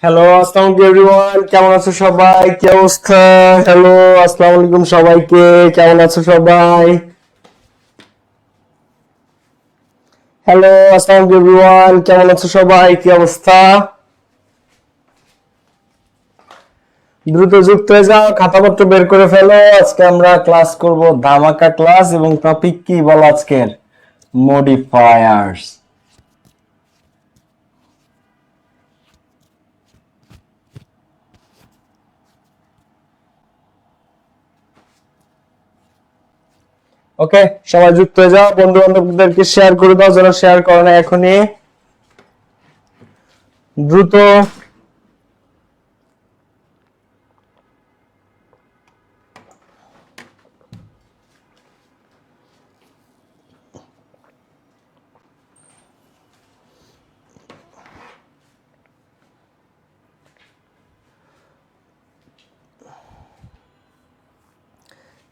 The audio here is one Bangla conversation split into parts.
হ্যালো, আসসালামু আলাইকুম এভরিওয়ান, কেমন আছো সবাই? কি অবস্থা? হ্যালো, আসসালামু আলাইকুম সবাইকে, কেমন আছো সবাই? হ্যালো, আসসালামু আলাইকুম এভরিওয়ান, কেমন আছো সবাই? কি অবস্থা? দ্রুত যুক্ত হয়ে যাও, খাতাপত্র বের করে ফেলো। আজকে আমরা ক্লাস করব ধামাকা ক্লাস, এবং টপিক কি বলো আজকের? মডিফায়ার্স। ওকে, সবাই যুক্ত হয়ে যাও, বন্ধু বান্ধবদেরকে শেয়ার করে দাও যারা শেয়ার করে না এখনই, দ্রুত।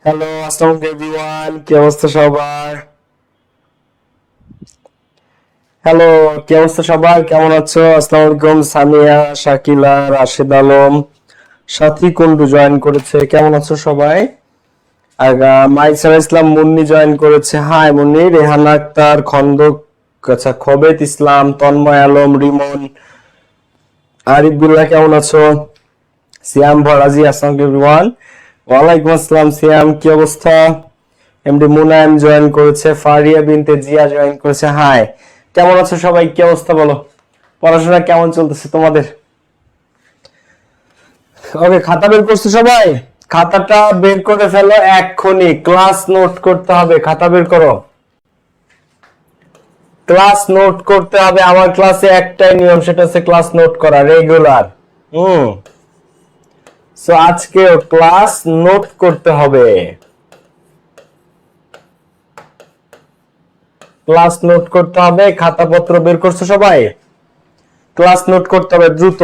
হ্যালো, আসসালামু আলাইকুম এভরিওয়ান, কি অবস্থা সবার? হ্যালো, কি অবস্থা সবার? কেমন আছো? আসসালামু আলাইকুম। সামিয়া, শাকিলা, রাশেদ আলম, সাথী কুন্ডু জয়েন করেছে। কেমন আছো সবাই? আর মাইসার ইসলাম মুন্নি জয়েন করেছে। হাই মুন্নি। রেহানা আক্তার, খন্দক, আচ্ছা, খবেত ইসলাম, তন্ময় আলম, রিমন, আরিফুল্লাহ, কেমন আছো? সিয়াম ভরাজি, আসসালামু আলাইকুম এভরিওয়ান। ওয়ালাইকুম আসসালাম সিয়াম, কি অবস্থা? এমডি মুনায়েম জয়েন করেছে। ফারিয়া বিনতে জিয়া জয়েন করেছে। হাই, কেমন আছো সবাই? কি অবস্থা বলো? পড়াশোনা কেমন চলতেছে তোমাদের? ওকে, খাতা বের করছো সবাই? খাতাটা বের করে ফেলো এক্ষুনি, ক্লাস নোট করতে হবে। খাতা বের করো, ক্লাস নোট করতে হবে। আমার ক্লাসে একটাই নিয়ম, সেটা হচ্ছে ক্লাস নোট করা, রেগুলার। হুম, সো আজকেও ক্লাস নোট করতে হবে। ক্লাস নোট করতে হবে। খাতাপত্র বের করছো সবাই? ক্লাস নোট করতে হবে দ্রুত।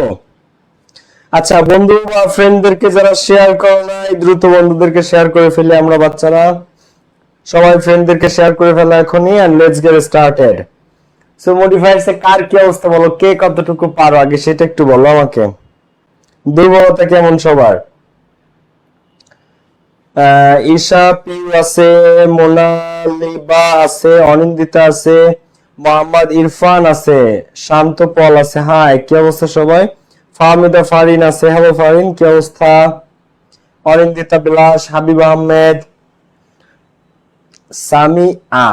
আচ্ছা, বন্ধু বা ফ্রেন্ডদেরকে যারা শেয়ার করো নাই, দ্রুত বন্ধুদেরকে শেয়ার করে ফেলি আমরা বাচ্চারা। সবাই ফ্রেন্ডদেরকে শেয়ার করে ফেলো এখনই, and let's get started. So modifiers এ কার কি অবস্থা বলো? কে কতটুকু পারো আগে সেটা একটু বলো আমাকে। দুর্বলতা কেমন সবার? ঈশা পিউ আছে, মোনালিবা আছে, অনিন্দিতা আছে, মোহাম্মদ ইরফান আছে, শান্ত পল আছে। হাই, কি অবস্থা সবাই? ফাহমিদা ফারিন আছে। হ্যালো ফারিন, কি অবস্থা? অনিন্দিতা বিলাস, হাবিব আহমেদ, সামি আ,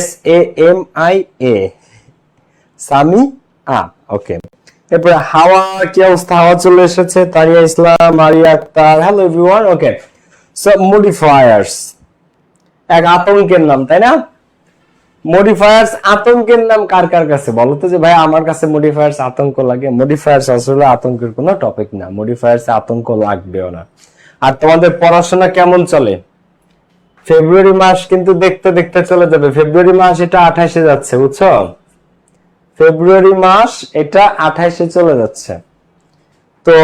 SAMI, সামি আ। ওকে, এরপরে হাওয়া, কি অবস্থা? হাওয়া চলে এসেছে। তারিয়া ইসলাম, মারিয়া আক্তার, হ্যালো এভরিওয়ান। ওকে, সো মডিফায়ার্স এক আতঙ্কের নাম, তাই না? মডিফায়ার্স আতঙ্কের নাম কার কার কাছে বলো তো, যে ভাই আমার কাছে মডিফায়ার্স আতঙ্ক লাগে। মডিফায়ার্স আসলে আতঙ্কের কোনো টপিক না, মডিফায়ার্স আতঙ্ক লাগবেও না। আর তোমাদের পড়াশোনা কেমন চলে? ফেব্রুয়ারি মাস কিন্তু দেখতে দেখতে চলে যাবে। ফেব্রুয়ারি মাস এটা 28-এ যাচ্ছে, বুঝছো? ফেব্রুয়ারি মাস এটা 28-এ চলে যাচ্ছে। তো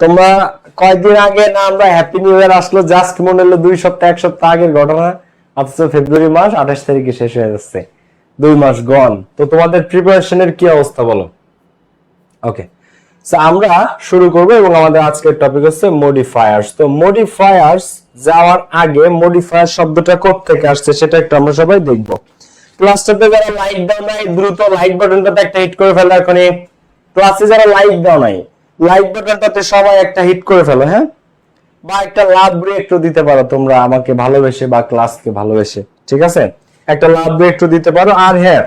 তোমরা কয়েকদিন আগে না আমরা হ্যাপি নিউ ইয়ার আসলো, জাস্ট মনে হলো 2 সপ্তাহ 1 সপ্তাহ আগের ঘটনা, অথচ ফেব্রুয়ারি মাস 28 তারিখে শেষ হয়ে যাচ্ছে। 2 মাস গন। তো তোমাদের প্রিপারেশনের কি অবস্থা বলো? ওকে, সো আমরা শুরু করব, এবং আমাদের আজকের টপিক হচ্ছে মডিফায়ার্স। তো মডিফায়ার্স যাওয়ার আগে মডিফায়ার শব্দটা কোথা থেকে আসছে সেটা একটু আমরা সবাই দেখব। ক্লাসটাতে যারা লাইক দাও নাই, দ্রুত লাইক বাটনটাতে একটা হিট করে ফেলো এখনই। ক্লাসে যারা লাইক দাও নাই, লাইক বাটনটাতে সবাই একটা হিট করে ফেলো, হ্যাঁ? বা একটা লাভ একটু দিতে পারো তোমরা আমাকে ভালোবেসে বা ক্লাসকে ভালোবেসে, ঠিক আছে? একটা লাভ একটু দিতে পারো। আর হ্যাঁ,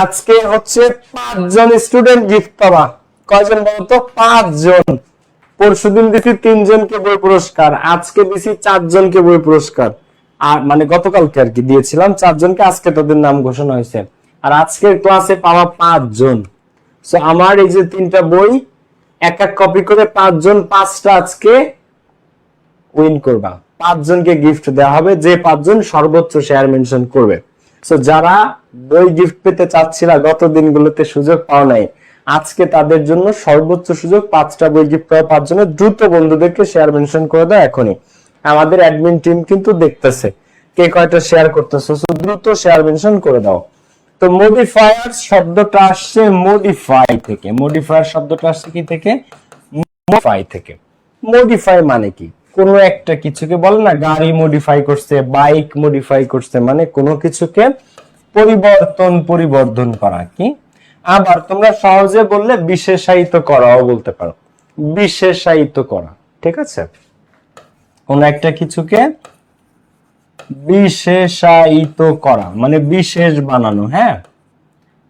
আজকে হচ্ছে 5 জন স্টুডেন্ট গিফট পাবা। কয়জন বলতো? 5 জন। পরশুদিন দিছি 3 জনকে বই পুরস্কার, আজকে দিছি 4 জনকে বই পুরস্কার। আর মানে গতকালকে আর কি দিয়েছিলাম 4 জনকে, আজকে তাদের নাম ঘোষণা হয়েছে। আর আজকের ক্লাসে পাওয়া 5 জন। সো আমার এই যে 3টা বই, এক এক কপি করে 5 জন 5টা আজকে উইন করবা। 5 জনকে গিফট দেওয়া হবে, যে 5 জন সর্বোচ্চ শেয়ার মেনশন করবে। সো যারা বই গিফট পেতে চাচ্ছিলা, গত দিনগুলোতে সুযোগ পাও নাই, আজকে তাদের জন্য সর্বোচ্চ সুযোগ। 5টা বই গিফট পাওয়া 5 জনের। দ্রুত বন্ধুদেরকে শেয়ার মেনশন করে দাও এখনই। আমাদের অ্যাডমিন টিম কিন্তু দেখতেছে কে কয়টা শেয়ার করতেছে, সো দ্রুত শেয়ার মেনশন করে দাও। তো তো মডিফায়ার্স শব্দটা আসছে মডিফাই থেকে। মডিফায়ার শব্দটা আসছে কি থেকে? মডিফাই থেকে। মডিফাই মানে কি? কোনো একটা কিছুকে বলে না গাড়ি মডিফাই করছে, বাইক মডিফাই করছে, মানে কোনো কিছুকে পরিবর্ধন করা। কি? আবার তোমরা সহজে বললে বিশেষায়িত করাও বলতে পারো। বিশেষায়িত করা, ঠিক আছে? কোন একটা কিছুকে বিশেষায়িত করা মানে বিশেষ বানানো। হ্যাঁ,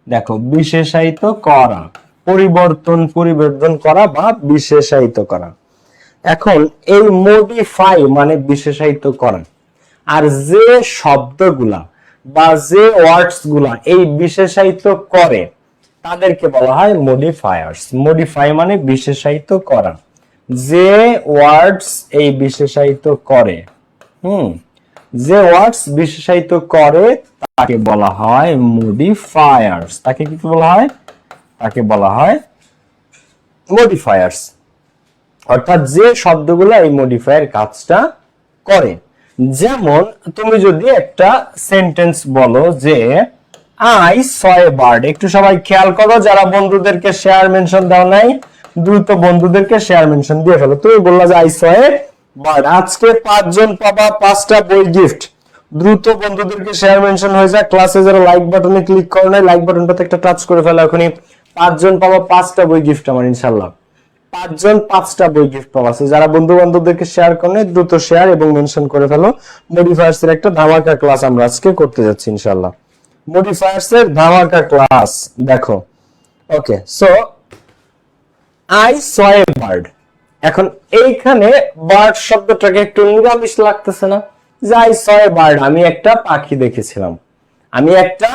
দেখো, বিশেষায়িত করা, পরিবর্ধন করা বা বিশেষায়িত করা। এখন এই মডিফাই মানে বিশেষায়িত করা, আর যে শব্দগুলা বা যে ওয়ার্ডস গুলা এই বিশেষায়িত করে তাদেরকে বলা হয় মডিফায়ার্স। মডিফাই মানে বিশেষায়িত করা। যে ওয়ার্ডস এই বিশেষায়িত করে, যে ওয়ার্ডস বিশেষায়িত করে তাকে বলা হয় মডিফায়ার্স। তাকে কি বলা হয়? তাকে বলা হয় মডিফায়ার্স। অর্থাৎ যে শব্দগুলো এই মডিফায়ার কাজটা করে। যেমন তুমি যদি একটা সেন্টেন্স বলো যে আই স এ বার্ড, একটু সবাই খেয়াল করো, যারা বন্ধুদেরকে শেয়ার মেনশন দাও নাই দ্রুত বন্ধুদেরকে শেয়ার মেনশন দিয়ে ফেলো। তুমি বললা যে আই স এ বার্ড, আজকে 5 জন পাবা 5টা বই গিফট। দ্রুত বন্ধুদেরকে শেয়ার মেনশন হয়ে যায়। ক্লাসে যারা লাইক বাটনে ক্লিক করো নাই, লাইক বাটনটাতে একটা টাচ করে ফেলো এখনই। 5 জন পাবা 5টা বই গিফট আমার ইনশাআল্লাহ। 5 জন 5টা বই গিফট পাওয়া আছে। যারা বন্ধু বান্ধবদেরকে শেয়ার করেন দ্রুত শেয়ার এবং মেনশন করে ফেলো। মডিফায়ার্স এর একটা ধামাকা ক্লাস আমরা আজকে করতে যাচ্ছি ইনশাআল্লাহ। মডিফায়ার্স এর ধামাকা ক্লাস দেখো। Okay, so I saw a bird. এখন এইখানে বার্ড শব্দটাকে একটু নিরামিষ লাগতেছে না? যে আই স এ বার্ড, আমি একটা পাখি দেখেছিলাম, আমি একটা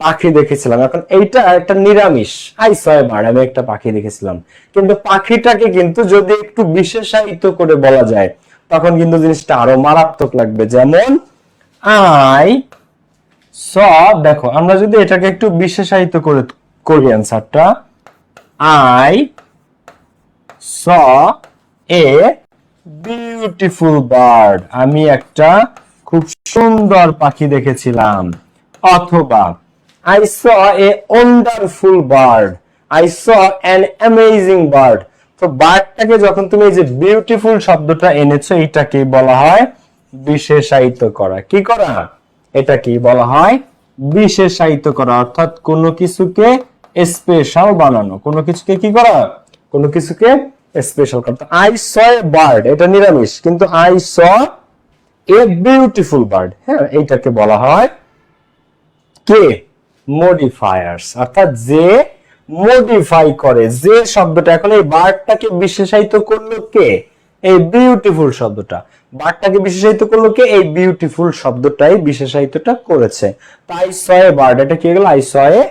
পাখি দেখেছিলাম। এখন এইটা একটা নিরামিষ, আই স এ বার্ড, আমি একটা পাখি দেখেছিলাম। কিন্তু পাখিটাকে কিন্তু যদি একটু বিশেষায়িত করে বলা যায় তখন কিন্তু জিনিসটা আরো মারাত্মক লাগবে। যেমন আই স, দেখো আমরা যদি এটাকে একটু বিশেষায়িত করে করি অ্যান্সারটা, I saw a beautiful bird, আমি একটা খুব সুন্দর পাখি দেখেছিলাম। অথবা I saw a wonderful bird, I saw an amazing bird। তো বার্ডটাকে যখন তুমি এই যে বিউটিফুল শব্দটা এনেছো, এটাকে বলা হয় বিশেষায়িত করা। কি করা? এটাকে বলা হয় বিশেষায়িত করা। অর্থাৎ কোনো কিছুকে স্পেশাল বানানো, কোনো কিছুকে কি করা? কোনো কিছুকে স্পেশাল করা। আই স এ বার্ড, এটা নিরামিষ, কিন্তু I saw a beautiful bird, হ্যাঁ, এইটাকে বলা হয় কে? মডিফায়ার্স। অর্থাৎ যে মডিফাই করে, যে শব্দটা, এখন এই বার্ডটাকে বিশেষায়িত করলো কে? এই বিউটিফুল শব্দটা। বার্ডটাকে বিশেষায়িত করলো কে? এই বিউটিফুল শব্দটাই বিশেষায়িতটা করেছে। তাই স এ বার্ড, এটা কি গেল? I saw a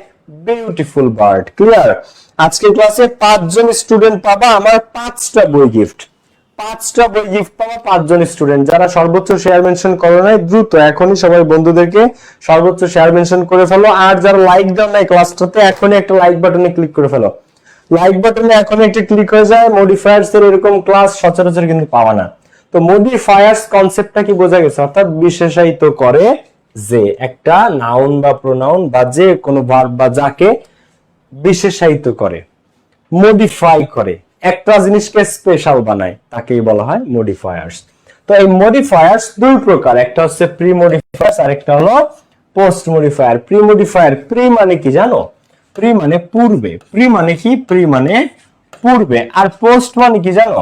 beautiful bird. Clear? আজকের ক্লাসে 5 জন স্টুডেন্ট পাবা আমার 5টা বই গিফট। 5টা বই গিফট পাওয়া 5 জন স্টুডেন্ট। যারা সর্বোচ্চ শেয়ার মেনশন করো নাই দ্রুত এখনই সবাই বন্ধুদেরকে সর্বোচ্চ শেয়ার মেনশন করে ফেলো। আর যারা লাইক দাও নাই ক্লাসটাতে এখনই একটা লাইক বাটনে ক্লিক করে ফেলো। লাইক বাটনে এখনই একটা ক্লিক হয়ে যায়। মডিফায়ার্স এর এরকম ক্লাস সচরাচর কিন্তু পাওয়া না। তো মডিফায়ার্স কনসেপ্টটা কি বোঝা গেছে? অর্থাৎ বিশেষায়িত করে, যে একটা নাউন বা প্রোনাউন বা যে কোনো ভার্ব বা যাকে বিশেষায়িত করে, মডিফাই করে, একটা জিনিসকে স্পেশাল বানায়, তাকেই বলা হয় মডিফায়ার্স। তো এই মডিফায়ার্স দুই প্রকার, একটা হচ্ছে প্রি মডিফায়ার্স আর একটা হলো post modifier. Pre modifier, pre মানে কি জানো? প্রি মানে পূর্বে। প্রি মানে কি? প্রি মানে পূর্বে। আর পোস্ট মানে কি জানো?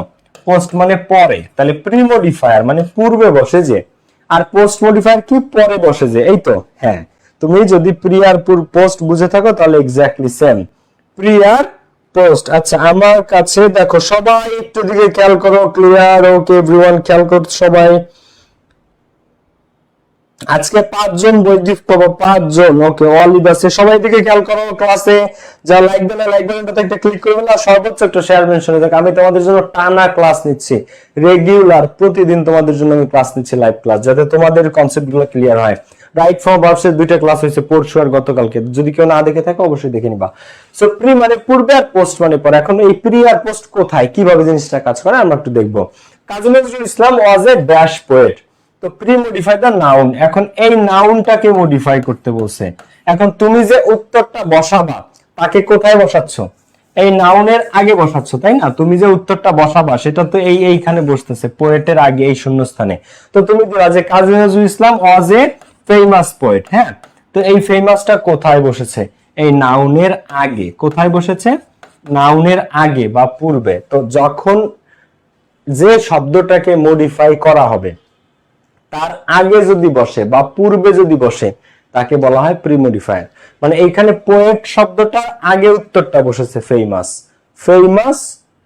পোস্ট মানে পরে। তাহলে প্রি মডিফায়ার মানে পূর্বে বসে যে, আর পোস্ট মডিফায়ার কি? পরে বসে যে। এই তো, হ্যাঁ, তুমি যদি প্রি আর পোস্ট বুঝে থাকো তাহলে এক্স্যাক্টলি সেম, প্রি আর পোস্ট। আচ্ছা, আমার কাছে দেখো সবাই একটু দিকে খেয়াল করো। ক্লিয়ার? ওকে এভরিওয়ান, খেয়াল করো সবাই। আজকে 5 জন বই গিফট পাবো, 5 জন। ওকে, অল ইজ আছে, সবাই দিকে খেয়াল করো। ক্লাসে যা লাইক দেন, লাইক বাটনটাতে একটা ক্লিক করে ফেলো। সর্বোচ্চ একটা শেয়ার মেনশন হয়ে যাক। আমি তোমাদের জন্য টানা ক্লাস নিচ্ছি, রেগুলার প্রতিদিন তোমাদের জন্য আমি ক্লাস নিচ্ছি, লাইভ ক্লাস, যাতে তোমাদের কনসেপ্টগুলো ক্লিয়ার হয়। রাইট ফ্রম ভার্বসের 2টা ক্লাস হয়েছে, পরশু আর গতকালকে। যদি কেউ না দেখে থাকে অবশ্যই দেখে নিবা। সো প্রি মানে পূর্বে আর পোস্ট মানে পরে। এখন এই প্রি আর পোস্ট কোথায়, কিভাবে জিনিসটা কাজ করে আমরা একটু দেখবো। কাজী Nazrul Islam was a dash poet. তো প্রি মডিফাই দ্য নাউন, এখন এই নাউনটাকে মডিফাই করতে বলছে। এখন তুমি যে উত্তরটা বসাবা তাকে কোথায় বসাচ্ছ? এই নাউনের আগে বসাচ্ছ, তাই না? তুমি যে উত্তরটা বসাবা সেটা তো এইখানে বসতেছে, পোয়েটের আগে, এই শূন্যস্থানে। তো তুমি বলা যে কাজী Nazrul Islam was a famous poet, হ্যাঁ? তো এই ফেমাসটা কোথায় বসেছে? এই নাউনের আগে। কোথায় বসেছে? নাউনের আগে বা পূর্বে। তো যখন যে শব্দটাকে মডিফাই করা হবে তার আগে যদি বসে বা পূর্বে যদি বসে তাকে বলা হয় প্রি মডিফায়ার। মানে এইখানে পোয়েট শব্দটার আগে উত্তরটা বসেছে ফেমাস, ফেমাস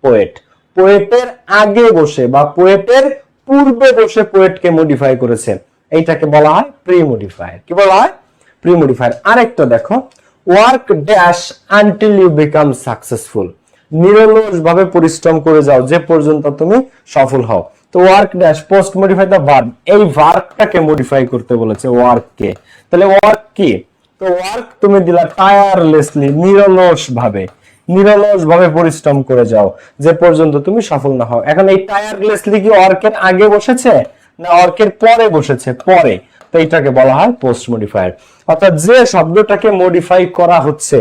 পোয়েট। পোয়েটের আগে বসে বা পোয়েটের পূর্বে বসে পোয়েটকে মডিফাই করেছে, এইটাকে বলা হয় প্রি মডিফায়ার। কি বলা হয়? Pre modifier. আরেকটা দেখো, work dash until you become successful, নিরলস ভাবে পরিশ্রম করে যাও যে পর্যন্ত তুমি সফল হও। তো work dash post modify the verb, এই ভার্বটাকে মডিফাই করতে বলেছে ওয়ার্ককে। তাহলে ওয়ার্ক কি? তো ওয়ার্ক তুমি দিলা টায়ারলেসলি, নিরলস ভাবে পরিশ্রম করে যাও যে পর্যন্ত তুমি সফল না হও। এখন এই টায়ারলেসলি কি ওয়ার্কের আগে বসেছে না ওয়ার্কের পরে বসেছে? পরে। তো এটাকে বলা হয় পোস্ট মডিফায়ার। অর্থাৎ যে শব্দটাকে মডিফাই করা হচ্ছে,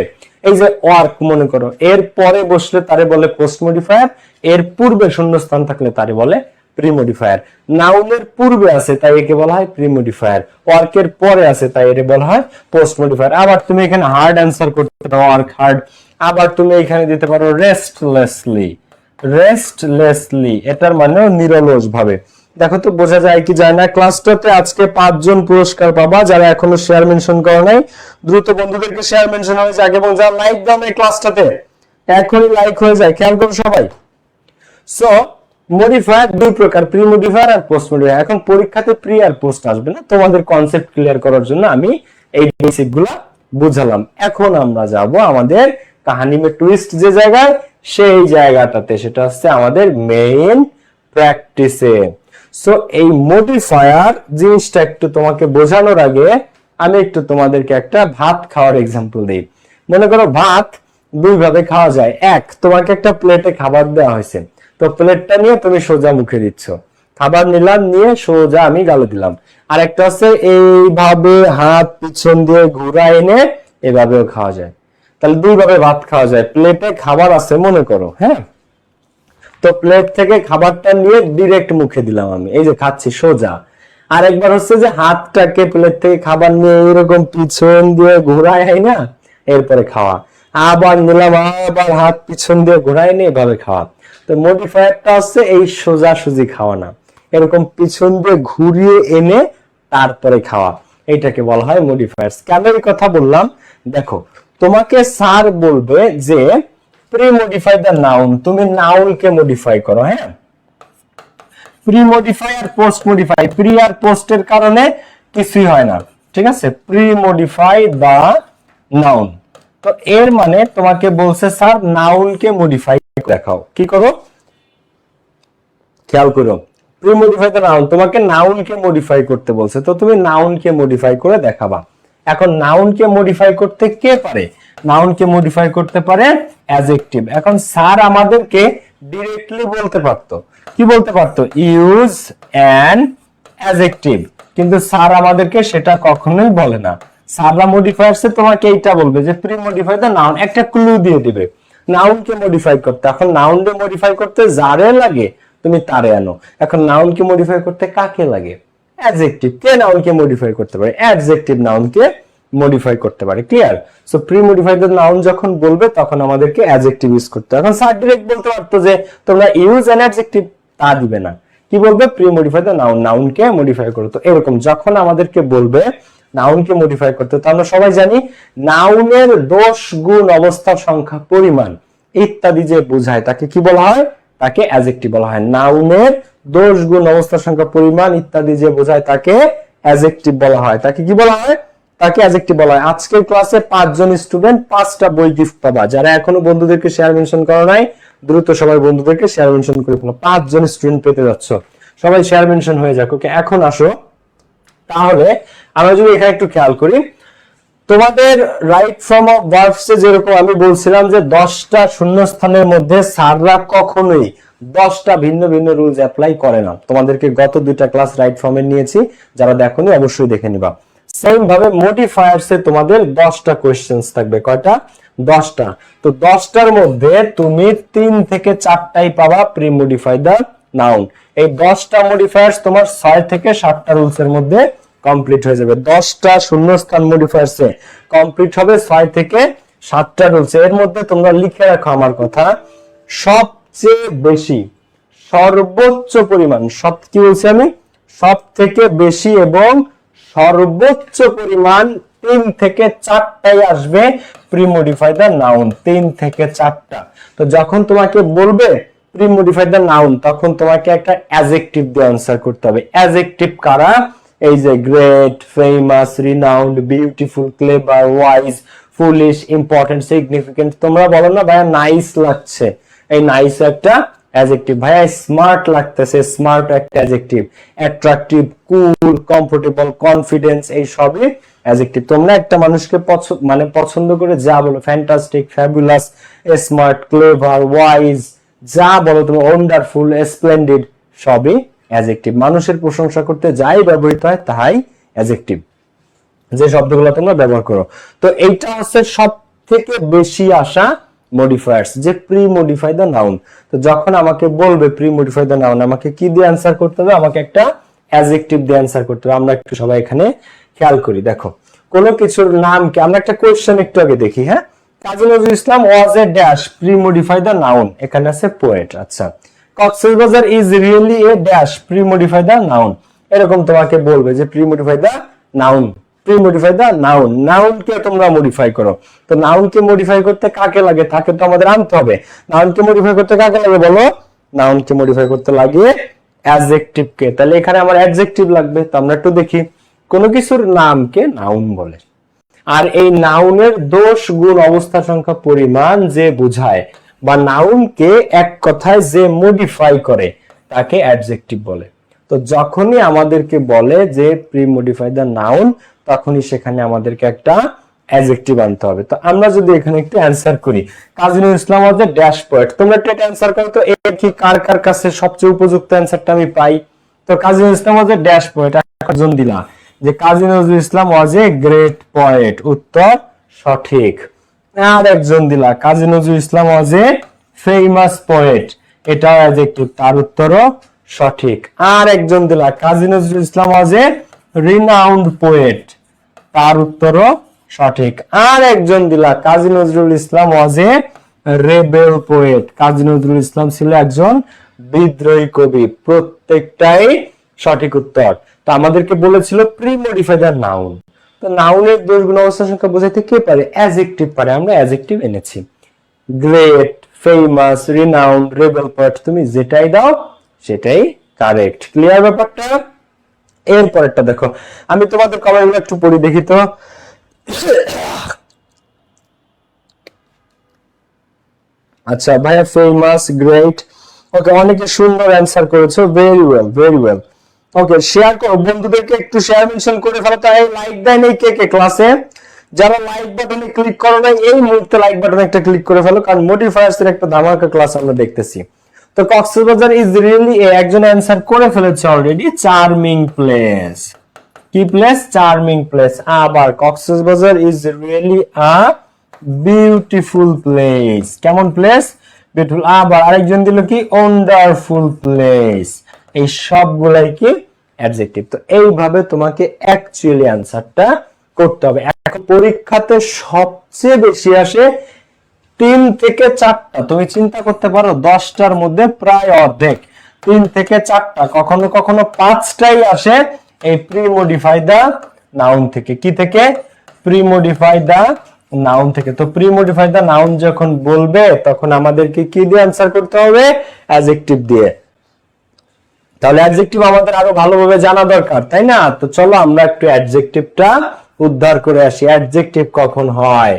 এই যে ওয়ার্ক মনে করো, এর পরে বসলে তারে বলে পোস্ট মডিফায়ার, এর পূর্বে শূন্যস্থান থাকলে তারে বলে প্রি মডিফায়ার। নাউনের পূর্বে আছে তাই একে বলা হয় প্রি মডিফায়ার, ওয়ার্কের পরে আছে তাই এর বলা হয় পোস্ট মডিফায়ার। আবার তুমি এখানে হার্ড অ্যান্সার করতে পারো, ওয়ার্ক হার্ড। আবার তুমি এখানে দিতে পারো রেস্টলেসলি, রেস্টলেসলি, এটার মানেও নিরলস ভাবে। দেখো তো বোঝা যায় কি যায় না? ক্লাসটাতে আজকে 5 জন পুরস্কার পাবা। যারা এখনো শেয়ার মেনশন করো নাই দ্রুত বন্ধুদেরকে শেয়ার মেনশন হয়ে যাক, এবং যারা লাইক দাও এই ক্লাসটাতে এখনই লাইক হয়ে যায়, খেয়াল করো সবাই। সো মডিফায়ার দুই প্রকার, প্রি মডিফায়ার আর পোস্ট মডিফায়ার। এখন পরীক্ষাতে প্রি আর পোস্ট আসবে না, তোমাদের কনসেপ্ট ক্লিয়ার করার জন্য আমি এই বেসিক গুলা বুঝালাম। এখন আমরা যাব আমাদের কাহিনী মে টুইস্ট যে জায়গায়, সেই জায়গাটাতে, সেটা হচ্ছে আমাদের মেইন প্র্যাকটিসে। সো এই মডিফায়ার জিনিসটা একটু তোমাকে বোঝানোর আগে আমি একটু তোমাদেরকে একটা ভাত খাওয়ার এক্সাম্পল দিই। মনে করো ভাত দুই ভাবে খাওয়া যায়। এক, তোমাকে একটা প্লেটে খাবার দেওয়া হয়েছে, তো প্লেটটা নিয়ে তুমি সোজা মুখে দিচ্ছ, খাবার নিলাম, নিয়ে সোজা আমি গালে দিলাম। আর একটা হচ্ছে এইভাবে হাত পিছন দিয়ে ঘুরা এনে এভাবেও খাওয়া যায়। তাহলে দুই ভাবে ভাত খাওয়া যায়। প্লেটে খাবার আছে মনে করো, হ্যাঁ, তো প্লেট থেকে খাবারটা নিয়ে ডিরেক্ট মুখে দিলাম আমি, এই যে খাচ্ছি সোজা। আর একবার হচ্ছে যে হাতটাকে প্লেট থেকে খাবার নিয়ে এরকম পিছন দিয়ে ঘোরায়, না, এরপরে খাওয়া। আবার নিলাম, আবার হাত পিছন দিয়ে ঘোরায় নিয়ে এভাবে খাওয়া। তো মডিফায়ারটা হচ্ছে এই সোজা সুজি খাওয়া না, এরকম পিছন দিয়ে ঘুরিয়ে এনে তারপরে খাওয়া, এইটাকে বলা হয় মডিফায়ার। কেন এই কথা বললাম? দেখো, তোমাকে স্যার বলবে যে প্রি মডিফাই দা নাউন, তুমি নাউনকে মডিফাই করো, হ্যাঁ। প্রি মডিফাই আর পোস্ট মডিফাই, প্রি আর পোস্টের কারণে কিছুই হয় না, ঠিক আছে? প্রি মডিফাই দা নাউন, তো এর মানে তোমাকে বলছে স্যার নাউনকে মডিফাই দেখাও। কি করো খেয়াল করো, প্রি মডিফাই দা নাউন, তোমাকে নাউনকে মডিফাই করতে বলছে, তো তুমি নাউনকে মডিফাই করে দেখাবা। এখন নাউনকে মডিফাই করতে কে পারে? নাউনকে মডিফাই করতে পারে অ্যাডজেক্টিভ। এখন স্যার আমাদেরকে ডিরেক্টলি বলতে পারতো, কি বলতে পারতো? ইউজ অ্যান অ্যাডজেক্টিভ, কিন্তু স্যার আমাদেরকে সেটা কখনোই বলে না। স্যাররা মডিফায়ারসে তোমাকে এইটা বলবে যে প্রি মডিফাই দা নাউন, একটা ক্লু দিয়ে দিবে নাউনকে মডিফাই করতে। এখন নাউনকে মডিফাই করতে যারে লাগে তুমি তারে আনো। এখন নাউনকে মডিফাই করতে কাকে লাগে? অ্যাডজেক্টিভ। কে নাউনকে মডিফাই করতে পারে? অ্যাডজেক্টিভ নাউনকে মডিফাই করতে পারে। Clear? So pre modify the noun যখন বলবে তখন আমাদেরকে অ্যাডজেক্টিভ ইউজ করতে হবে। এখন স্যার ডাইরেক্ট বলতে পারতো যে তোমরা ইউজ অ্যান অ্যাডজেক্টিভ, তা দিবে না। কি বলবে? প্রি মডিফাই দা নাউন, নাউনকে মডিফাই করো। তো এরকম যখন আমাদেরকে বলবে নাউনকে মডিফাই করতে, তো আমরা সবাই জানি নাউনের দোষ, গুণ, অবস্থা, সংখ্যা, পরিমাণ ইত্যাদি যে বোঝায় তাকে কি বলা হয়? তাকে অ্যাডজেক্টিভ বলা হয়। নাউনের দোষ, গুণ, অবস্থা, সংখ্যা, পরিমাণ ইত্যাদি যে বোঝায় তাকে অ্যাডজেক্টিভ বলা হয়। তাকে কি বলা হয়? তাকে অ্যাডজেক্টিভ বলা হয়। আজকের ক্লাসে 5 জন স্টুডেন্ট 5টা বই গিফট পাবা। যারা এখনো বন্ধুদেরকে শেয়ার মেনশন করো নাই দ্রুত সবাই বন্ধুদেরকে শেয়ার মেনশন করে ফেলো। 5 জন স্টুডেন্ট পেতে যাচ্ছ, সবাই শেয়ার মেনশন হয়ে যাক। ওকে, এখন আসো তাহলে আমরা যদি এখানে একটু খেয়াল করি, তোমাদের রাইট ফর্ম অফ ভার্বস যেরকম আমি বলছিলাম যে 10টা শূন্যস্থানের মধ্যে স্যাররা কখনোই 10টা ভিন্ন ভিন্ন রুলস অ্যাপ্লাই করে না। তোমাদেরকে গত 2টা ক্লাস রাইট ফর্মে নিয়েছি, যারা দেখোনি অবশ্যই দেখে নিবা। সেম ভাবে মডিফায়ার্সে তোমাদের 10টা কোশ্চেন্স থাকবে। কয়টা? 10টা। তো 10টার মধ্যে তুমি 3 থেকে 4টাই পাবা প্রি মডিফাই দা নাউন। এই 10টা মডিফায়ার্স তোমার 6 থেকে 7টা রুলস এর মধ্যে কমপ্লিট হয়ে যাবে। 10টা শূন্যস্থান মডিফায়ার্সে কমপ্লিট হবে 6 থেকে 7টা রুলস। এর মধ্যে তোমরা লিখে রাখো আমার কথা, সবচেয়ে বেশি, সর্বোচ্চ পরিমাণ, সব কি বলছি আমি, সব থেকে বেশি এবং সর্বোচ্চ পরিমাণ 3 থেকে 4টাই আসবে প্রি মডিফাই দা নাউন। 3 থেকে 4টা। তো যখন তোমাকে বলবে প্রি মডিফাই দা নাউন, তখন তোমাকে একটা অ্যাডজেক্টিভ দিয়ে আনসার করতে হবে। অ্যাডজেক্টিভ কারা? এই যে great, famous, renowned, beautiful, clever, wise, foolish, important, significant. তোমরা বলো না ভাইয়া নাইস লাগছে, এই নাইস একটা অ্যাডজেক্টিভ। ভাইয়া স্মার্ট লাগতেছে, স্মার্ট একটা অ্যাডজেক্টিভ। অ্যাট্রাকটিভ, কুল, কমফোর্টেবল, কনফিডেন্স, এই সবই অ্যাডজেক্টিভ। তোমরা একটা মানুষকে পছন্দ করে যা বলো, fantastic, fabulous, smart, clever, wise, যা বলো তুমি, ওয়ান্ডারফুল, স্প্লেন্ডিড, সবই অ্যাডজেক্টিভ। মানুষের প্রশংসা করতে যাই ব্যবহৃত হয় তাই অ্যাডজেক্টিভ, যে শব্দগুলো তোমরা ব্যবহার করো। তো এইটা হচ্ছে সব থেকে বেশি আসা মডিফায়ার্স, যে প্রি মডিফাই দা নাউন। তো যখন আমাকে বলবে প্রি মডিফাই দা নাউন, আমাকে কি দিয়ে অ্যান্সার করতে হবে? আমাকে একটা অ্যাডজেক্টিভ দিয়ে অ্যান্সার করতে হবে। আমরা একটু সবাই এখানে খেয়াল করি। দেখো, কোনো কিছুর নামকে আমরা একটা কোয়েশ্চেন একটু আগে দেখি। হ্যাঁ, Kazi Nazrul Islam was a dash pre modify the noun. এখানে আছে পোয়েট। আচ্ছা, Cox's Bazar is really a dash pre modify the noun. এরকম তোমাকে বলবে যে pre modify the noun, pre modify the noun. Noun কে তোমরা মডিফাই করো। তো নাউন কে মডিফাই করতে কাকে লাগে? তাকে তো আমাদের আনতে হবে। নাউন কে মডিফাই করতে কাকে লাগে বলো? নাউন কে মডিফাই করতে লাগে অ্যাডজেক্টিভ কে। তাহলে এখানে আমার অ্যাডজেক্টিভ লাগবে। তো আমরা একটু দেখি, কোন কিছুর নামকে নাউন বলে, আর এই নাউনের দোষ, গুণ, অবস্থা, সংখ্যা, পরিমাণ যে বোঝায়, বা নাউনকে এক কথায় যে মডিফাই করে, তাকে অ্যাডজেক্টিভ বলে। তো যখনই আমাদেরকে বলে যে প্রি মডিফাই দা নাউন, তখনই সেখানে আমাদেরকে একটা অ্যাডজেক্টিভ আনতে হবে। তো আমরা যদি এখানে একটু অ্যানসার করি, কাজী Nazrul Islam was a dash poet. তোমরা একটু অ্যানসার করো তো, এর কি কার কার কাছে সবচেয়ে উপযুক্ত অ্যানসারটা আমি পাই? তো কাজী Nazrul Islam was a dash poet, একজন দিলা যে কাজী Nazrul Islam was a great poet, উত্তর সঠিক। আর একজন দিলা কাজী Nazrul Islam was a famous poet, এটা অ্যাডজেক্টিভ, তার উত্তরও সঠিক। আর একজন দিলা কাজী Nazrul Islam was A renowned poet, তার উত্তরও সঠিক। আর একজন দিলা কাজী Nazrul Islam was A rebel poet, কাজী নজরুল ইসলাম ছিল একজন বিদ্রোহী কবি। প্রত্যেকটাই সঠিক উত্তর। তো আমাদেরকে বলেছিল প্রি মডিফাই দা নাউন। তো নাউনের দোষ, গুণ, অবস্থা, সংখ্যা বোঝাইতে কে পারে? অ্যাডজেক্টিভ পারে। আমরা অ্যাডজেক্টিভ এনেছি। Great, famous, renowned, rebel poet, তুমি যেটাই দাও সেটাই কারেক্ট। ক্লিয়ার ব্যাপারটা? এরপরেরটা দেখো, আমি তোমাদের কমেন্টগুলো একটু পড়ি দেখি তো। আচ্ছা ভাইয়া, ফেমাস, গ্রেট, ওকে, অনেকে সুন্দর অ্যান্সার করেছো, ভেরি ওয়েল, ভেরি ওয়েল। ওকে, শেয়ার করো বন্ধুদেরকে, একটু শেয়ার মেনশন করে ফেলো। তাই লাইক দেয় নেই কে কে ক্লাসে? যারা লাইক বাটনে ক্লিক করো নাই, এই মুহূর্তে লাইক বাটনে একটা ক্লিক করে ফেলো, কারণ মডিফায়ার্স এর একটা ধামাকা ক্লাস আমরা দেখতেছি। তো কক্সবাজার ইজ রিয়েলি এ, একজন অ্যান্সার করে ফেলেছে অলরেডি, চার্মিং প্লেস। কি প্লেস? Charming place. আবার Cox's Bazar is really a beautiful place. কেমন প্লেস? বিউটিফুল। আবার আরেকজন দিল কি? Wonderful place. এই সবগুলাই কি? অ্যাডজেক্টিভ। তো এইভাবে তোমাকে অ্যাকচুয়ালি অ্যানসারটা করতে হবে। এখন পরীক্ষাতে সবচেয়ে বেশি আসে 3 থেকে 4টা। তুমি চিন্তা করতে পারো 10টার মধ্যে প্রায় অর্ধেক 3 থেকে 4টা, কখনো কখনো 5টাই আসে এই প্রি মডিফাই দা নাউন থেকে। কি থেকে? প্রি মডিফাই দা নাউন থেকে। তো প্রি মডিফাই দা নাউন যখন বলবে, তখন আমাদেরকে কি দিয়ে অ্যানসার করতে হবে? অ্যাডজেক্টিভ দিয়ে। তাহলে অ্যাডজেক্টিভ আমাদের আরো ভালোভাবে জানা দরকার, তাই না? তো চলো আমরা একটু অ্যাডজেক্টিভটা উদ্ধার করে আসি। অ্যাডজেক্টিভ কখন হয়?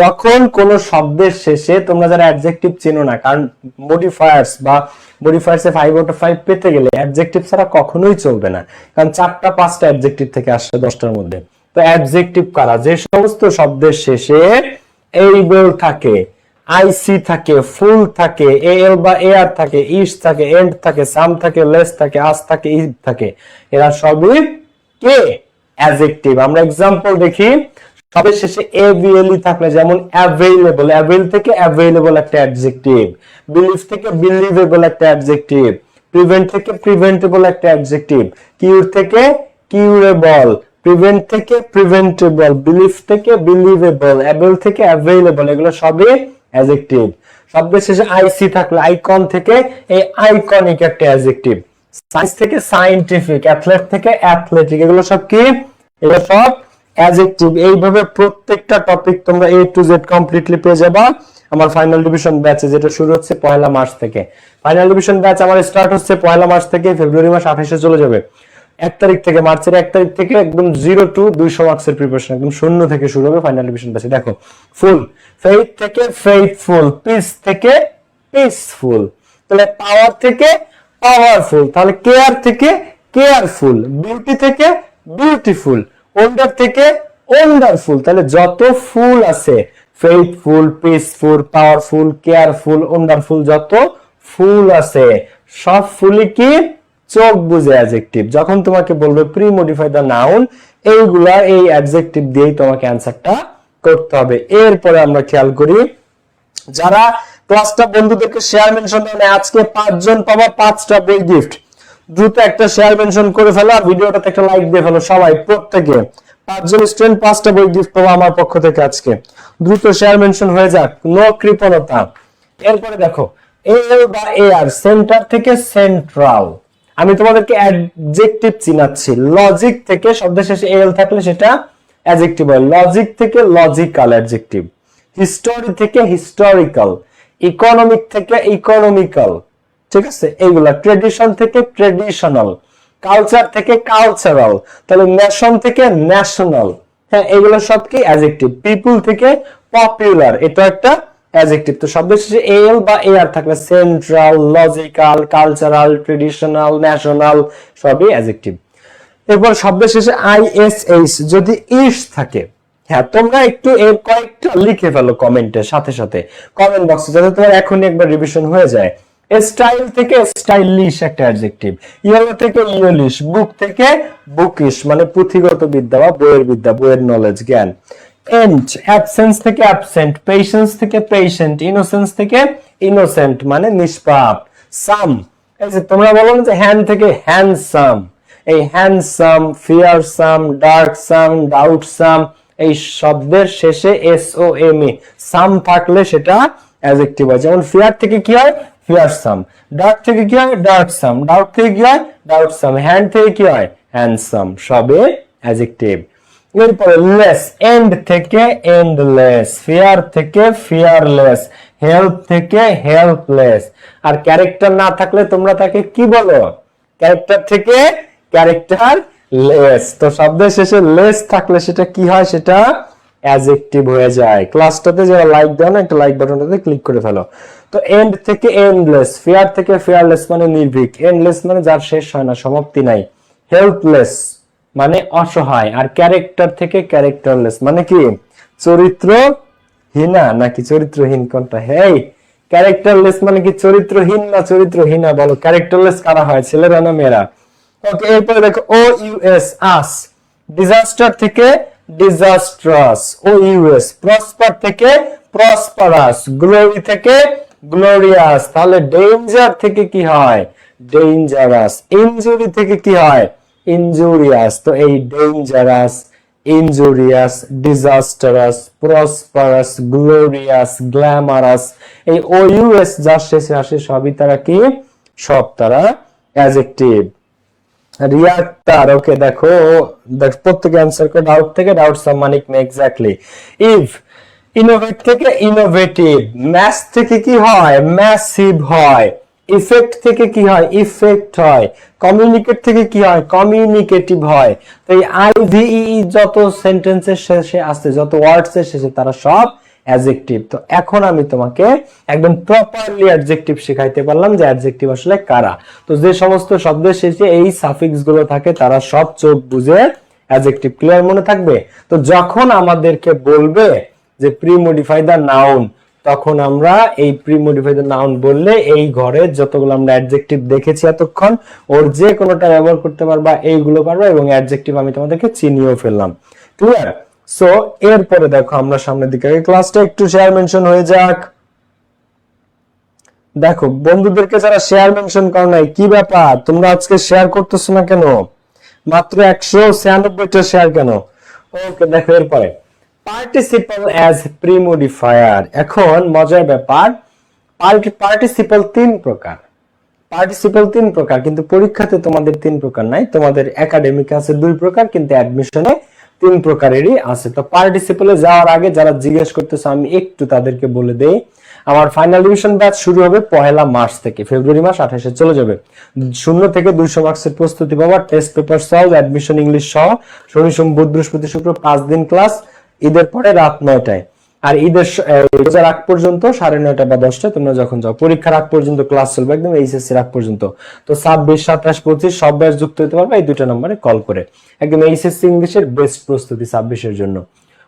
যখন কোন শব্দের শেষে, তোমরা যারা অ্যাডজেক্টিভ চেনো না, কারণ মডিফায়ার্স বা মডিফায়ার্সে 5/5 পেতে গেলে অ্যাডজেক্টিভ ছাড়া কখনোই চলবে না, কারণ 4টা 5টা অ্যাডজেক্টিভ থেকে আসছে 10টার মধ্যে। তো অ্যাডজেক্টিভ কারা? যে সমস্ত শব্দের শেষে এইবল থাকে, আইসি থাকে, ফুল থাকে, এল বা এআর থাকে, ইস থাকে, এন্ড থাকে, সাম থাকে, লেস থাকে, আস থাকে, ইজ থাকে, এরা সবই কে? অ্যাডজেক্টিভ। আমরা এক্সাম্পল দেখি। সবের শেষে এভিএলই থাকলে, যেমন অ্যাভেইলেবল, অ্যাভেইল থেকে অ্যাভেইলেবল একটা অ্যাডজেক্টিভ, বিলিভ থেকে বিলিভেবল একটা অ্যাডজেক্টিভ, প্রিভেন্ট থেকে প্রিভেন্টেবল একটা অ্যাডজেক্টিভ, কিউর থেকে কিউরেবল, প্রিভেন্ট থেকে প্রিভেন্টেবল, বিলিভ থেকে বিলিভেবল, অ্যাভেল থেকে অ্যাভেইলেবল, এগুলো সবই অ্যাডজেক্টিভ। শব্দের শেষে আইসি থাকলে আইকন থেকে এই আইকনিক একটা অ্যাডজেক্টিভ, সায়েন্স থেকে সায়েন্টিফিক, অ্যাথলেট থেকে অ্যাথলেটিক, এগুলো সব কি? এগুলো সব অ্যাডজেক্টিভ। এইভাবে প্রত্যেকটা টপিক তোমরা A to Z কমপ্লিটলি পেয়ে যাবা আমার ফাইনাল ডিভিশন ব্যাচে, যেটা শুরু হচ্ছে 1 মার্চ থেকে। ফাইনাল ডিভিশন ব্যাচ আমার স্টার্ট হচ্ছে 1 মার্চ থেকে, ফেব্রুয়ারি মাস 28 চলে যাবে। 1 তারিখ থেকে, মার্চের 1 তারিখ থেকে একদম 0 to 200 মার্কসের প্রিপারেশন একদম শূন্য থেকে শুরু হবে ফাইনাল ডিভিশন ব্যাচে। দেখো, ফুল, ফেইথ থেকে ফেইথফুল, পিস থেকে পিসফুল, তাহলে পাওয়ার থেকে পাওয়ারফুল, তাহলে কেয়ার থেকে কেয়ারফুল, বিউটি থেকে বিউটিফুল, ওন্ডার থেকে ওন্ডারফুল, তাহলে যত ফুল আছে, ফেইথফুল, পিসফুল, পাওয়ারফুল, কেয়ারফুল, ওন্ডারফুল, যত ফুল আছে সব ফুলই কি? চোখ বুঝে অ্যাডজেক্টিভ। যখন তোমাকে বলবে প্রি মডিফাই দ্য নাউন, এইগুলা এই অ্যাডজেক্টিভ দিয়েই তোমাকে অ্যান্সারটা করতে হবে। এরপরে আমরা খেয়াল করি, যারা ক্লাসটা বন্ধুদেরকে শেয়ার মেনশন দেয়, আজকে 5 জন পাবা 5টা বই গিফট। দ্রুত একটা শেয়ার মেনশন করে ফেলো আর ভিডিওটাতে একটা লাইক দিয়ে ফেলো সবাই, প্রত্যেকে 5 জন স্টুডেন্ট 5টা বই গিফট পাবো আমার পক্ষ থেকে আজকে। দ্রুত শেয়ার মেনশন হয়ে যাক, নো কৃপণতা। এরপরে দেখো, এল বা এআর, সেন্টার থেকে সেন্ট্রাল, আমি তোমাদেরকে অ্যাডজেক্টিভ চিনাচ্ছি। লজিক থেকে শব্দের শেষে এল থাকলে সেটা অ্যাডজেক্টিভ হয়, লজিক থেকে লজিক্যাল অ্যাডজেক্টিভ, হিস্টোরি থেকে হিস্টোরিক্যাল, ইকোনমিক থেকে ইকোনমিক্যাল, ঠিক আছে, এইগুলা। ট্রেডিশন থেকে ট্রেডিশনাল, কালচার থেকে কালচারাল, তাহলে নেশন থেকে ন্যাশনাল, হ্যাঁ, এগুলো সব কি? অ্যাডজেক্টিভ। পিপল থেকে পপুলার, এটা একটা অ্যাডজেক্টিভ। তো শব্দের শেষে এল বা এআর থাকলে central, logical, cultural, traditional, national, সবই অ্যাডজেক্টিভ। এরপর শব্দের শেষে আইএসএইচ যদি ইস থাকে, হ্যাঁ, তোমরা একটু এর কয়েকটা লিখে ফেলো কমেন্টের সাথে সাথে, কমেন্ট বক্সে, যাতে তোমার এখনই একবার রিভিশন হয়ে যায়। স্টাইল থেকে স্টাইলিশ একটা অ্যাডজেক্টিভ, ইয়েলো থেকে ইয়েলিশ, বুক থেকে বুকিশ মানে পুঁথিগত বিদ্যা বা বইয়ের বিদ্যা, বইয়ের নলেজ, জ্ঞান। এন্ড, অ্যাবসেন্স থেকে অ্যাবসেন্ট, পেশেন্স থেকে পেশেন্ট, ইনোসেন্স থেকে ইনোসেন্ট মানে নিষ্পাপ। সাম, এই যে তোমরা বলো না যে হ্যান্ড থেকে হ্যান্ডসাম, এই হ্যান্ডসাম, ফিয়ারসাম, ডার্কসাম, ডাউটসাম, এই শব্দের শেষে এসওএমই সাম থাকলে সেটা অ্যাডজেক্টিভ হয়। যেমন ফিয়ার থেকে কি হয়? ফিয়ারসাম, ডার্ক থেকে কি হয়? ডার্কসাম, ডাউট থেকে কি হয়? ডাউটসাম, হ্যান্ড থেকে কি হয়? হ্যান্ডসাম, সবে অ্যাডজেক্টিভ। এরপরে লেস, এন্ড থেকে এন্ডলেস, ফিয়ার থেকে ফিয়ারলেস, হেল্প থেকে হেল্পলেস। আর ক্যারেক্টার না থাকলে তোমরা তাকে কি বলো? ক্যারেক্টার থেকে ক্যারেক্টার লেস। তো শব্দের শেষে লেস থাকলে সেটা কি হয়? সেটা অ্যাডজেক্টিভ হয়ে যায়। ক্লাসটাতে যারা লাইক দাও না, একটা লাইক বাটনটাতে ক্লিক করে ফেলো। তো এন্ড থেকে এন্ডলেস, ফিয়ার থেকে ফিয়ারলেস মানে নির্ভীক, এন্ডলেস মানে যার শেষ হয় না, সমাপ্তি নাই, হেল্পলেস মানে অসহায়, আর ক্যারেক্টার থেকে ক্যারেক্টারলেস মানে কি? চরিত্রহীনা নাকি চরিত্রহীন, কোনটা? হেই, ক্যারেক্টারলেস মানে কি চরিত্রহীন না চরিত্রহীনা? বলো, ক্যারেক্টারলেস কারা হয়, ছেলেরা না মেয়েরা? ওকে, এরপরে দেখো ও ইউএস, আস, ডিজাস্টার থেকে ডিজাস্ট্রাস, ও ইউএস, প্রসপার থেকে প্রসপারাস, গ্লোরি থেকে গ্লোরিয়াস, তাহলে ডেঞ্জার থেকে কি হয়? ডেঞ্জারাস, ইনজুরি থেকে কি হয়? ইনজুরিয়াস। তো এই dangerous, injurious, disastrous, prosperous, glorious, glamorous, এই ও ইউএস যার শেষে আসে সবই তারা কি? সব তারা অ্যাডজেক্টিভ। রিয়াক্টার, ওকে, দেখো প্রত্যেকে অ্যান্সার করে ডাউট থেকে ডাউট সাম মানিক মে, এক্স্যাক্টলি। ইভ, ইনোভেট থেকে ইনোভেটিভ, ম্যাস থেকে কি হয়? ম্যাসিভ হয়, ইফেক্ট থেকে কি হয়? ইফেক্ট হয়, কমিউনিকেট থেকে কি হয়? কমিউনিকেটিভ হয়। তো এই আইভিই যত সেন্টেন্সের শেষে আসছে, যত ওয়ার্ডস এর শেষে, তারা সব অ্যাডজেক্টিভ। তো এখন আমি তোমাকে একদম প্রপারলি অ্যাডজেক্টিভ শেখাইতে পারলাম যে অ্যাডজেক্টিভ আসলে কারা। তো যে সমস্ত শব্দের শেষে এই সাফিক্স গুলো থাকে তারা সব চোখ বুঝে অ্যাডজেক্টিভ। ক্লিয়ার? মনে থাকবে? তো যখন আমাদেরকে বলবে যে প্রি মডিফাই দ্য নাউন, তখন আমরা এই প্রি মডিফাই দ্য নাউন বললে এই ঘরে যতগুলো আমরা অ্যাডজেক্টিভ দেখেছি এতক্ষণ, ওর যে কোনোটা ব্যবহার করতে পারবা, এইগুলো পারবা, এবং অ্যাডজেক্টিভ আমি তোমাদেরকে চিনিয়েও ফেললাম। ক্লিয়ার? সো এরপরে দেখো আমরা সামনের দিকে, ক্লাসটা একটু শেয়ার মেনশন হয়ে যাক। দেখো বন্ধুদেরকে যারা শেয়ার মেনশন করো নাই, কি ব্যাপার তোমরা আজকে শেয়ার করতেছো না কেন? মাত্র 196টা শেয়ার কেন? ওকে, দেখো এরপরে পার্টিসিপল অ্যাজ প্রিমোডিফায়ার। এখন মজার ব্যাপার, পার্টিসিপল তিন প্রকার। পার্টিসিপল তিন প্রকার, কিন্তু পরীক্ষাতে তোমাদের তিন প্রকার নাই, তোমাদের একাডেমিকে আছে দুই প্রকার, কিন্তু অ্যাডমিশনে তিন প্রকারেরই আছে। তো পার্টিসিপলে যাওয়ার আগে যারা জিজ্ঞেস করতেছে আমি একটু তাদেরকে বলে দেই, আমার ফাইনাল ডিভিশন ব্যাচ শুরু হবে 1 মার্চ থেকে, ফেব্রুয়ারি মাস 28-এ চলে যাবে। 0 থেকে 200 মার্কসের প্রস্তুতি পাবা, test paper solve, admission English সহ, শনি সোম বুধ বৃহস্পতি শুক্র 5 দিন ক্লাস, ঈদের পরে রাত 9টায়। আর ঈদের রোজার আগ পর্যন্ত 9:30 বা 10টায় তোমরা যখন যাও, পরীক্ষার আগ পর্যন্ত ক্লাস চলবে, একদম এইচএসসি এর আগ পর্যন্ত। তো 26, 27, 25 সব ব্যাচ যুক্ত হতে পারবে এই দুইটা নম্বরে কল করে, একদম এইচএসসি ইংলিশের বেস্ট প্রস্তুতি 26-এর জন্য।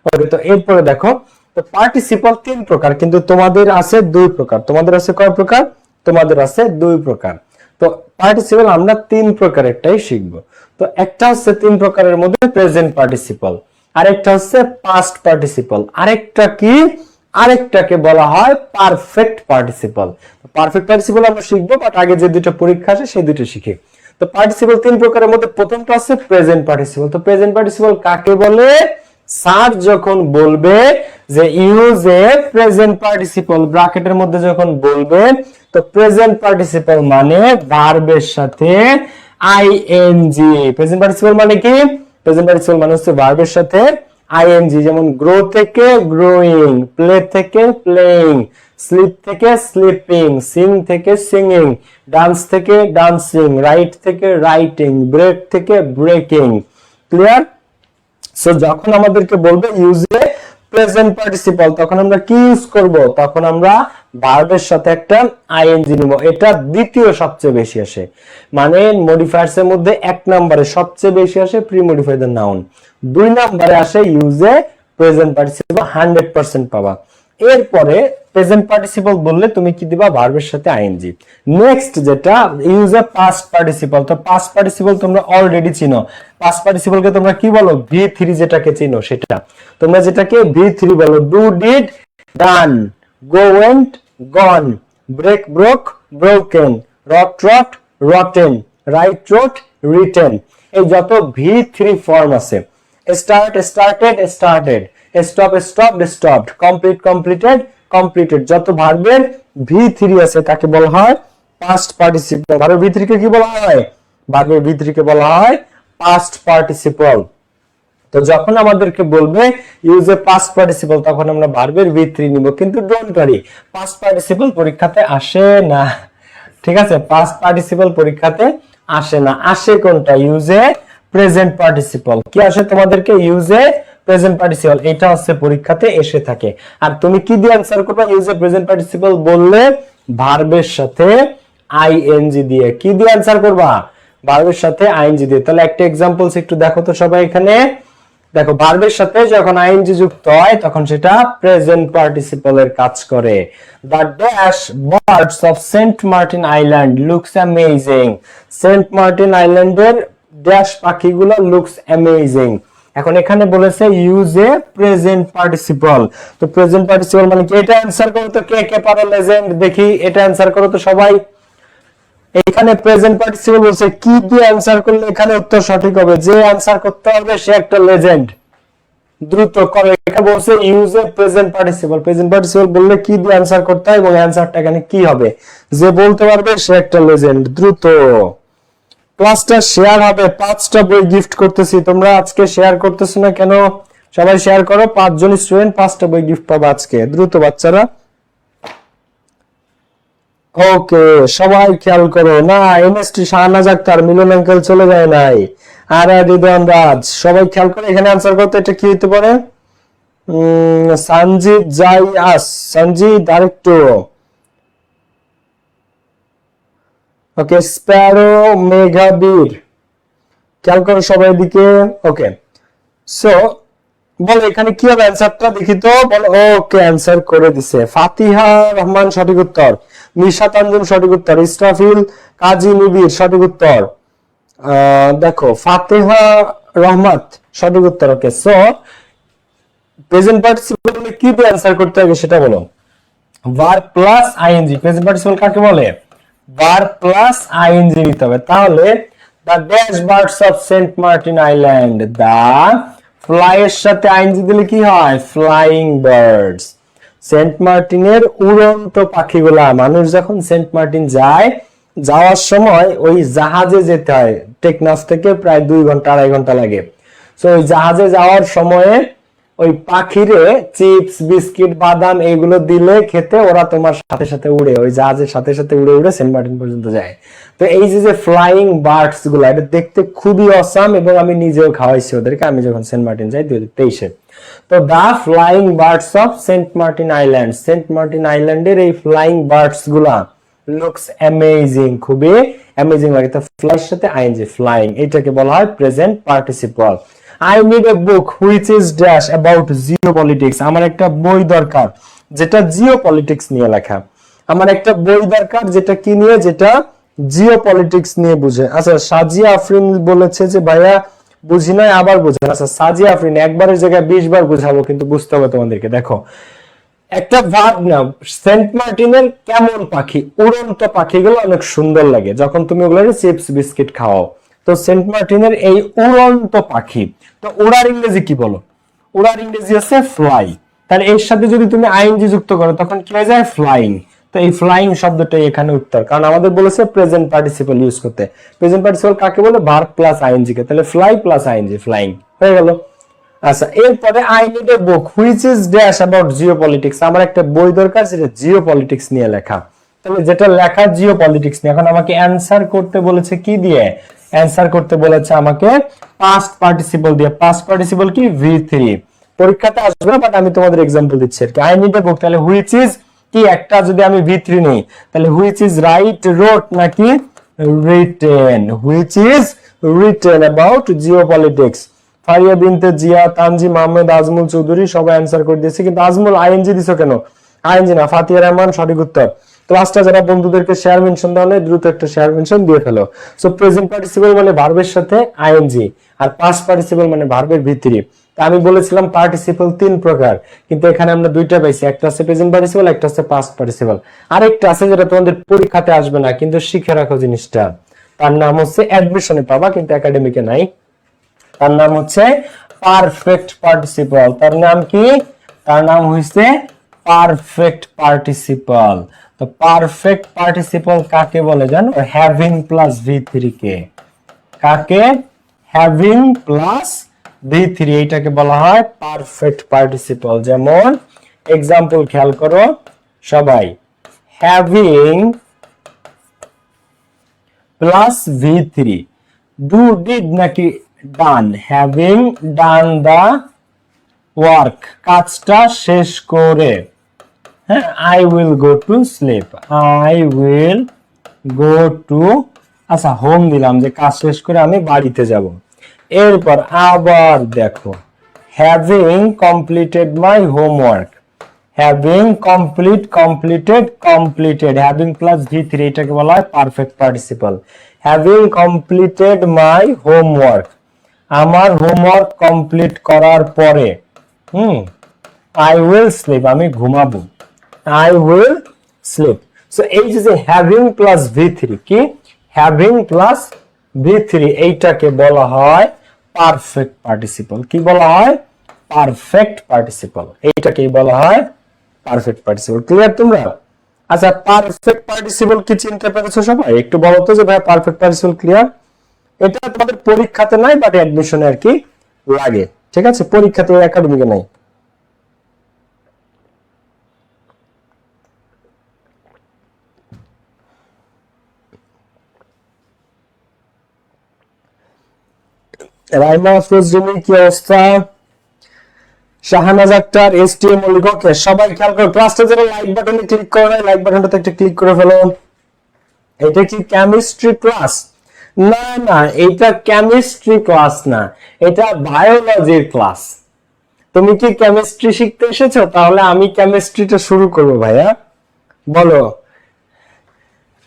ওকে, তো এরপরে দেখো, তো পার্টিসিপল তিন প্রকার, কিন্তু তোমাদের আছে দুই প্রকার। তোমাদের আছে কয় প্রকার? তোমাদের আছে দুই প্রকার। তো পার্টিসিপল আমরা তিন প্রকারেরটাই শিখবো। তো একটা হচ্ছে তিন প্রকারের মধ্যে প্রেজেন্ট পার্টিসিপল, আরেকটা হচ্ছে পাস্ট পার্টিসিপল, আরেকটা কি, আরেকটাকে বলা হয় পারফেক্ট পার্টিসিপল। পারফেক্ট পার্টিসিপল আমরা শিখবো, বাট আগে যে দুটো পরীক্ষা আসে সেই দুটো শিখি। তো পার্টিসিপল তিন প্রকারের মধ্যে প্রথমটা আছে প্রেজেন্ট পার্টিসিপল। তো প্রেজেন্ট পার্টিসিপল কাকে বলে? স্যার যখন বলবে যে ইউজ এ প্রেজেন্ট পার্টিসিপল, ব্র্যাকেটের মধ্যে যখন বলবে, তো প্রেজেন্ট পার্টিসিপল মানে ভার্বের সাথে আইএনজি। প্রেজেন্ট পার্টিসিপল মানে কি? প্রেজেন্ট পার্টিসিপল মানে হচ্ছে ভার্বের সাথে আইএনজি। যেমন গ্রো থেকে গ্রোয়িং, প্লে থেকে প্লেইং, স্লিপ থেকে স্লিপিং, সিং থেকে সিঙ্গিং, ডান্স থেকে ডান্সিং, রাইট থেকে রাইটিং, ব্রেক থেকে ব্রেকিং। ক্লিয়ার? সো যখন আমাদেরকে বলবে ইউজ এ প্রেজেন্ট পার্টিসিপল, তখন আমরা কি ইউজ করব? তখন আমরা ভার্বের সাথে একটা আইএনজি নিব। এটা দ্বিতীয় সবচেয়ে বেশি আসে, মানে মডিফায়ার্স এর মধ্যে 1 নম্বরে সবচেয়ে বেশি আসে প্রি মডিফাই দ্য নাউন, 2 নম্বরে আসে ইউজ এ প্রেজেন্ট পার্টিসিপল, 100% পাবা। এরপরে প্রেজেন্ট পার্টিসিপল বললে তুমি কি দিবা? ভার্বের সাথে আইএনজি। নেক্সট যেটা ইউজ এ পাস্ট পার্টিসিপল। তো পাস্ট পার্টিসিপল তোমরা অলরেডি চিনো। পাস্ট পার্টিসিপলকে তোমরা কি বলো? V3 যেটাকে চিনো সেটা। তোমরা যেটাকে V3 বলো, do did done, go went gone, break broke broken, rot rot rotten, write wrote written. এই যত V3 ফর্ম আছে, start started started, stop stopped stopped, complete completed completed, যত ভার্বের V3 আছে তাকে বলা হয় পাস্ট পার্টিসিপল। ভার্বের V3 কে কি বলা হয়? ভার্বের V3 কে বলা হয় পাস্ট পার্টিসিপল। তো যখন আমাদেরকে বলবে ইউজ এ পাস্ট পার্টিসিপল, তখন আমরা ভার্বের V3 নিব। কিন্তু ডোন্ট ওয়ারি, পাস্ট পার্টিসিপল পরীক্ষাতে আসে না। ঠিক আছে, পাস্ট পার্টিসিপল পরীক্ষাতে আসে না। আসে কোনটা? Use a present participle. কি আসে তোমাদেরকে? ইউজ এ প্রেজেন্ট পার্টিসিপল, এটা হচ্ছে পরীক্ষাতে এসে থাকে। আর তুমি কি দিয়ে आंसर করবে? ইউজ এ প্রেজেন্ট পার্টিসিপল বললে ভার্বের সাথে আইএনজি দিয়ে। কি দিয়ে आंसर করবা? ভার্বের সাথে আইএনজি দিয়ে। তাহলে একটা एग्जांपल्स একটু দেখো তো সবাই এখানে। দেখো ভার্বের সাথে যখন আইএনজি যুক্ত হয় তখন সেটা প্রেজেন্ট পার্টিসিপলের কাজ করে। The dash birds of Saint Martin island looks amazing. Saint Martin আইল্যান্ডের ড্যাশ পাখিগুলো লুকস অ্যামেজিং। এখন এখানে বলেছে ইউজ এ প্রেজেন্ট পার্টিসিপল। তো প্রেজেন্ট পার্টিসিপল মানে কি? এটা आंसर করো তো, কে কে পারো লেজেন্ড? দেখি এটা आंसर করো তো সবাই। এখানে প্রেজেন্ট পার্টিসিপল বলছে, কি দিয়ে आंसर করলে এখানে উত্তর সঠিক হবে? যে आंसर করতে হবে সে একটা লেজেন্ড। দ্রুত করো। এখানে বলছে use a present participle. Present participle বললে কি দিয়ে आंसर করতে হয় এবং आंसरটা এখানে কি হবে? যে বলতে পারবে সে একটা লেজেন্ড। দ্রুত। ক্লাসটা শেয়ার হবে, 5টা বই গিফট করতেছি। তোমরা আজকে শেয়ার করতেছ না কেন? সবাই শেয়ার করো। 5 জন স্টুডেন্ট 5টা বই গিফট পাবে আজকে। দ্রুত বাচ্চারা। ওকে, সবাই খেয়াল করো। না, এমএসটি শাহনাজ আক্তার, মিলন আঙ্কেল চলে যায় নাই, আর রিদওয়ান রাজ, সবাই খেয়াল করে এখানে आंसर করতে। এটা কি হতে পারে? সঞ্জিত জাইয়াস, সঞ্জিত আরেকটু। ওকে, স্প্যারো মেঘাবীর, খেয়াল করো সবাই দিকে। ওকে, সো বলো এখানে কি হবে অ্যানসারটা দেখি তো। বলো ওকে অ্যানসার করে দিছে ফাতিহা রহমান সঠিক উত্তর, নিশাত আঞ্জুম সঠিক উত্তর, ইসরাফিল কাজী নিবিড় সঠিক উত্তর, দেখো ফাতিহা রহমত সঠিক উত্তর। ওকে সো প্রেজেন্ট পার্টিসিপল কি দিয়ে অ্যানসার করতে হবে সেটা বলো। Verb plus ING, present participle কাকে বলে? ভার্ব প্লাস আইএনজি নিতে হবে। তাহলে the dash birds of Saint Martin island, the fly এর সাথে আইএনজি দিলে কি হয়? Flying birds. সেন্ট মার্টিনের উড়ন্ত পাখিগুলা, মানুষ যখন সেন্ট মার্টিন যায়, যাওয়ার সময় ওই জাহাজে যেতে হয়, টেকনাফ থেকে প্রায় 2 ঘন্টা 2.5 ঘন্টা লাগে। সো ওই জাহাজে যাওয়ার সময়ে ওই পাখিরে চিপস বিস্কিট বাদাম এগুলো দিলে খেতে ওরা তোমার সাথে সাথে উড়ে, ওই জাহাজের সাথে সাথে উড়ে উড়ে সেন্ট মার্টিন পর্যন্ত যায়। তো এই যে ফ্লাইং বার্ডস গুলো, এটা দেখতে খুবই অসাম এবং আমি নিজেও খাওয়াইছি ওদেরকে আমি যখন সেন্ট মার্টিন যাই 2023-এ। তো the flying birds of Saint Martin island, Saint Martin আইল্যান্ডের এই ফ্লাইং বার্ডস গুলা লুকস অ্যামেজিং, খুবই অ্যামেজিং লাগে। তো ফ্লাইয়ের সাথে আইএনজি ফ্লাইং, এটাকে বলা হয় present participle. I need a book which is dash about geopolitics, আমার একটা বই দরকার যেটা জিওপলিটিক্স নিয়ে লেখা। আমার একটা বই দরকার যেটা কি নিয়ে? যেটা জিওপলিটিক্স নিয়ে বুঝে। আচ্ছা সাজিয়া আফরিন বলেছে যে ভাইয়া বুঝি নাই, আবার বুঝেন। আচ্ছা সাজিয়া আফরিন একবারের জায়গায় 20 বার বুঝাবো, কিন্তু বুঝতে হবে তোমাদেরকে। দেখো একটা ভার্ব নাও, সেন্ট মার্টিনের কেমন পাখি? উড়ন্ত পাখিগুলো অনেক সুন্দর লাগে যখন তুমি ওগুলো চিপস বিস্কিট খাওয়াও। তো সেন্ট মার্টিনের এই উড়ন্ত পাখি, তো ওড়ার ইংরেজি কি বলো? ওড়ার ইংরেজি আছে ফ্লাই। তাহলে এর সাথে যদি তুমি আইএনজি যুক্ত করো তখন কি হয়ে যায়? ফ্লাইং। তো এই ফ্লাইং শব্দটাই এখানে উত্তর, কারণ আমাদের বলেছে প্রেজেন্ট পার্টিসিপল ইউজ করতে। প্রেজেন্ট পার্টিসিপল কাকে বলে? ভার্ব প্লাস আইএনজি কে। তাহলে ফ্লাই প্লাস আইএনজি ফ্লাইং হয়ে গেল। আচ্ছা এরপরে I need a book which is dash about geopolitics, আমার একটা বই দরকার যেটা জিওপলিটিক্স নিয়ে লেখা। তাহলে যেটা লেখা জিওপলিটিক্স নিয়ে, এখন আমাকে অ্যানসার করতে বলেছে কি দিয়ে? অ্যানসার করতে বলেছে আমাকে পাস্ট পার্টিসিপল দিয়ে। পাস্ট পার্টিসিপল কি? V3। পরীক্ষাতে আসবে না, বাট আমি তোমাদের एग्जांपल দিচ্ছি আর কি। আই নিড এ বুক, তাহলে হুইচ ইজ কি? একটা যদি আমি V3 নেই তাহলে হুইচ ইজ রাইট রোট নাকি written? Which is written about geopolitics. Faria বিনতে জিয়া, তানজিম আহমেদ, আজমুল চৌধুরী সবাই অ্যানসার করে দিয়েছে, কিন্তু আজমুল আইএনজি দিছো কেন? আইএনজি না, ফাতিয়া রহমান সঠিক উত্তর। ক্লাসটা যারা বন্ধুদেরকে শেয়ার মেনশন দেওয়া নেই দ্রুত একটা শেয়ার মেনশন দিয়ে ফেলো। সো প্রেজেন্ট পার্টিসিপল মানে ভার্বের সাথে আইএনজি, আর পাস্ট পার্টিসিপল মানে ভার্বের ভিতরে। তা আমি বলেছিলাম পার্টিসিপল 3 প্রকার, কিন্তু এখানে আমরা 2টা পাইছি, একটা আছে প্রেজেন্ট পার্টিসিপল, একটা আছে পাস্ট পার্টিসিপল। আরেকটা আছে যেটা তোমাদের পরীক্ষাতে আসবে না, কিন্তু শিখে রাখো জিনিসটা। তার নাম হচ্ছে অ্যাডমিশনে পাবা, কিন্তু একাডেমিকে নাই। তার নাম হচ্ছে পারফেক্ট পার্টিসিপল। তার নাম কি? তার নাম হইছে পারফেক্ট পার্টিসিপল। তো পারফেক্ট পার্টিসিপল কাকে বলে জানো? হ্যাভিং প্লাস V3 কে। কাকে? হ্যাভিং প্লাস V3, এইটাকে বলা হয় পারফেক্ট পার্টিসিপল। যেমন एग्जांपल খেয়াল করো সবাই, having plus V3, do did নাকি ডান? হ্যাভিং ডান দা ওয়ার্ক, কাজটা শেষ করে। হ্যাঁ, I will go to sleep, I will go to, আচ্ছা হোম দিলাম যে কাজ শেষ করে আমি বাড়িতে যাব। এরপর আবার দেখো, having completed my homework, having completed, having plus V3, এটাকে বলা হয় perfect participle. Having completed my homework, আমার হোমওয়ার্ক কমপ্লিট করার পরে আই উইল স্লিপ, আমি ঘুমাবো, আই উইল স্লিপ। সো এই যে হ্যাভিং প্লাস V3 কি? হ্যাভিং প্লাস V3, এইটাকে বলা হয় পারফেক্ট পার্টিসিপল। কি বলা হয়? পারফেক্ট পার্টিসিপল, এইটাকেই বলা হয় পারফেক্ট পার্টিসিপল। ক্লিয়ার তোমরা? আচ্ছা পারফেক্ট পার্টিসিপল কি চিনতে পেরেছো সবাই? একটু বলো তো যে ভাই পারফেক্ট পার্টিসিপল ক্লিয়ার? এটা তোমাদের পরীক্ষাতে নাই, বাট অ্যাডমিশনে আর কি লাগে। ঠিক আছে, পরীক্ষাতে একাডেমিকে নাই। রাইমা আফরোজরিমি কি অবস্থা? শাহানাজ আক্তার, এসটিএম মল্লিক, ওকে সবাই খেয়াল করো, ক্লাসটা যারা লাইক বাটনে ক্লিক করো না, লাইক বাটনটাতে একটা ক্লিক করে ফেলো। এটা কি কেমিস্ট্রি ক্লাস? না না, এটা কেমিস্ট্রি ক্লাস না, এটা বায়োলজির ক্লাস। তুমি কি কেমিস্ট্রি শিখতে এসেছো? তাহলে আমি কেমিস্ট্রিটা শুরু করবো ভাইয়া। বলো,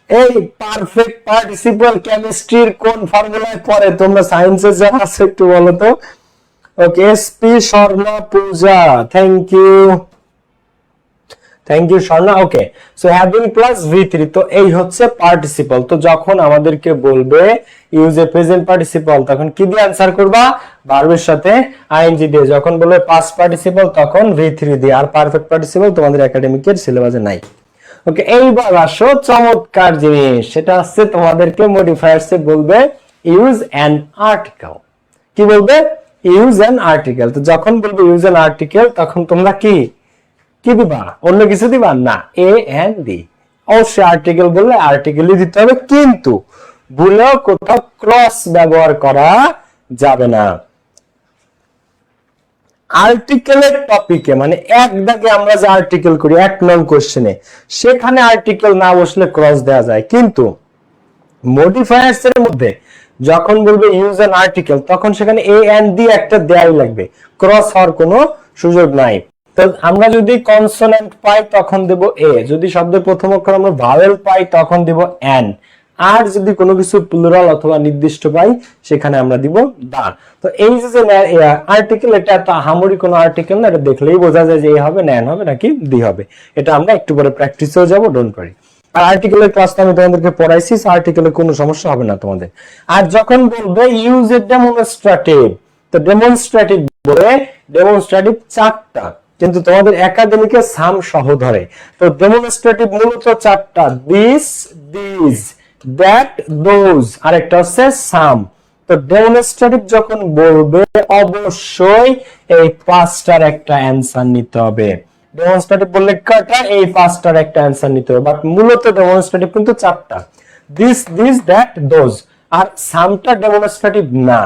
এই পারফেক্ট পার্টিসিপল কেমিস্ট্রির কোন ফর্মুলায় পড়ে? তোমরা সায়েন্সে যারা আছো একটু বলো তো। Okay, SP Swarna Puja, thank you, thank you Swarna. Okay, so having plus V3, তো এই হচ্ছে পার্টিসিপল। তো যখন আমাদেরকে বলবে ইউজ এ প্রেজেন্ট পার্টিসিপল, তখন কি দিয়ে आंसर করবা? ভার্বের সাথে আইএনজি দিয়ে। যখন বলবে পাস্ট পার্টিসিপল, তখন V3 দিয়ে। আর পারফেক্ট পার্টিসিপল তোমাদের একাডেমিকের সিলেবাসে নাই। ওকে, এইবার আসো চমৎকার জিনিস, সেটা হচ্ছে তোমাদেরকে মডিফায়ারসে বলবে ইউজ অ্যান আর্টিকেল। কি বলবে? Use an article. তো যখন বলবে ইউজ অ্যান আর্টিকেল, তখন তোমরা কি কি দিবা? অন্য কিছু দিবা না, এ এন্ড ডি। অবশ্যই আর্টিকেল বললে আর্টিকেলই দিতে হবে, কিন্তু ভুলেও কোথাও ক্রস ব্যবহার করা যাবে না। আর্টিকেলের টপিকে মানে এক দাগে আমরা যে আর্টিকেল করি 1 নং কোশ্চেনে, সেখানে আর্টিকেল না বসলে ক্রস দেওয়া যায়, কিন্তু মডিফায়ার্স এর মধ্যে যখন বলবে ইউজ অ্যান আর্টিকেল, তখন সেখানে এ এন্ড ডি একটা দেয়াই লাগবে, ক্রস হওয়ার কোনো সুযোগ নাই। তো আমরা যদি কনসোনেন্ট পাই তখন দেব এ, যদি শব্দের প্রথম অক্ষর আমরা ভাওয়েল পাই তখন দেব এন, আর যদি কোনো কিছু প্লুরাল অথবা নির্দিষ্ট পাই সেখানে আমরা দিব দা। তো এই যে আর্টিকেল, এটা এত আহামরি কোনো আর্টিকেল না, এটা দেখলেই বোঝা যায় যে এ হবে, ন্যান হবে নাকি দি হবে। এটা আমরা একটু পরে প্র্যাকটিসেও যাব, ডোন্ট ওয়ারি। আর আর্টিকেলের ক্লাসটা আমি তোমাদেরকে পড়াইছি, আর্টিকেলে কোনো সমস্যা হবে না তোমাদের। আর যখন বলবে ইউজ এ ডেমনস্ট্রেটিভ, তো ডেমনস্ট্রেটিভ বলে ডেমনস্ট্রেটিভ 4টা, কিন্তু তোমাদের একাডেমিকে সাম সহ ধরে। তো ডেমনস্ট্রেটিভ মূলত 4টা, দিস, দিস, দ্যাট, দোজ, আর একটা হচ্ছে সাম। তো ডেমনস্ট্রেটিভ যখন বলবে অবশ্যই এই 5টার একটা অ্যানসার নিতে হবে। ডেমনস্ট্রেটিভ বললে কয়টা? এই 5টার একটা অ্যানসার নিতে হবে, বাট মূলত ডেমনস্ট্রেটিভ কিন্তু 4টা, দিস, দিস, দ্যাট, দোজ। আর সামটা ডেমনস্ট্রেটিভ না,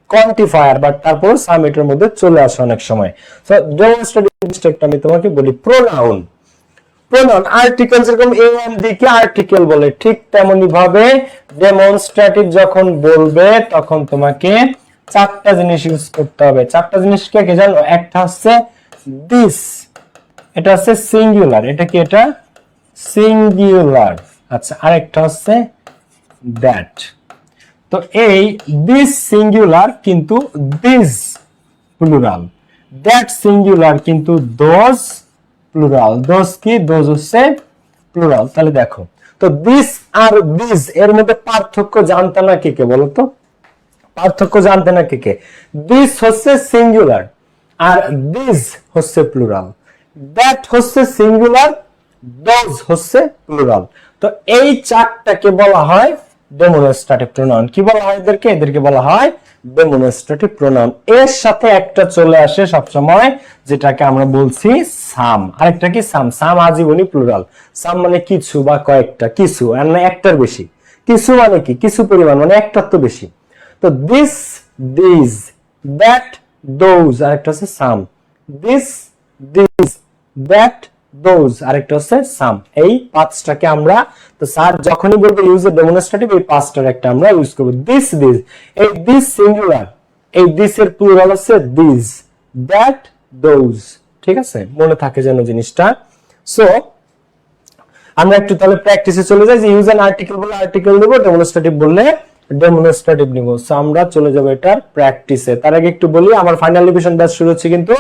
কোয়ান্টিফায়ার, বাট তারপর সাম এটার মধ্যে চলে আসে অনেক সময়। সো ডেমনস্ট্রেটিভ স্টেপটা আমি তোমাকে বলি। প্রোনাউন, প্রোনাউন আর্টিকেল যেরকম এ এন্ড ডি কে আর্টিকেল বলে, ঠিক তেমনি ভাবে ডেমনস্ট্রেটিভ যখন বলবে তখন তোমাকে 4টা জিনিস ইউজ করতে হবে। 4টা জিনিস কি জানো? একটা হচ্ছে দিস, এটা হচ্ছে সিঙ্গুলার, এটা কি? এটা সিঙ্গুলার। আচ্ছা, আরেকটা হচ্ছে দ্যাট। তো এই দিস সিঙ্গুলার কিন্তু দিস প্লুরাল, দ্যাট সিঙ্গুলার কিন্তু দোজ প্লুরাল। দোজ কি? দোজ হচ্ছে প্লুরাল। তাহলে দেখো, তো দিস আর দিস এর মধ্যে পার্থক্য জানতে না কে কে? বলো তো, পার্থক্য জানতে না কে কে? দিস হচ্ছে সিঙ্গুলার আর দিস হচ্ছে প্লুরাল, দ্যাট হচ্ছে সিঙ্গুলার, দোজ হচ্ছে প্লুরাল। তো এই 4টাকে বলা হয় ডেমনস্ট্রেটিভ প্রোনাউন। কি বলা হয় এদেরকে? এদেরকে বলা হয় ডেমনস্ট্রেটিভ প্রোনাউন। এর সাথে একটা চলে আসে সবসময়, যেটাকে আমরা বলছি সাম। আরেকটা কি? সাম। সাম আজীবনী প্লুরাল। সাম মানে কিছু বা কয়েকটা, কিছু আর না একটার বেশি। কিছু মানে কি? কিছু পরিমাণ, মানে একটার তো বেশি। তো দিস, দিস, দ্যাট, দোজ, আরেকটা হচ্ছে সাম। দিস, দিস, দ্যাট, দোজ, আরেকটা হচ্ছে সাম। এই 5টাকে আমরা, তো স্যার যখনই বলবো ইউজ এ ডেমনস্ট্রেটিভ, এই 5টার একটা আমরা ইউজ করব। দিস, দিস, এই দিস সিঙ্গুলার, এই দিস এর প্লুরাল হচ্ছে দিস, দ্যাট, দোজ। ঠিক আছে, মনে থাকে যেন জিনিসটা। সো আমরা একটু তাহলে প্র্যাকটিসে চলে যাই, যে ইউজ অ্যান আর্টিকেল বলে আর্টিকেল দেব, ডেমনস্ট্রেটিভ বললে ডেমনস্ট্রেটিভ নিব। সো আমরা চলে যাব এটার প্র্যাকটিসে। তার আগে একটু বলি, আমার ফাইনাল রিভিশন ব্যাচ শুরু হচ্ছে কিন্তু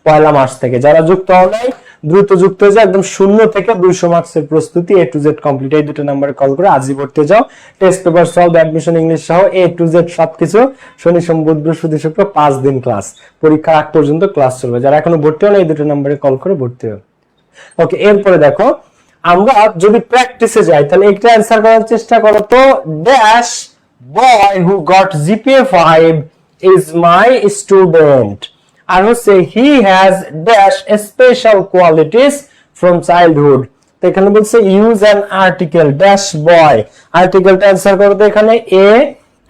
1 মার্চ থেকে। যারা যুক্ত হও নাই দ্রুত যুক্ত হয়ে যাও, একদম 0 থেকে 200 মার্কসের প্রস্তুতি A to Z কমপ্লিট। এই দুটো নাম্বারে কল করে আজই ভর্তি যাও। Test paper solve, admission, English সহ A to Z সবকিছু, শনি সোম বুধ বৃহস্পতি শুক্র 5 দিন ক্লাস, পরীক্ষার আগ পর্যন্ত ক্লাস চলবে। যারা এখনো ভর্তি হও না, এই দুটো নাম্বারে কল করে ভর্তি হও। ওকে, এরপরে দেখো আমরা যদি প্র্যাকটিসে যাই, তাহলে একটা অ্যানসার করার চেষ্টা করো তো। Dash boy who got GPA 5 is my student. আর হচ্ছে he has dash special qualities from childhood. তো এখানে বলছে use an article dash boy, আর্টিকেলটা অ্যানসার করো তো এখানে এ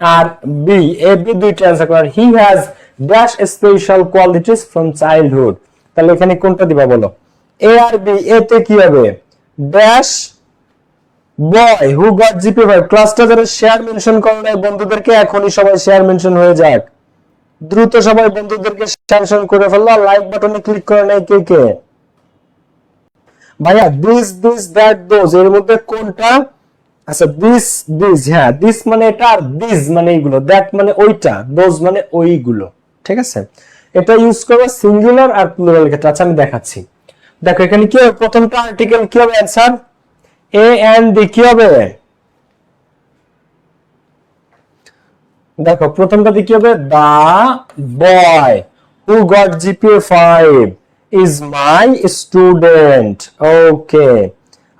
আর বি, এ বি দুইটা অ্যানসার করো। He has dash special qualities from childhood, তাহলে এখানে কোনটা দিবা বলো? এ আর বি। এ তে কি হবে? Dash boy who goat GP 5 ক্লাসটা যারা শেয়ার মেনশন করে নাই বন্ধুদেরকে এখনই সবাই শেয়ার মেনশন হয়ে যাক, দ্রুত সবাই বন্ধুদেরকে শেয়ার মেনশন করে ফেললো, লাইক বাটনে ক্লিক করে নাই কে কে? ভাইয়া দিস দিস দ্যাট দোজ এর মধ্যে কোনটা? আচ্ছা দিস দিস, হ্যাঁ দিস মানে এটা আর দিস মানে এইগুলো, দ্যাট মানে ওইটা, দোজ মানে ওইগুলো, ঠিক আছে? এটা ইউজ করবে সিঙ্গুলার আর প্লুরাল ক্ষেত্রে। আচ্ছা আমি দেখাচ্ছি, দেখো এখানে কি হবে, প্রথমটা আর্টিকেল কি হবে অ্যানসার এ এন্ড ডি কি হবে? দেখো প্রথমটাতে কি হবে, the boy who got GPA 5 is my student, okay.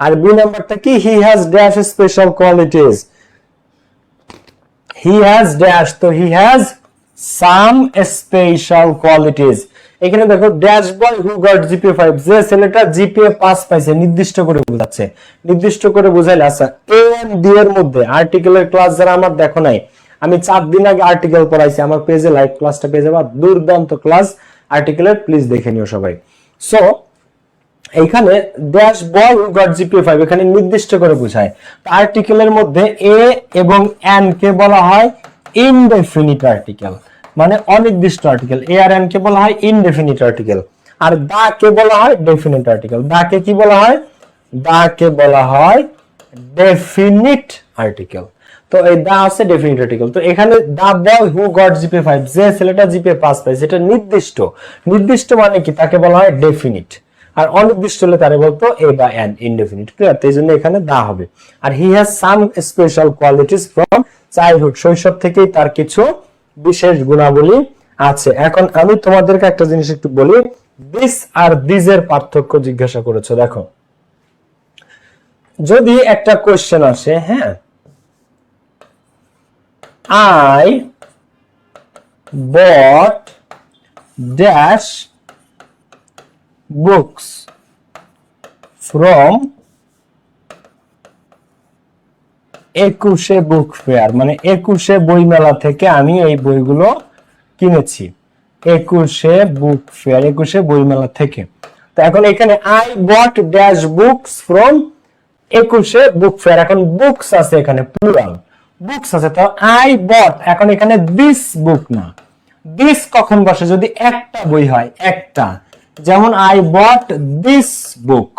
আর বি নাম্বারটা কি, he has dash special qualities, he has dash, তো he has some special qualities. এখানে দেখো dash boy who got GPA 5, যে ছেলেটা জিপিএ 5 পাইছে নির্দিষ্ট করে বোঝাচ্ছে, নির্দিষ্ট করে বুঝাইলে। আচ্ছা এ এন্ড ডি এর মধ্যে আর্টিকেলের ক্লাস যারা আমার দেখো নাই, আমি 4 দিন আগে আর্টিকেল পড়াইছি, আমার পেজে লাইভ ক্লাসটা পেয়ে যাবা, দুর্দান্ত ক্লাস আর্টিকেলের, প্লিজ দেখে নিও সবাই। সো এইখানে dash boy who got GPA 5 এখানে নির্দিষ্ট করে বোঝায়। আর্টিকেলের মধ্যে এ এবং এন কে বলা হয় ইনডেফিনিট আর্টিকেল, মানে অনির্দিষ্ট আর্টিকেল। এ আর এন কে বলা হয় ইনডেফিনিট আর্টিকেল, আর দা কে বলা হয় ডেফিনিট আর্টিকেল। দা কে কি বলা হয়, দা কে বলা হয় ডেফিনিট আর্টিকেল। তো এই দা আছে ডেফিনিট আর্টিকেল। তো এখানে দা বয় হু গট জিপিএ 5, যে ছেলেটা জিপিএ 5 পাইছে, এটা নির্দিষ্ট। নির্দিষ্ট মানে কি, তাকে বলা হয় ডেফিনিট, আর অনির্দিষ্ট হলে তারে বলতো এ বা এন, ইনডেফিনিট, ক্লিয়ার? তো এই জন্য এখানে দা হবে। আর he has some special qualities from childhood, শৈশব থেকেই তার কিছু বিশেষ গুণাবলী আছে। এখন আমি তোমাদেরকে একটা জিনিস একটু বলি, দিস আর দিস এর পার্থক্য জিজ্ঞাসা করেছো। দেখো যদি একটা কোশ্চেন আসে, হ্যাঁ, I bought dash books from 21শে বুক ফেয়ার, মানে 21শে বইমেলা থেকে আমি এই বইগুলো কিনেছি। 21শে বুক ফেয়ার, 21শে বইমেলা থেকে। তো এখন এখানে I bought dash books from 21শে বুক ফেয়ার, এখন বুকস আছে এখানে প্লুরাল, বুকস আছে। তো আই বট, এখন এখানে দিস বুক না, দিস কখন বসে, যদি একটা বই হয়, একটা, যেমন I bought this book,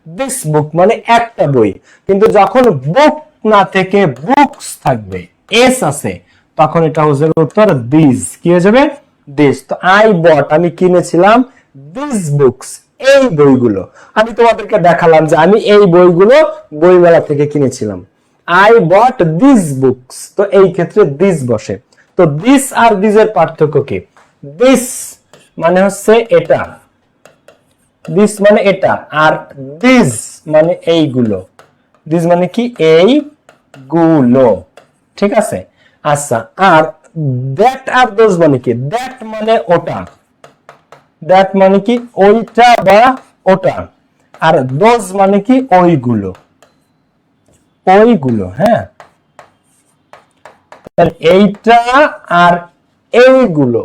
this book মানে একটা বই। কিন্তু যখন বুক না থেকে বুকস থাকবে, এস আছে, তখন এটা হচ্ছে উত্তর দিস, কি হয়ে যাবে, দিস। তো আই বট আমি কিনেছিলাম, দিস বুকস এই বইগুলো, আমি তোমাদেরকে দেখালাম যে আমি এই বইগুলো বইমেলা থেকে কিনেছিলাম। I bought these books, তো এই ক্ষেত্রে this বসে। তো this আর this এর পার্থক্য কি, this মানে হচ্ছে এটা, this মানে এটা, আর this মানে এইগুলো, this মানে কি এইগুলো, ঠিক আছে? আচ্ছা আর that আর those মানে কি, that মানে ওটা, that মানে কি ওইটা বা ওটা, আর those মানে কি ওইগুলো, ওইগুলো, হ্যাঁ। এইটা আর এইগুলো,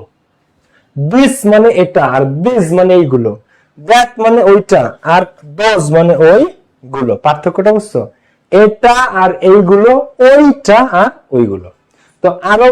দিস মানে এটা আর দিস মানে এইগুলো, দ্যাট মানে ওইটা আর দোজ মানে ওইগুলো। পার্থক্যটা বুঝছো? এটা আর এইগুলো, ওইটা আর ওইগুলো। তো আরো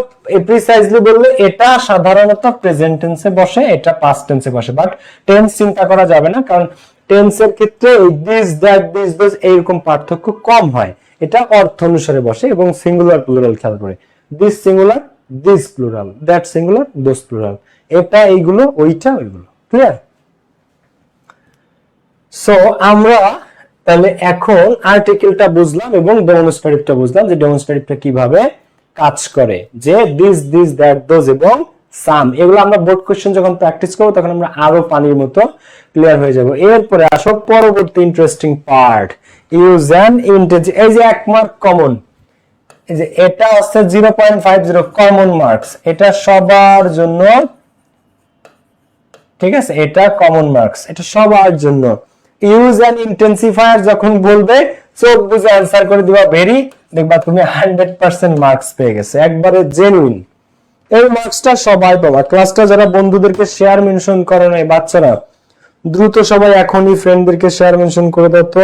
প্রিসাইজলি বললে এটা সাধারণত প্রেজেন্ট টেন্সে বসে, এটা পাস্ট টেন্সে বসে, বাট টেন্স চিন্তা করা যাবে না, কারণ টেন্সের ক্ষেত্রে এই দিস দ্যাট দিস দোজ এইরকম পার্থক্য কম হয়, এটা অর্থ অনুসারে বসে এবং সিঙ্গুলার প্লুরাল খেয়াল করে, this singular this plural, that singular those plural, এটা এইগুলো ওইটা ওইগুলো, ক্লিয়ার? সো আমরা তাহলে এখন আর্টিকেলটা বুঝলাম এবং ডেমনস্ট্রেটিভটা বুঝলাম, যে ডেমনস্ট্রেটিভটা কিভাবে কাজ করে, যে দিস দিস দ্যাট দোজ এবং সাম, এগুলো আমরা বোর্ড কোশ্চেন যখন প্র্যাকটিস করব তখন আমরা আরো পানির মতো ক্লিয়ার হয়ে যাব। এরপরে আসো পরবর্তী interesting part, use and intense. এই যে 1 মার্ক কমন, এই যে এটা হচ্ছে 0.50 কমন মার্কস, এটা সবার জন্য, ঠিক আছে? এটা কমন মার্কস, এটা সবার জন্য। ইউজ অ্যান্ড ইন্টেন্সিফায়ার যখন বলবে চোখ বুঝে অ্যান্সার করে দিবা ভেরি, দেখবা তুমি 100% মার্কস পেয়ে গেছে, একবারে জেনুইন। এই মার্কসটা সবাই পাবা। ক্লাসটা যারা বন্ধুদেরকে শেয়ার মেনশন করে নাই বাচ্চারা, দ্রুত সবাই এখনই ফ্রেন্ডদেরকে শেয়ার মেনশন করে দাও তো,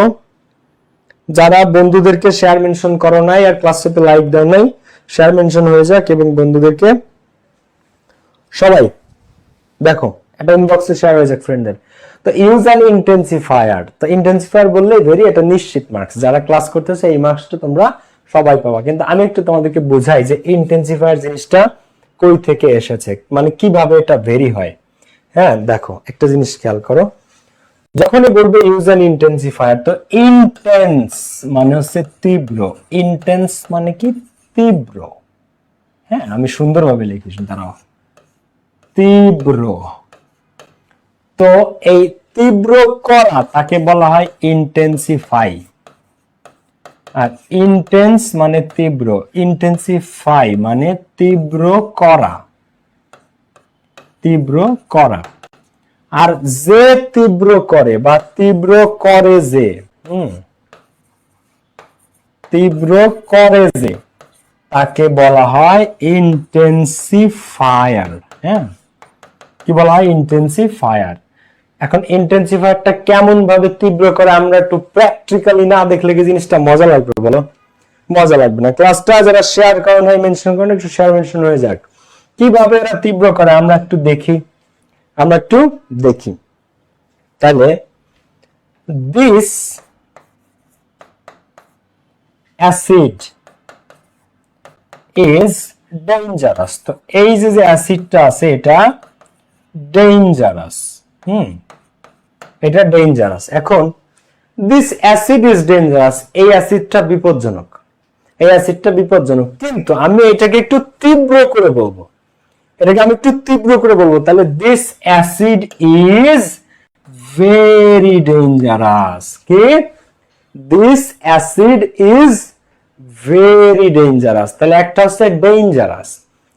যারা বন্ধুদেরকে শেয়ার মেনশন করো নাই আর ক্লাসটাতে লাইক দাও নাই, শেয়ার মেনশন হয়ে যাক এবং বন্ধুদেরকে সবাই দেখো এটা ইনবক্সে শেয়ার হয়ে যাক ফ্রেন্ডদের। তো ইউজ অ্যান ইন্টেন্সিফায়ার, তো ইন্টেন্সিফায়ার বললে ভেরি এটা নিশ্চিত মার্কস, যারা ক্লাস করতেছে এই মার্কসটা তোমরা সবাই পাবা। কিন্তু আমি একটু তোমাদেরকে বোঝাই যে ইন্টেন্সিফায়ার জিনিসটা কই থেকে এসেছে, মানে কিভাবে এটা ভেরি হয়। হ্যাঁ দেখো একটা জিনিস খেয়াল করো, যখনই বলবে ইউজ অ্যান ইন্টেন্সিফায়ার, তো ইন্টেন্স মানে হচ্ছে তীব্র, ইন্টেন্স মানে কি তীব্র। হ্যাঁ আমি সুন্দরভাবে লিখেছি, দাঁড়াও, তীব্র। তো এই তীব্র করা তাকে বলা হয় ইন্টেন্সিফাই। আর ইন্টেন্স মানে তীব্র, ইন্টেন্সিফাই মানে তীব্র করা, তীব্র করা। আর যে তীব্র করে বা তীব্র করে যে, তীব্র করে যে তাকে বলা হয় ইন্টেন্সিফায়ার। হ্যাঁ কি বলা হয়? ইন্টেন্সিফায়ার। এখন ইন্টেন্সিফায়ারটা কেমন ভাবে তীব্র করে আমরা একটু প্র্যাকটিক্যালি না দেখলে কি জিনিসটা মজা লাগবে বলো? মজা লাগবে না। ক্লাসটা যারা শেয়ার করেন হয় মেনশন করেন, একটু শেয়ার মেনশন হয়ে যাক। কিভাবে এরা তীব্র করে আমরা একটু দেখি, আমরা একটু দেখি। তাহলে দিস অ্যাসিড ইজ ডেঞ্জারাস। তো এই যে অ্যাসিডটা আছে এটা ডেঞ্জারাস, এটা ডেঞ্জারাস। এখন দিস অ্যাসিড ইজ ডেঞ্জারাস, এই অ্যাসিডটা বিপজ্জনক, এই অ্যাসিডটা বিপজ্জনক। কিন্তু আমি এটাকে একটু তীব্র করে বলবো, এটাকে আমি একটু তীব্র করে বলবো, তাহলে this acid is very dangerous. কি? This acid is very dangerous. তাহলে একটা হচ্ছে ডেঞ্জারাস,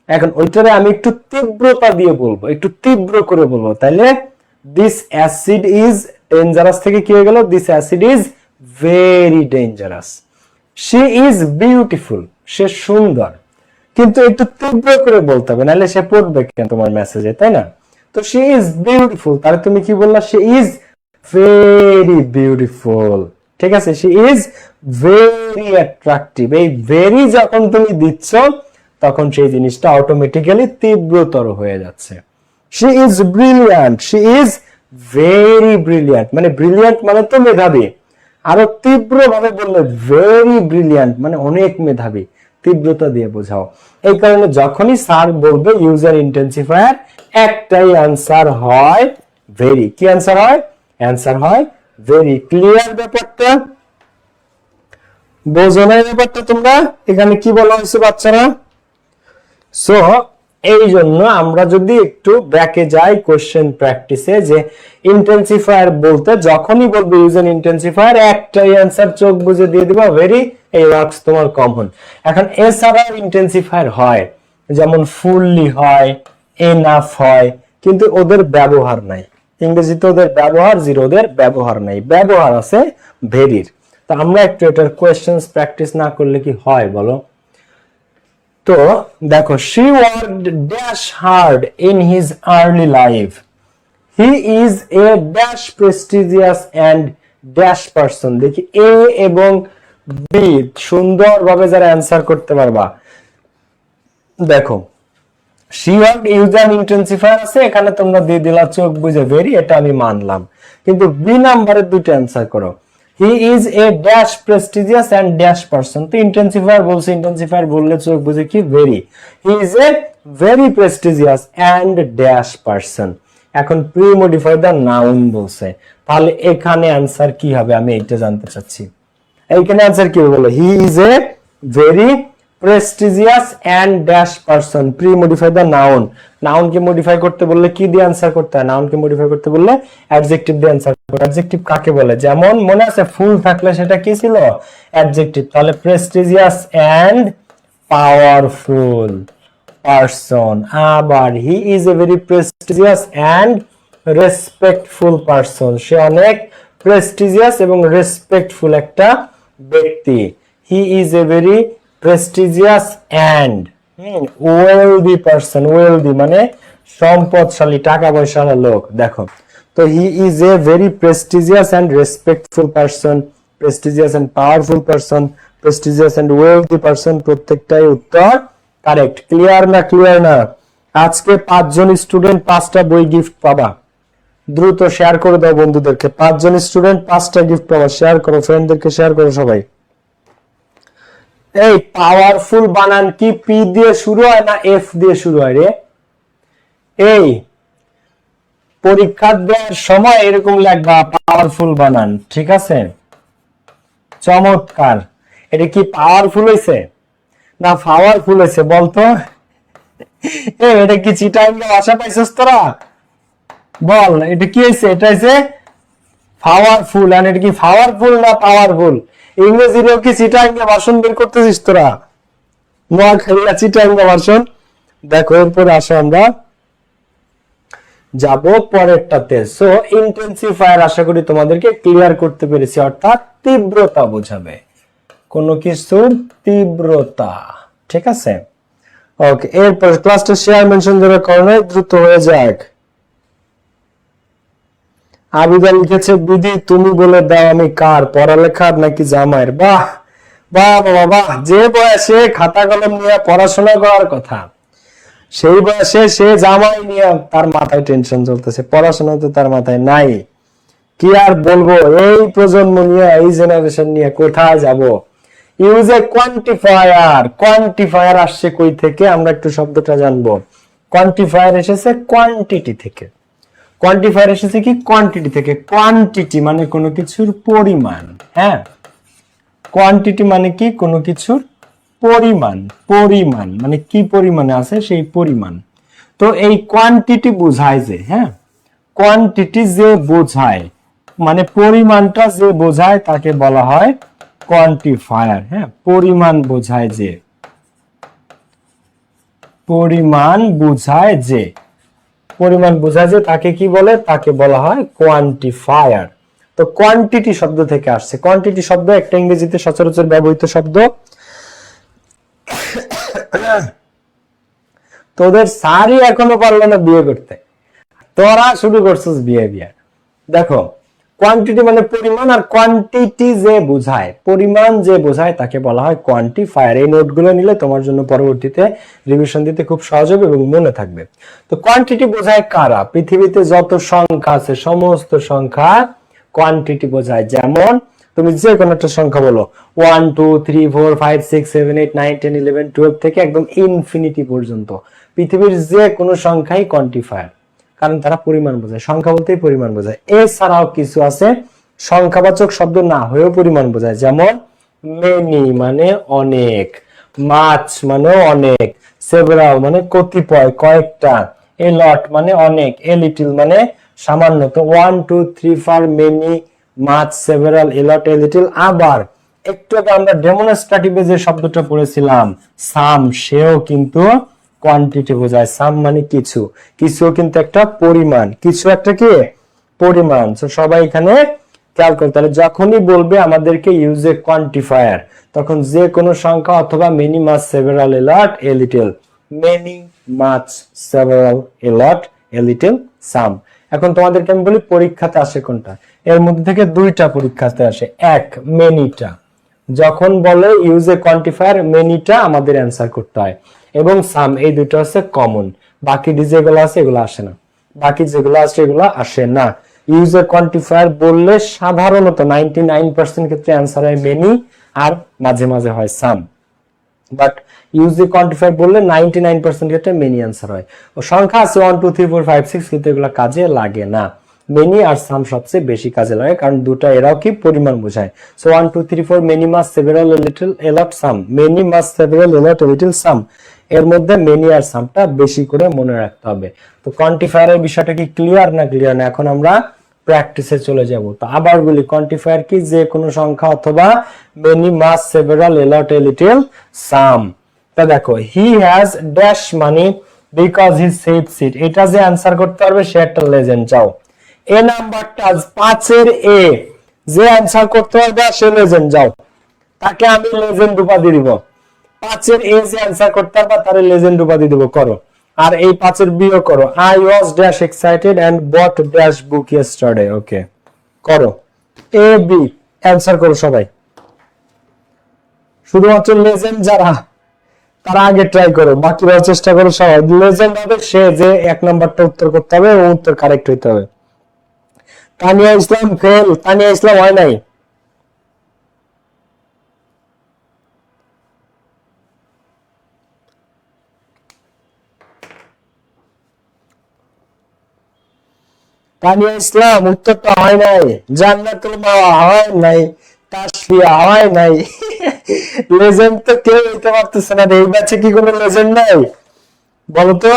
এখন ওইটারে আমি একটু তীব্রতা দিয়ে বলবো, একটু তীব্র করে বলবো। তাহলে দিস অ্যাসিড ইজ ডেঞ্জারাস থেকে কি হয়ে গেল? This acid is very dangerous. She is beautiful, সে সুন্দর। কিন্তু একটু তীব্র করে বলতে হবে, নাহলে সে পড়বে কেন তোমার মেসেজে, তাই না? তো শি ইজ বিউটিফুল, তাহলে তুমি কি বললা? She is very beautiful. ঠিক আছে, শি ইজ ভেরি অ্যাট্রাকটিভ। এই ভেরি যখন তুমি দিচ্ছ তখন সেই জিনিসটা অটোমেটিক্যালি তীব্রতর হয়ে যাচ্ছে। She is brilliant, she is very brilliant, মানে ব্রিলিয়ান্ট মানে তো মেধাবী। আরো তীব্র ভাবে বললে ভেরি ব্রিলিয়ান্ট মানে অনেক মেধাবী, তীব্রতা দিয়ে বোঝাও। এই কারণে যখনই স্যার বলবে ইউজার ইন্টেন্সিফায়ার, একটাই অ্যান্সার হয় ভেরি। কি অ্যান্সার হয়? অ্যান্সার হয় ভেরি। ক্লিয়ার ব্যাপারটা? বোঝো না ব্যাপারটা তোমরা? এখানে কি বলা হয়েছে বাচ্চারা? সো এই জন্য আমরা যদি একটু ব্যাকে যাই কোশ্চেন প্র্যাকটিসে, যে ইন্টেন্সিফায়ার বলতে যখনই বলবে ইউজার ইন্টেন্সিফায়ার, একটাই অ্যান্সার চোখ বুঝে দিয়ে দিবা ভেরি, এই মার্কস তোমার কমন। এখন এছাড়া ইন্টেন্সিফায়ার হয়, যেমন ফুললি হয়, এনাফ হয়, কিন্তু ওদের ব্যবহার নাই। ইংরেজিতে ওদের ব্যবহার জিরো, ওদের ব্যবহার নাই, ব্যবহার আছে ভেরির। তো আমরা একটু এটার কোয়েশ্চেন্স প্র্যাকটিস না করলে কি হয় বলো? তো দেখো, she worked dash hard in his early life. He is a dash prestigious and dash person. দেখি এ এবং বি সুন্দরভাবে যারা অ্যান্সার করতে পারবা, দেখো she worked use an intensifier আছে, এখানে তোমরা দিয়ে দিলা চোখ বুঝে ভেরি, এটা আমি মানলাম। কিন্তু বি নাম্বারের দুটো অ্যান্সার করো। He is a dash prestigious and dash person. তো ইন্টেন্সিফায়ার বলছে, ইন্টেন্সিফায়ার বললে চোখ বুঝে কি very. He is a very prestigious and dash person. এখন প্রি মডিফাই দা নাউন বলছে, তাহলে এখানে অ্যান্সার কি হবে আমি এইটা জানতে চাচ্ছি। এইখানে অ্যান্সার কি হবে বলো? He is a very prestigious and dash person. Pre modify the noun. নাউনকে মডিফাই করতে বললে কি দিয়ে অ্যান্সার করতে হয়? নাউনকে মডিফাই করতে বললে অ্যাডজেক্টিভ দিয়ে অ্যান্সার করতে। অ্যাডজেক্টিভ কাকে বলে? যেমন মনে আছে ফুল থাকলে সেটা কি ছিল? অ্যাডজেক্টিভ। তাহলে প্রেস্টিজিয়াস এন্ড পাওয়ারফুল পারসন। আবার he is a very prestigious and respectful person. সে অনেক প্রেস্টিজিয়াস এবং রেসপেক্টফুল একটা ব্যক্তি। He is a very prestigious and wealthy person. Wealthy মানে সম্পদশালী, টাকা পয়সাওয়ালা লোক। দেখো, তো he is a very prestigious and respectful person, prestigious and powerful person, prestigious and wealthy person, প্রত্যেকটাই উত্তর কারেক্ট। ক্লিয়ার না? ক্লিয়ার না? আজকে 5 জন স্টুডেন্ট 5টা বই গিফট পাবা। দ্রুত শেয়ার করে দাও বন্ধুদেরকে। 5 জন স্টুডেন্ট 5টা গিফট পাবা। শেয়ার করো, ফ্রেন্ডদেরকে শেয়ার করো সবাই। এই পাওয়ারফুল বানান কি পি দিয়ে শুরু হয় না এফ দিয়ে শুরু হয় রে? এই পরীক্ষা দেওয়ার সময় এরকম লিখবা পাওয়ারফুল বানান, ঠিক আছে? চমৎকার। এটা কি পাওয়ারফুল হইছে না পাওয়ারফুল হইছে বলতো? এটা কি চিটাঙ্গ ভাষা পাইছস তোরা? বল এটা কি হইছে? এটা হইছে পাওয়ারফুল। আর এটা কি পাওয়ারফুল না পাওয়ারফুল? ইংরেজিরও কি চিটাঙ্গ ভাষণ বের করতেছিস তোরা? নোয়াখালী চিটাঙ্গ ভাষণ। দেখো এরপরে আসো আমরা যাব পরেরটাতে। সো ইন্টেন্সিফায়ার আশা করি তোমাদেরকে ক্লিয়ার করতে পেরেছি, অর্থাৎ তীব্রতা বোঝাবে, কোনো কিছুর তীব্রতা, ঠিক আছে? ওকে, এরপর ক্লাসটা শেয়ার মেনশন যারা করে নাই দ্রুত হয়ে যাক। আবিদা লিখেছে বিধি তুমি বলে দাও আমি কার, পড়ালেখার নাকি জামাইয়ের? বাহ বাহ বাবা বাহ, যে বয়সে খাতা কলম নিয়ে পড়াশোনা করার কথা সেই বয়সে সে জামাই নিয়ে তার মাথায় টেনশন চলতেছে, পড়াশোনা তো তার মাথায় নাই। কি আর বলবো, এই প্রজন্ম নিয়ে, এই জেনারেশন নিয়ে কোথায় যাব? Use a quantifier. কোয়ান্টিফায়ার আসছে কই থেকে আমরা একটু শব্দটা জানবো। কোয়ান্টিফায়ার এসেছে কোয়ান্টিটি থেকে। কোয়ান্টিফায়ার এসেছে কি কোয়ান্টিটি থেকে। কোয়ান্টিটি মানে কোনো কিছুর পরিমাণ, হ্যাঁ। কোয়ান্টিটি মানে কি কোনো কিছুর পরিমাণ। পরিমাণ মানে কি পরিমাণে আছে সেই পরিমাণ। তো এই কোয়ান্টিটি বোঝায় যে, হ্যাঁ, কোয়ান্টিটি যে বোঝায় মানে পরিমাণটা যে বোঝায় তাকে বলা হয় কোয়ান্টিফায়ার, হ্যাঁ। পরিমাণ বোঝায় যে, পরিমাণ বোঝায় যে, পরিমাণ বোঝায় যে তাকে কি বলে? তাকে বলা হয় কোয়ান্টিফায়ার। তো কোয়ান্টিটি শব্দ থেকে আসছে। কোয়ান্টিটি শব্দ একটা ইংরেজিতে সচরাচর ব্যবহৃত শব্দ। তোদের স্যারই এখনো পারলো না বিয়ে করতে, তোরা শুরু করছিস বিয়ে বিয়ে। দেখো কোয়ান্টিটি মানে পরিমাণ, আর কোয়ান্টিটি যে বোঝায়, পরিমাণ যে বোঝায় তাকে বলা হয় কোয়ান্টিফায়ার। এই নোটগুলো নিলে তোমার জন্য পরবর্তীতে রিভিশন দিতে খুব সহজ হবে এবং মনে থাকবে। তো কোয়ান্টিটি বোঝায় কারা? পৃথিবীতে যত সংখ্যা আছে সমস্ত সংখ্যা কোয়ান্টিটি বোঝায়। যেমন তুমি যে কোনো একটা সংখ্যা বলো, 1 2 3 4 5 6 7 8 9 10 11 12 থেকে একদম ইনফিনিটি পর্যন্ত পৃথিবীর যে কোনো সংখ্যাই কোয়ান্টিফায়ার, কারণ তারা পরিমাণ বোঝায়। সংখ্যা বলতেই পরিমাণ বোঝায়। এছাড়াও কিছু আছে সংখ্যাবাচক শব্দ না হয়েও পরিমাণ বোঝায়। যেমন মেনি মানে অনেক, মাছ মানে অনেক, সেভারাল মানে কতিপয় কয়েকটা, এ লট মানে অনেক, এ লিটল মানে সামান্য। তো 1 2 3 4 many, much, several, a lot, a little. আবার একটু আগে আমরা ডেমনস্ট্রেটিভে যে শব্দটা পড়েছিলাম সাম, সেও কিন্তু কোয়ান্টিটি বোঝায়। সাম মানে কিছু, কিছু কিন্তু একটা পরিমাণ, কিছু একটা কি পরিমাণ। তো সবাই এখানে খেয়াল করতে হবে, যখনই বলবে আমাদেরকে ইউজ এ কোয়ান্টিফায়ার তখন যে কোনো সংখ্যা অথবা many, much, several, a lot, a little. Many, much, several, a lot, a little, some. এখন তোমাদেরকে আমি বলি পরীক্ষাতে আসে কোনটা? এর মধ্যে থেকে দুইটা পরীক্ষাতে আসে। এক, মেনিটা। যখন বলে ইউজ এ কোয়ান্টিফায়ার, মেনিটা আমাদের অ্যান্সার করতে হয়, এবং সাম, এই দুটো হচ্ছে কমন। বাকি যেগুলো আছে এগুলো আসে না, বাকি যেগুলো আছে এগুলো আসে না। ইউজ এ কোয়ান্টিফায়ার বললে সাধারণত 99% ক্ষেত্রে অ্যান্সার হয় মেনি, আর মাঝে মাঝে হয় সাম। বাট ইউজ এ কোয়ান্টিফায়ার বললে 99% ক্ষেত্রে মেনি অ্যান্সার হয়। ও সংখ্যা আছে 1 2 3 4 5 6, কিন্তু এগুলো কাজে লাগে না। মেনি আর সাম সবচেয়ে বেশি কাজে লাগে, কারণ দুটো এরাও কি পরিমাণ বোঝায়। So 1 2 3 4 many, much, several, a little, a lot, some. Many, much, several, a lot, a little, some. এর মধ্যে মেনি আর সামটা বেশি করে মনে রাখতে হবে। তো কোয়ান্টিফায়ারের বিষয়টা কি ক্লিয়ার না ক্লিয়ার না? এখন আমরা প্র্যাকটিসে চলে যাব। তো আবার বলি, কোয়ান্টিফায়ার কি? যে কোনো সংখ্যা অথবা many, much, several, a lot, a little, some. তা দেখো, he has dash money because he saves it. এটা যে অ্যানসার করতে পারবে সে একটা লেজেন্ড। যাও, এ নাম্বারটা 5 এর এ যে অ্যানসার করতে পারবে সে লেজেন্ড। যাও, তাকে আমি লেজেন্ড উপাধি দিব। 5 এর এ যে অ্যানসার করতে পারবে তারে লেজেন্ড উপাধি দিব। করো। আর এই 5 এর বি ও করো। I was dash excited and bought dash book yesterday. Okay, করো। এ বি অ্যানসার করো সবাই, শুধুমাত্র লেজেন্ড যারা তারা আগে ট্রাই করো, বাকিরাও চেষ্টা করো সবাই। লেজেন্ড হবে সে যে 1 নাম্বারটা উত্তর করতে হবে এবং উত্তর কারেক্ট হইতে হবে। তানিয়া ইসলাম ফেল, তানিয়া ইসলাম হয় নাই। তানিয়া ইসলাম উত্তরটা হয় নাই, জান্নাতুল মাওয়া হয় নাই, তাসফিয়া হয় নাই। লেজেন্ড তো কেউ হইতে পারতেছে না, এই ব্যাচে কি কোনো লেজেন্ড নাই বলো তো?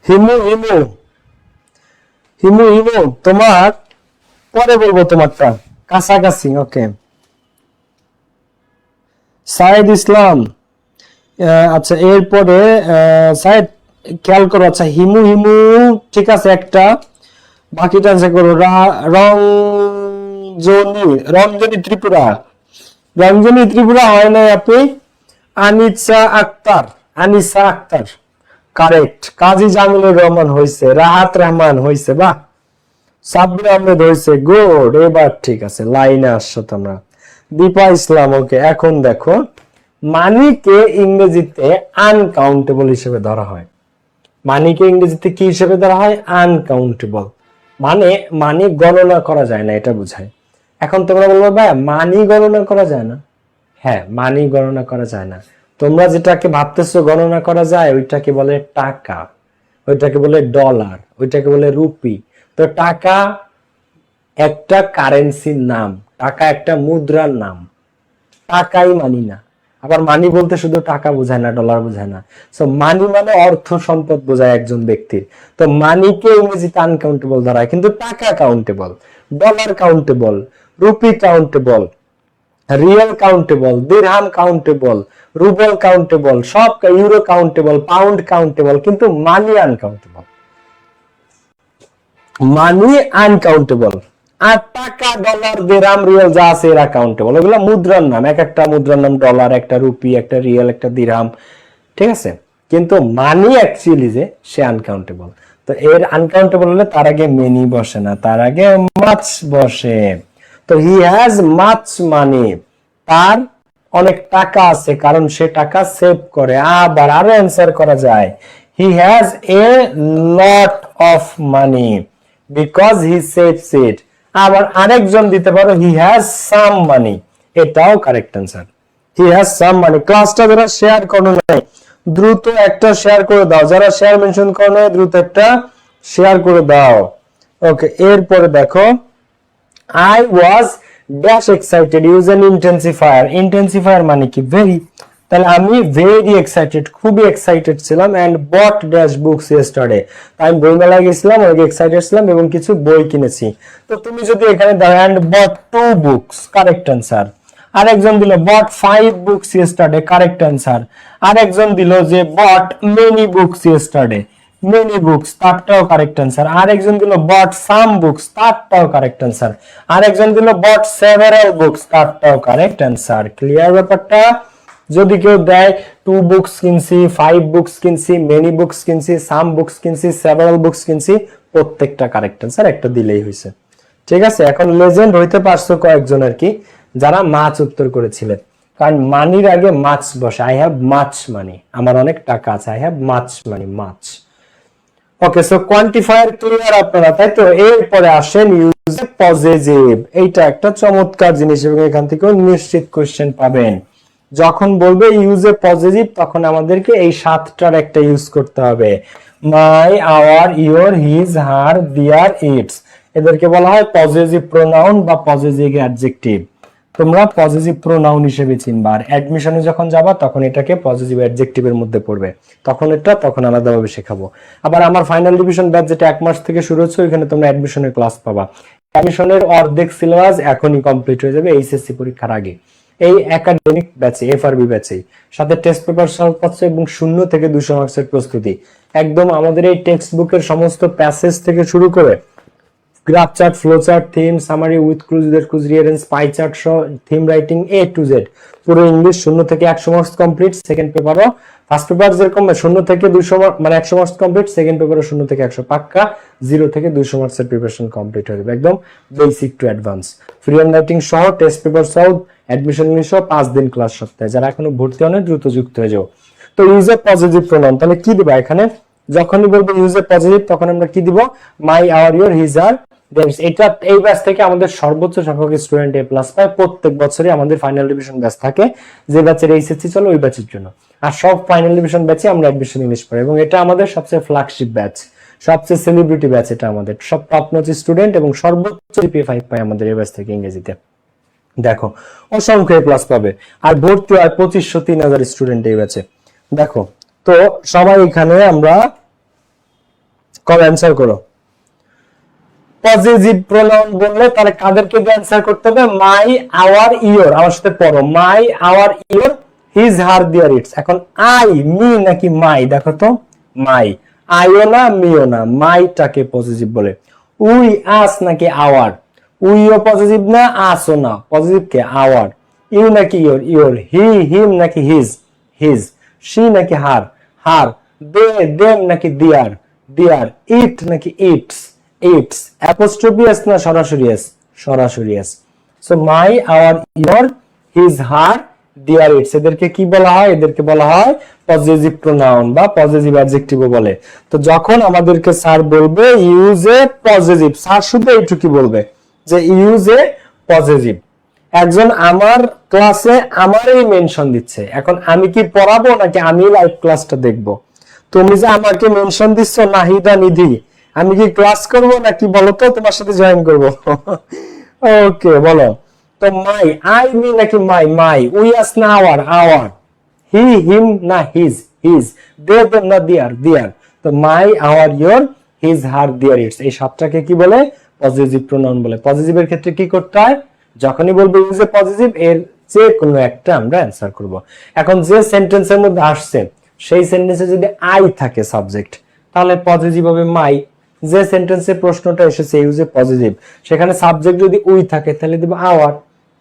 হিমু হিমু হিমু হিমু তোমার পরে বলবো তোমারটা, কাছাকাছি। ওকে, সাইদ ইসলাম, আচ্ছা এরপরে সাইদ খেয়াল করো। আচ্ছা হিমু হিমু ঠিক আছে একটা, বাকিটা আনসার করো। রঞ্জনী, রঞ্জনী ত্রিপুরা, রঞ্জনী ত্রিপুরা হয় নাই আপনি। আনিসা আক্তার, আনিসা আক্তার কারেক্ট। কাজী জামিলুর রহমান হয়েছে, রাহাত রহমান হয়েছে, বাহ। সাব্বির আহমেদ হয়েছে, গুড। এবার ঠিক আছে, লাইনে আসছো তোমরা। দীপা ইসলাম, ওকে। এখন দেখো, মানিকে ইংরেজিতে আনকাউন্টেবল হিসেবে ধরা হয়। মানিকে ইংরেজিতে কি হিসেবে ধরা হয়? আনকাউন্টেবল, মানে মানি গণনা করা যায় না, এটা বোঝায়। এখন তোমরা বলবো ভাই মানি গণনা করা যায় না। হ্যাঁ, মানি গণনা করা যায় না। তোমরা যেটাকে ভাবতেছো গণনা করা যায় ওইটাকে বলে টাকা, ওইটাকে বলে ডলার, ওইটাকে বলে রুপি। তো টাকা একটা কারেন্সির নাম, টাকা একটা মুদ্রার নাম, টাকাই মানি না। আবার মানি বলতে শুধু টাকা বোঝায় না, ডলার বোঝায় না। সো মানি মানে অর্থ সম্পদ বোঝায় একজন ব্যক্তির। তো মানিকে ইংরেজিতে আনকাউন্টেবল ধরা হয়, কিন্তু টাকা countable, dollar countable, rupee countable, real countable, dirham countable, ruble countable, সব, ইউরো কাউন্টেবল, পাউন্ড কাউন্টেবল, কিন্তু মানি আনকাউন্টেবল। মানি আনকাউন্টেবল। আর টাকা, ডলার, দিরহাম, রিয়েল যা আছে এরা কাউন্টেবল। এগুলো মুদ্রার নাম, এক একটা মুদ্রার নাম ডলার, একটা রুপি, একটা রিয়েল, একটা দিরহাম, ঠিক আছে। কিন্তু মানি অ্যাকচুয়ালি যে সে আনকাউন্টেবল। তো এর আনকাউন্টেবল হলে তার আগে মেনি বসে না, তার আগে মাছ বসে। তো হি হ্যাজ মাচ মানি, তার অনেক টাকা আছে, কারণ সে টাকা সেভ করে। আবার আরো অ্যান্সার করা যায়, he has a lot of money because he saves it. আবার আরেকজন দিতে পারো, হি হ্যাজ সাম মানি, এটাও correct answer. He has some money. ক্লাসটা যারা শেয়ার করো নাই দ্রুত একটা শেয়ার করে দাও, যারা শেয়ার মেনশন করো নাই দ্রুত একটা শেয়ার করে দাও। ওকে, এরপরে দেখো, I was dash excited, use an intensifier. Intensifier মানে কি? ভেরি। তাহলে আমি ভেরি এক্সাইটেড, খুবই এক্সাইটেড ছিলাম, and bought dash books yesterday. আমি বইমেলায় গেছিলাম, অনেক এক্সাইটেড ছিলাম এবং কিছু বই কিনেছি। তো তুমি যদি এখানে দাও and bought 2 books, correct answer. আরেকজন দিল bought 5 books yesterday, correct answer. আরেকজন দিল যে bought many books yesterday, many books, তারটাও কারেক্ট অ্যান্সার। আরেকজন দিল bought some books, তারটাও কারেক্ট অ্যান্সার। আরেকজন দিল bought several books, তারটাও কারেক্ট অ্যান্সার। ক্লিয়ার ব্যাপারটা? যদি কেউ দেয় 2 বুকস কিনছি, 5 বুকস কিনছি, মেনি বুকস কিনছি, সাম বুকস কিনছি, সেভারাল বুকস কিনছি, প্রত্যেকটা কারেক্ট অ্যান্সার, একটা দিলেই হয়েছে। ঠিক আছে, এখন লেজেন্ড হইতে পারছো কয়েকজন আর কি, যারা মাছ উত্তর করেছিলেন, কারণ মানির আগে মাছ বসে। আই হ্যাভ মাছ মানি, আমার অনেক টাকা আছে, I have much money, much. Okay, so quantifier clear আপনারা, তাই তো? এরপরে আসেন ইউজ এ পজিটিভ। এইটা একটা চমৎকার জিনিস এবং এখান থেকে নিশ্চিত কোশ্চেন পাবেন। যখন বলবে ইউজ এ পজিটিভ, তখন আমাদেরকে এই 7টার একটা ইউজ করতে হবে। মাই, আওয়ার, ইওর, হিজ, হার, দিয়ার, ইটস, এদেরকে বলা হয় পজিটিভ প্রোনাউন বা পজিটিভ অ্যাডজেক্টিভ। তোমরা পজিটিভ প্রোনাউন হিসেবে চিনবা, আর অ্যাডমিশনে যখন যাবা তখন এটাকে পজিটিভ অ্যাডজেক্টিভের মধ্যে পড়বে, তখন আলাদাভাবে শেখাবো। আবার আমার ফাইনাল ডিভিশন ব্যাচ যেটা 1 মাস থেকে শুরু হচ্ছে, ওইখানে তোমরা অ্যাডমিশনের ক্লাস পাবা। অ্যাডমিশনের অর্ধেক সিলেবাস এখনই কমপ্লিট হয়ে যাবে এইচএসসি পরীক্ষার আগে, এই একাডেমিক ব্যাচে, এফআরবি ব্যাচে, সাথে টেস্ট পেপার সলভ করছে এবং 0 থেকে 200 মার্কসের প্রস্তুতি। একদম আমাদের এই টেক্সট বুকের সমস্ত প্যাসেজ থেকে শুরু করে graph chart, flow chart, theme, summary with clues, clues rearrange, pie chart সহ theme writing A to Z, পুরো ইংলিশ 0 থেকে 100 মার্কস কমপ্লিট। সেকেন্ড পেপারও, ফার্স্ট পেপার যেরকম 0 থেকে 200 মানে 100 মার্কস কমপ্লিট, সেকেন্ড পেপারও 0 থেকে 100 পাক্কা, 0 থেকে 200 মার্কসের প্রিপারেশন কমপ্লিট হয়ে যাবে, একদম basic to advance. Free hand writing সহ, টেস্ট পেপার সহ, অ্যাডমিশন ইংলিশ সহ 5 দিন ক্লাস সপ্তাহে। যারা এখনো ভর্তি হন দ্রুত যুক্ত হয়ে যাও। তো ইউজ এ পজিটিভ প্রোনাউন, তাহলে কি দিবা এখানে? যখনই বলবো ইউজ এ পজিটিভ তখন আমরা কি দিব? My, our, your, his, her, theirs. এটা এই ব্যাচ থেকে আমাদের সর্বোচ্চ সংখ্যক স্টুডেন্ট এ প্লাস পায়। প্রত্যেক বছরই আমাদের ফাইনাল ডিভিশন ব্যাচ থাকে, যে ব্যাচের এইচএসসি চলে ওই ব্যাচের জন্য। আর সব ফাইনাল ডিভিশন ব্যাচে আমরা অ্যাডমিশন ইংলিশ পড়াই, এবং এটা আমাদের সবচেয়ে ফ্ল্যাগশিপ ব্যাচ, সবচেয়ে সেলিব্রিটি ব্যাচ। এটা আমাদের সব টপ নচ স্টুডেন্ট এবং সর্বোচ্চ জিপিএ 5 পায় আমাদের এই ব্যাচ থেকে ইংরেজিতে। দেখো অসংখ্য প্লাস পাবে, আর ভর্তি হয় 2500 3000 স্টুডেন্ট এই ব্যাচে। দেখো তো সবাই এখানে আমরা কম অ্যান্সার করো। পজিটিভ প্রোনাউন বললে তাহলে কাদেরকে অ্যান্সার করতে হবে? My, our, your. আমার সাথে পড়ো, my, our, your, his, her, their, its. এখন আই, মি নাকি মাই? দেখো তো, মাই। আইও না, মিও না, মাইটাকে পজিটিভ বলে। উই, আস নাকি আওয়ার? উইও পজিটিভ না, আসও না, পজিটিভ কে? আওয়ার। ইউ নাকি ইওর? ইওর। হি, হিম নাকি হিজ? হিজ। শি নাকি হার? হার। দে, দেম নাকি দিয়ার? দিয়ার। ইট নাকি ইটস? ইটস। অ্যাপোস্ট্রফি এস না সরাসরি এস? সরাসরি S. So my, our, your, his, her, their, its, এদেরকে কি বলা হয়? এদেরকে বলা হয় পজিটিভ প্রোনাউন বা পজিটিভ অ্যাডজেক্টিভও বলে। তো যখন আমাদেরকে স্যার বলবে ইউজ এ পজিটিভ, স্যার শুধু এইটুকু বলবে যে ইউজ এ পজিটিভ। একজন আমার ক্লাসে আমারই মেনশন দিচ্ছে, এখন আমি কি পড়াবো নাকি আমি লাইভ ক্লাসটা দেখবো? তুমি যে আমাকে মেনশন দিচ্ছ নাহিদা নিধি, আমি কি ক্লাস করব নাকি বলো তো তোমার সাথে জয়েন করব? ওকে বলো তো। মাই, আই, মি নাকি মাই? মাই। উই, আস না আওয়ার? আওয়ার। হি, হিম না হিজ? হিজ। দে, দেম না দেয়ার? দেয়ার। তো my, our, your, his, her, their, its, এই সাতটাকে কি বলে? পজিটিভ প্রোনাউন বলে। পজিটিভের ক্ষেত্রে কি করতে হয়? যখনই বলবো ইউজ এ পজিটিভ, এর যে কোনো একটা আমরা অ্যান্সার করব। এখন যে সেন্টেন্সের মধ্যে আসছে সেই সেন্টেন্সে যদি আই থাকে সাবজেক্ট, তাহলে পজিটিভ হবে মাই। যে সেন্টেন্সে প্রশ্নটা এসেছে ইউজ এ পজিটিভ, সেখানে সাবজেক্ট যদি উই থাকে তাহলে দিব আওয়ার।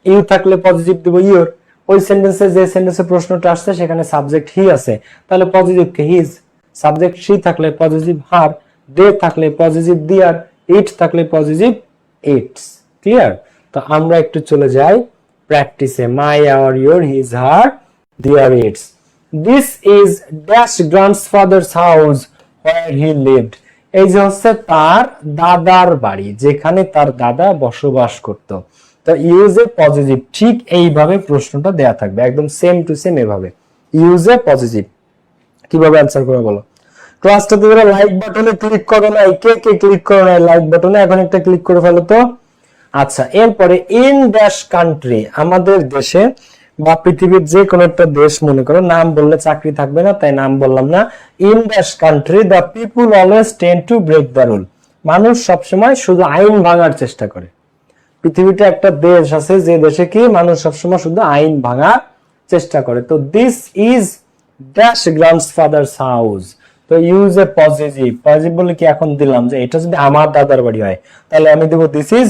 ইউ থাকলে পজিটিভ দিব ইওর। ওই সেন্টেন্সে যে সেন্টেন্সে প্রশ্নটা আসছে সেখানে সাবজেক্ট হি আছে, তাহলে positive K his. Subject she থাকলে পজিটিভ হার। দে থাকলে পজিটিভ দিয়ার। ইট থাকলে পজিটিভ ইটস। ক্লিয়ার? তো আমরা একটু চলে যাই প্র্যাকটিসে। My, our, your, his, her, their, its. This is dash grandfather's house where he lived. এই যে হচ্ছে তার দাদার বাড়ি, যেখানে তার দাদা বসবাস করত। তো ইউজ এ পজিটিভ, ঠিক এইভাবে প্রশ্নটা দেয়া থাকবে, একদম সেম টু সেম এভাবে। ইউজ এ পজিটিভ কিভাবে অ্যান্সার করে বলো? ক্লাসটাতে যারা লাইক বাটনে ক্লিক করো নাই, কে কে ক্লিক করো নাই লাইক বাটনে, এখন একটা ক্লিক করে ফেলো তো। আচ্ছা, এরপরে ইন ড্যাশ কান্ট্রি, আমাদের দেশে বা পৃথিবীর যে কোনো একটা দেশ, মনে করো, নাম বললে চাকরি থাকবে না তাই নাম বললাম না। In dash country the people always tend to break the rule. মানুষ সবসময় শুধু আইন ভাঙার চেষ্টা করে। পৃথিবীতে একটা দেশ আছে যে দেশে কি মানুষ সবসময় শুধু আইন ভাঙার চেষ্টা করে। তো this is dash grandfather's house. তো ইউজ এ পজিটিভ। পজিটিভ বলে কি এখন দিলাম যে এটা যদি আমার দাদার বাড়ি হয় তাহলে আমি দেব this is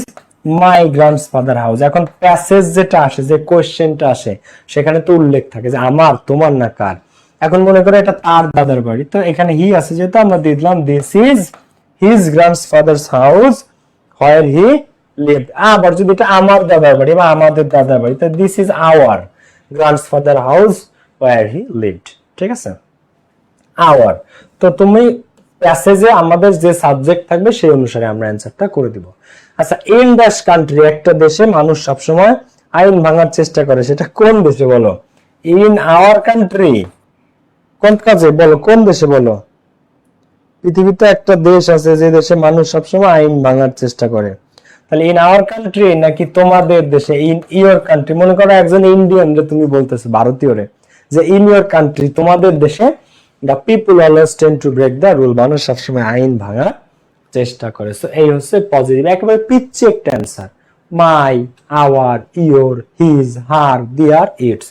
my grandfather house. এখন প্যাসেজ যেটা আসে, যে কোশ্চেনটা আসে, সেখানে তো উল্লেখ থাকে যে আমার, তোমার না কার। এখন মনে করো এটা তার দাদার বাড়ি, তো এখানে হি আছে যেহেতু আমরা দিয়ে দিলাম this is his grandfather's house where he lived. আবার যদি এটা আমার দাদার বাড়ি বা আমাদের দাদার বাড়ি, তো this is our grandfather house where he lived. ঠিক আছে, আওয়ার। তো তুমি প্যাসেজে আমাদের যে সাবজেক্ট থাকবে সেই অনুসারে আমরা অ্যানসারটা করে দিব। আচ্ছা, ইন ড্যাশ কান্ট্রি, একটা দেশে মানুষ সবসময় আইন ভাঙার চেষ্টা করে, সেটা কোন দেশে বলো? In our country. কোন কাজে বলো? কোন দেশে বলো? পৃথিবীতে একটা দেশ আছে যে দেশে মানুষ সবসময় আইন ভাঙার চেষ্টা করে, তাহলে ইন আওয়ার কান্ট্রি নাকি তোমাদের দেশে? In your country. মনে করো একজন ইন্ডিয়ান রে তুমি বলতেছো, ভারতীয় রে, যে ইন ইওর কান্ট্রি, তোমাদের দেশে the people always tend to break the rule, মানুষ সবসময় আইন ভাঙার চেষ্টা করে। সো এই হচ্ছে পজিটিভ, একেবারে পিচ্ছি একটা answer. My, our, your, his, her, their, its.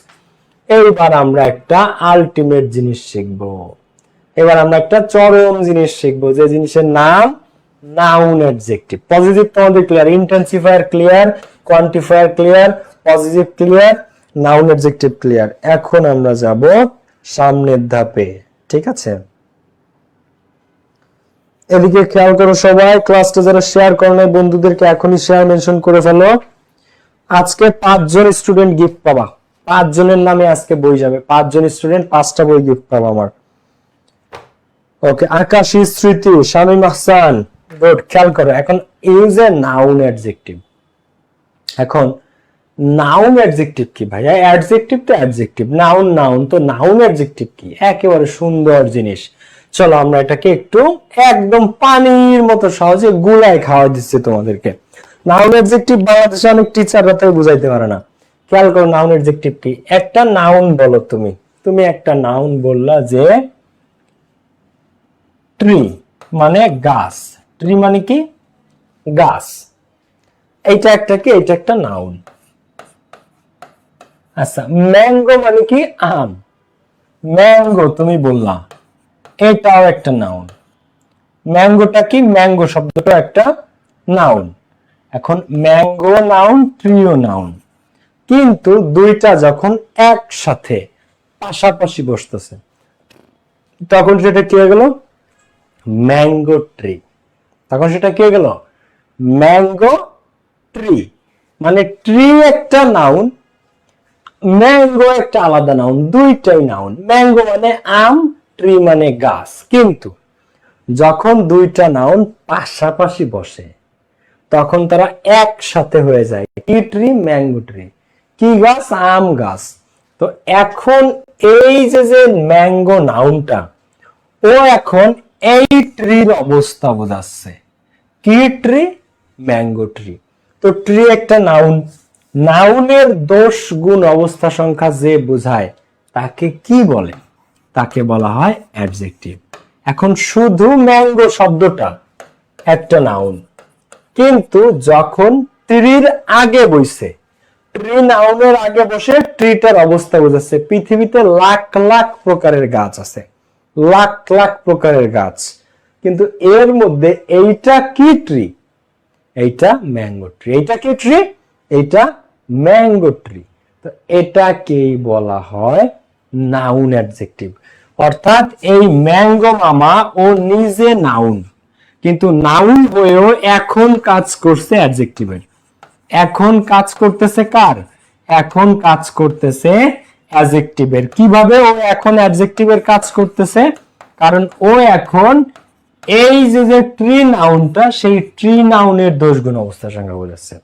এইবার আমরা একটা আলটিমেট জিনিস শিখবো। এবার আমরা একটা চরম জিনিস শিখবো, যে জিনিসের নাম নাউন অ্যাডজেক্টিভ। পজিটিভ তোমাদের clear, intensifier clear, quantifier clear, positive clear, noun adjective clear. এখন আমরা যাব সামনের ধাপে, ঠিক আছে? এদিকে খেয়াল করো সবাই, ক্লাসটা যারা শেয়ার করো নাই বন্ধুদেরকে এখনই শেয়ার মেনশন করে ফেলো। আজকে 5 জন স্টুডেন্ট গিফট পাবা, 5 জনের নামে আজকে বই যাবে, 5 জন স্টুডেন্ট 5টা বই গিফট পাবা আমার। ওকে, আকাশী, স্মৃতি, শামীম আহসান, গুড। খেয়াল করো, এখন ইউজ এ নাউন অ্যাডজেক্টিভ। এখন নাউন অ্যাডজেক্টিভ কি ভাইয়া? অ্যাডজেক্টিভ তো অ্যাডজেক্টিভ, নাউন নাউন, তো নাউন অ্যাডজেক্টিভ কি? একেবারে সুন্দর জিনিস। চলো আমরা এটাকে একটু একদম পানির মতো সহজে গুলায় খাওয়া দিচ্ছি তোমাদেরকে। নাউন অ্যাডজেক্টিভ বাংলাদেশে অনেক টিচাররা তাই বুঝাইতে পারে না। খেয়াল করো নাউন অ্যাডজেক্টিভ কি। একটা নাউন বলো, তুমি একটা নাউন বললা যে ট্রি মানে গাছ, ট্রি মানে কি? গাছ। এইটা একটা কি? এইটা একটা নাউন। আচ্ছা, ম্যাঙ্গো মানে কি? আম, ম্যাঙ্গো তুমি বললা, এটাও একটা নাউন। ম্যাঙ্গোটা কি? ম্যাঙ্গো শব্দটা একটা নাউন। এখন ম্যাঙ্গো নাউন, ট্রিও নাউন, কিন্তু দুইটা যখন একসাথে পাশাপাশি বসতেছে তখন সেটা কি হয়ে গেল? Mango tree. তখন সেটা কি হয়ে গেল? Mango tree. মানে ট্রি একটা নাউন, ম্যাঙ্গো একটা আলাদা নাউন, দুইটাই নাউন। ম্যাঙ্গো মানে আম, ট্রি মানে গাছ। কিন্তু যখন দুইটা নাউন পাশাপাশি বসে তখন তারা একসাথে হয়ে যায়। কি ট্রি? Mango tree. কি গাছ? আম গাছ। তো এখন এই যে ম্যাঙ্গো নাউনটা, ও এখন এই ট্রির অবস্থা বোঝাচ্ছে। কি ট্রি? Mango tree. তো ট্রি একটা নাউন, নাউনের দোষ গুণ অবস্থা সংখ্যা যে বোঝায় তাকে কি বলে? তাকে বলা হয় অ্যাডজেক্টিভ। এখন শুধু ম্যাঙ্গো শব্দটা একটা নাউন, কিন্তু যখন ট্রির আগে বসে, ট্রি নাউনের আগে বসে ট্রিটার অবস্থা বোঝাচ্ছে। পৃথিবীতে লাখ লাখ প্রকারের গাছ আছে, লাখ লাখ প্রকারের গাছ, কিন্তু এর মধ্যে এইটা কি ট্রি? এইটা ম্যাঙ্গো ট্রি। এইটা কি ট্রি? এইটা ম্যাঙ্গো ট্রি। তো এটাকেই বলা হয় নাউন অ্যাডজেক্টিভ। অর্থাৎ এই ম্যাঙ্গো মামা ও নিজে নাউন, কিন্তু নাউন হয়েও এখন কাজ করছে অ্যাডজেক্টিভের। এখন কাজ করতেছে কার? এখন কাজ করতেছে অ্যাডজেক্টিভের। কিভাবে ও এখন অ্যাডজেক্টিভের কাজ করতেছে? কারণ ও এখন এই যে ট্রি নাউনটা, সেই ট্রি নাউনের দোষগুণ অবস্থার সংখ্যা বোঝাচ্ছে।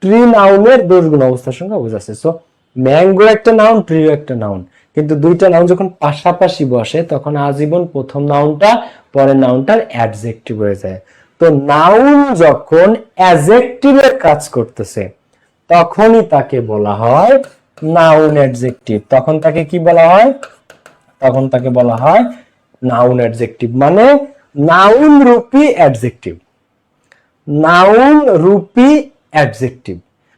ট্রি নাউনের দোষগুণ অবস্থার সংখ্যা বোঝাচ্ছে। সো ম্যাঙ্গো একটা নাউন, ট্রিও একটা নাউন, কিন্তু দুইটা নাউন যখন পাশাপাশি বসে তখন আজীবন প্রথম নাউনটা পরের নাউনটার অ্যাডজেক্টিভ হয়ে যায়। তো নাউন যখন অ্যাডজেক্টিভের কাজ করতেছে তখনই তাকে বলা হয় নাউন অ্যাডজেক্টিভ। তখন তাকে কি বলা হয়? তখন তাকে বলা হয় নাউন অ্যাডজেক্টিভ। মানে নাউন রূপী অ্যাডজেক্টিভ। নাউন রূপী অ্যাডজেক্টিভ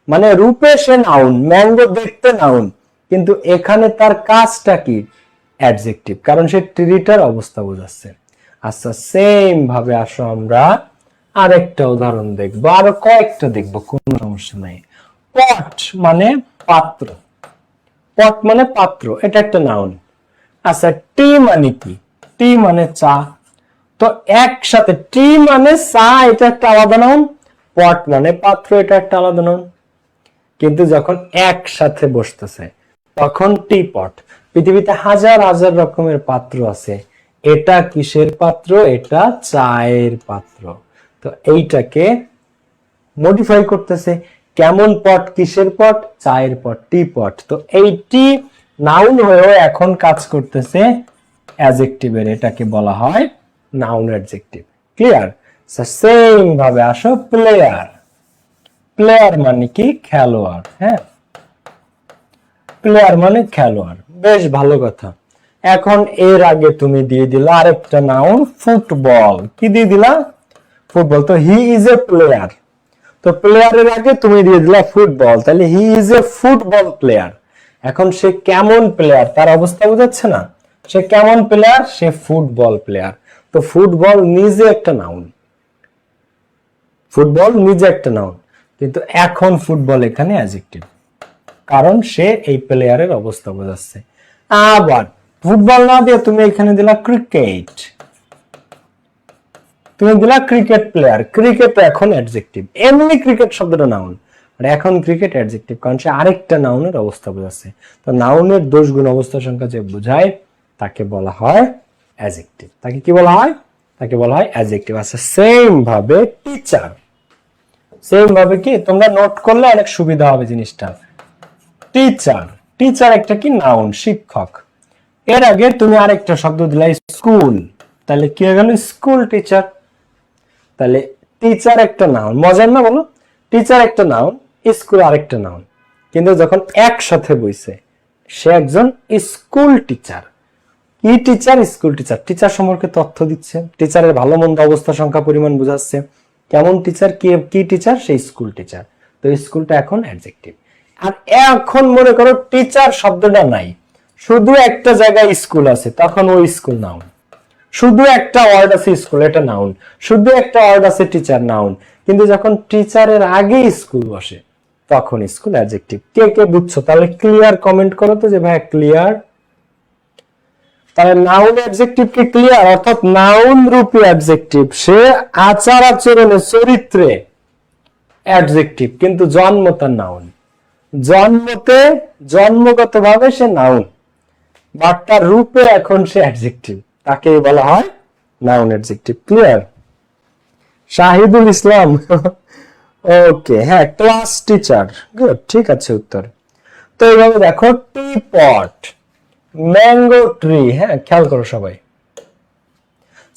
মানে রূপে সে নাউন, ম্যাঙ্গো দেখতে নাউন, কিন্তু এখানে তার কাজটা কি? অ্যাডজেক্টিভ, কারণ সে ট্রিটার অবস্থা বোঝাচ্ছে। আচ্ছা, সেম ভাবে আসো আমরা আরেকটা উদাহরণ দেখবো, আরো কয়েকটা দেখবো, কোনো সমস্যা নাই। পট মানে পাত্র, পট মানে পাত্র, এটা একটা নাউন। আচ্ছা, টি মানে কি? টি মানে চা। তো একসাথে টি মানে চা, এটা একটা আলাদা নাউন, পট মানে পাত্র, এটা একটা আলাদা নাউন, কিন্তু যখন একসাথে বসতেছে তখন টি পট। পৃথিবীতে হাজার হাজার রকমের পাত্র আছে, এটা কিসের পাত্র? এটা চায়ের পাত্র। তো এইটাকে মডিফাই করতেছে। কেমন পট? কিসের পট? চায়ের পট, টি পট। তো এই টি নাউন হয়েও এখন কাজ করতেছে অ্যাডজেক্টিভের, এটাকে বলা হয় নাউন অ্যাডজেক্টিভ। ক্লিয়ার? সেম ভাবে আসো প্লেয়ার। প্লেয়ার মানে কি? খেলোয়াড়। হ্যাঁ, প্লেয়ার মানে খেলোয়াড়, বেশ ভালো কথা। এখন এর আগে তুমি দিয়ে দিলা আরেকটা নাউন ফুটবল। কি দিয়ে দিলা? ফুটবল। তো হি ইজ এ প্লেয়ার। তো প্লেয়ারের আগে তুমি দিয়ে দিলা ফুটবল, তাহলে হি ইজ এ ফুটবল প্লেয়ার। এখন সে কেমন প্লেয়ার তার অবস্থা বোঝাচ্ছে না? সে কেমন প্লেয়ার? সে ফুটবল প্লেয়ার। তো ফুটবল নিজে একটা নাউন, ফুটবল নিজে একটা নাউন, কিন্তু এখন ফুটবল এখানে অ্যাডজেক্টিভ, কারণ সে এই প্লেয়ারের অবস্থা বোঝাচ্ছে। আবার ফুটবল না দিয়ে তুমি এখানে দিলা ক্রিকেট, তুমি দিলা ক্রিকেট প্লেয়ার, ক্রিকেট এখন অ্যাডজেক্টিভ। এমনি ক্রিকেট শব্দটা নাউন, আর এখন ক্রিকেট অ্যাডজেক্টিভ, কারণ সে আরেকটা নাউনের অবস্থা বোঝাচ্ছে। তো নাউনের দোষ গুণ অবস্থা সংখ্যা যে বোঝায় তাকে বলা হয় অ্যাডজেক্টিভ। তাকে কি বলা হয়? তাকে বলা হয় অ্যাডজেক্টিভ। আচ্ছা, সেম ভাবে টিচার, সেম ভাবে কি তোমরা নোট করলে অনেক সুবিধা হবে জিনিসটা। টিচার, টিচার একটা কি নাউন, শিক্ষক। এর আগে তুমি আরেকটা শব্দ দিলা স্কুল, তাহলে কি হয়ে গেল? School teacher. তাহলে টিচার একটা নাউন, মজার না বলো? টিচার একটা নাউন, স্কুল আরেকটা নাউন, কিন্তু যখন একসাথে বইছে সে একজন স্কুল টিচার। কি টিচার? School teacher. টিচার সম্পর্কে তথ্য দিচ্ছে, টিচারের ভালো মন্দ অবস্থা সংখ্যা পরিমাণ বোঝাচ্ছে। কেমন টিচার? কি টিচার? সেই স্কুল টিচার। তো স্কুলটা এখন অ্যাডজেক্টিভ। আর এখন মনে করো টিচার শব্দটা নাই, শুধু একটা জায়গায় স্কুল আছে, তখন ওই স্কুল নাউন। শুধু একটা ওয়ার্ড আছে স্কুল, এটা নাউন। শুধু একটা ওয়ার্ড আছে টিচার, নাউন। কিন্তু যখন টিচারের আগে স্কুল বসে তখন স্কুল অ্যাডজেক্টিভ। কে কে বুঝছো? তাহলে ক্লিয়ার কমেন্ট করো তো যে ভাই ক্লিয়ার। তাহলে নাউন অ্যাডজেক্টিভ কি ক্লিয়ার? অর্থাৎ নাউন রূপী অ্যাডজেক্টিভ, সে আচার আচরণে চরিত্রে অ্যাডজেক্টিভ, কিন্তু জন্ম তার নাউন। জন্মগতভাবে সে নাউন, বাট তার রূপে এখন সে অ্যাডজেক্টিভ, তাকে বলা হয় নাউন অ্যাডজেক্টিভ। ক্লিয়ার? শাহিদুল ইসলাম ওকে, হ্যাঁ, ক্লাস টিচার, গুড, ঠিক আছে উত্তর। তো এইভাবে দেখো, টি পট, ম্যাঙ্গো ট্রি, হ্যাঁ খেয়াল করো সবাই।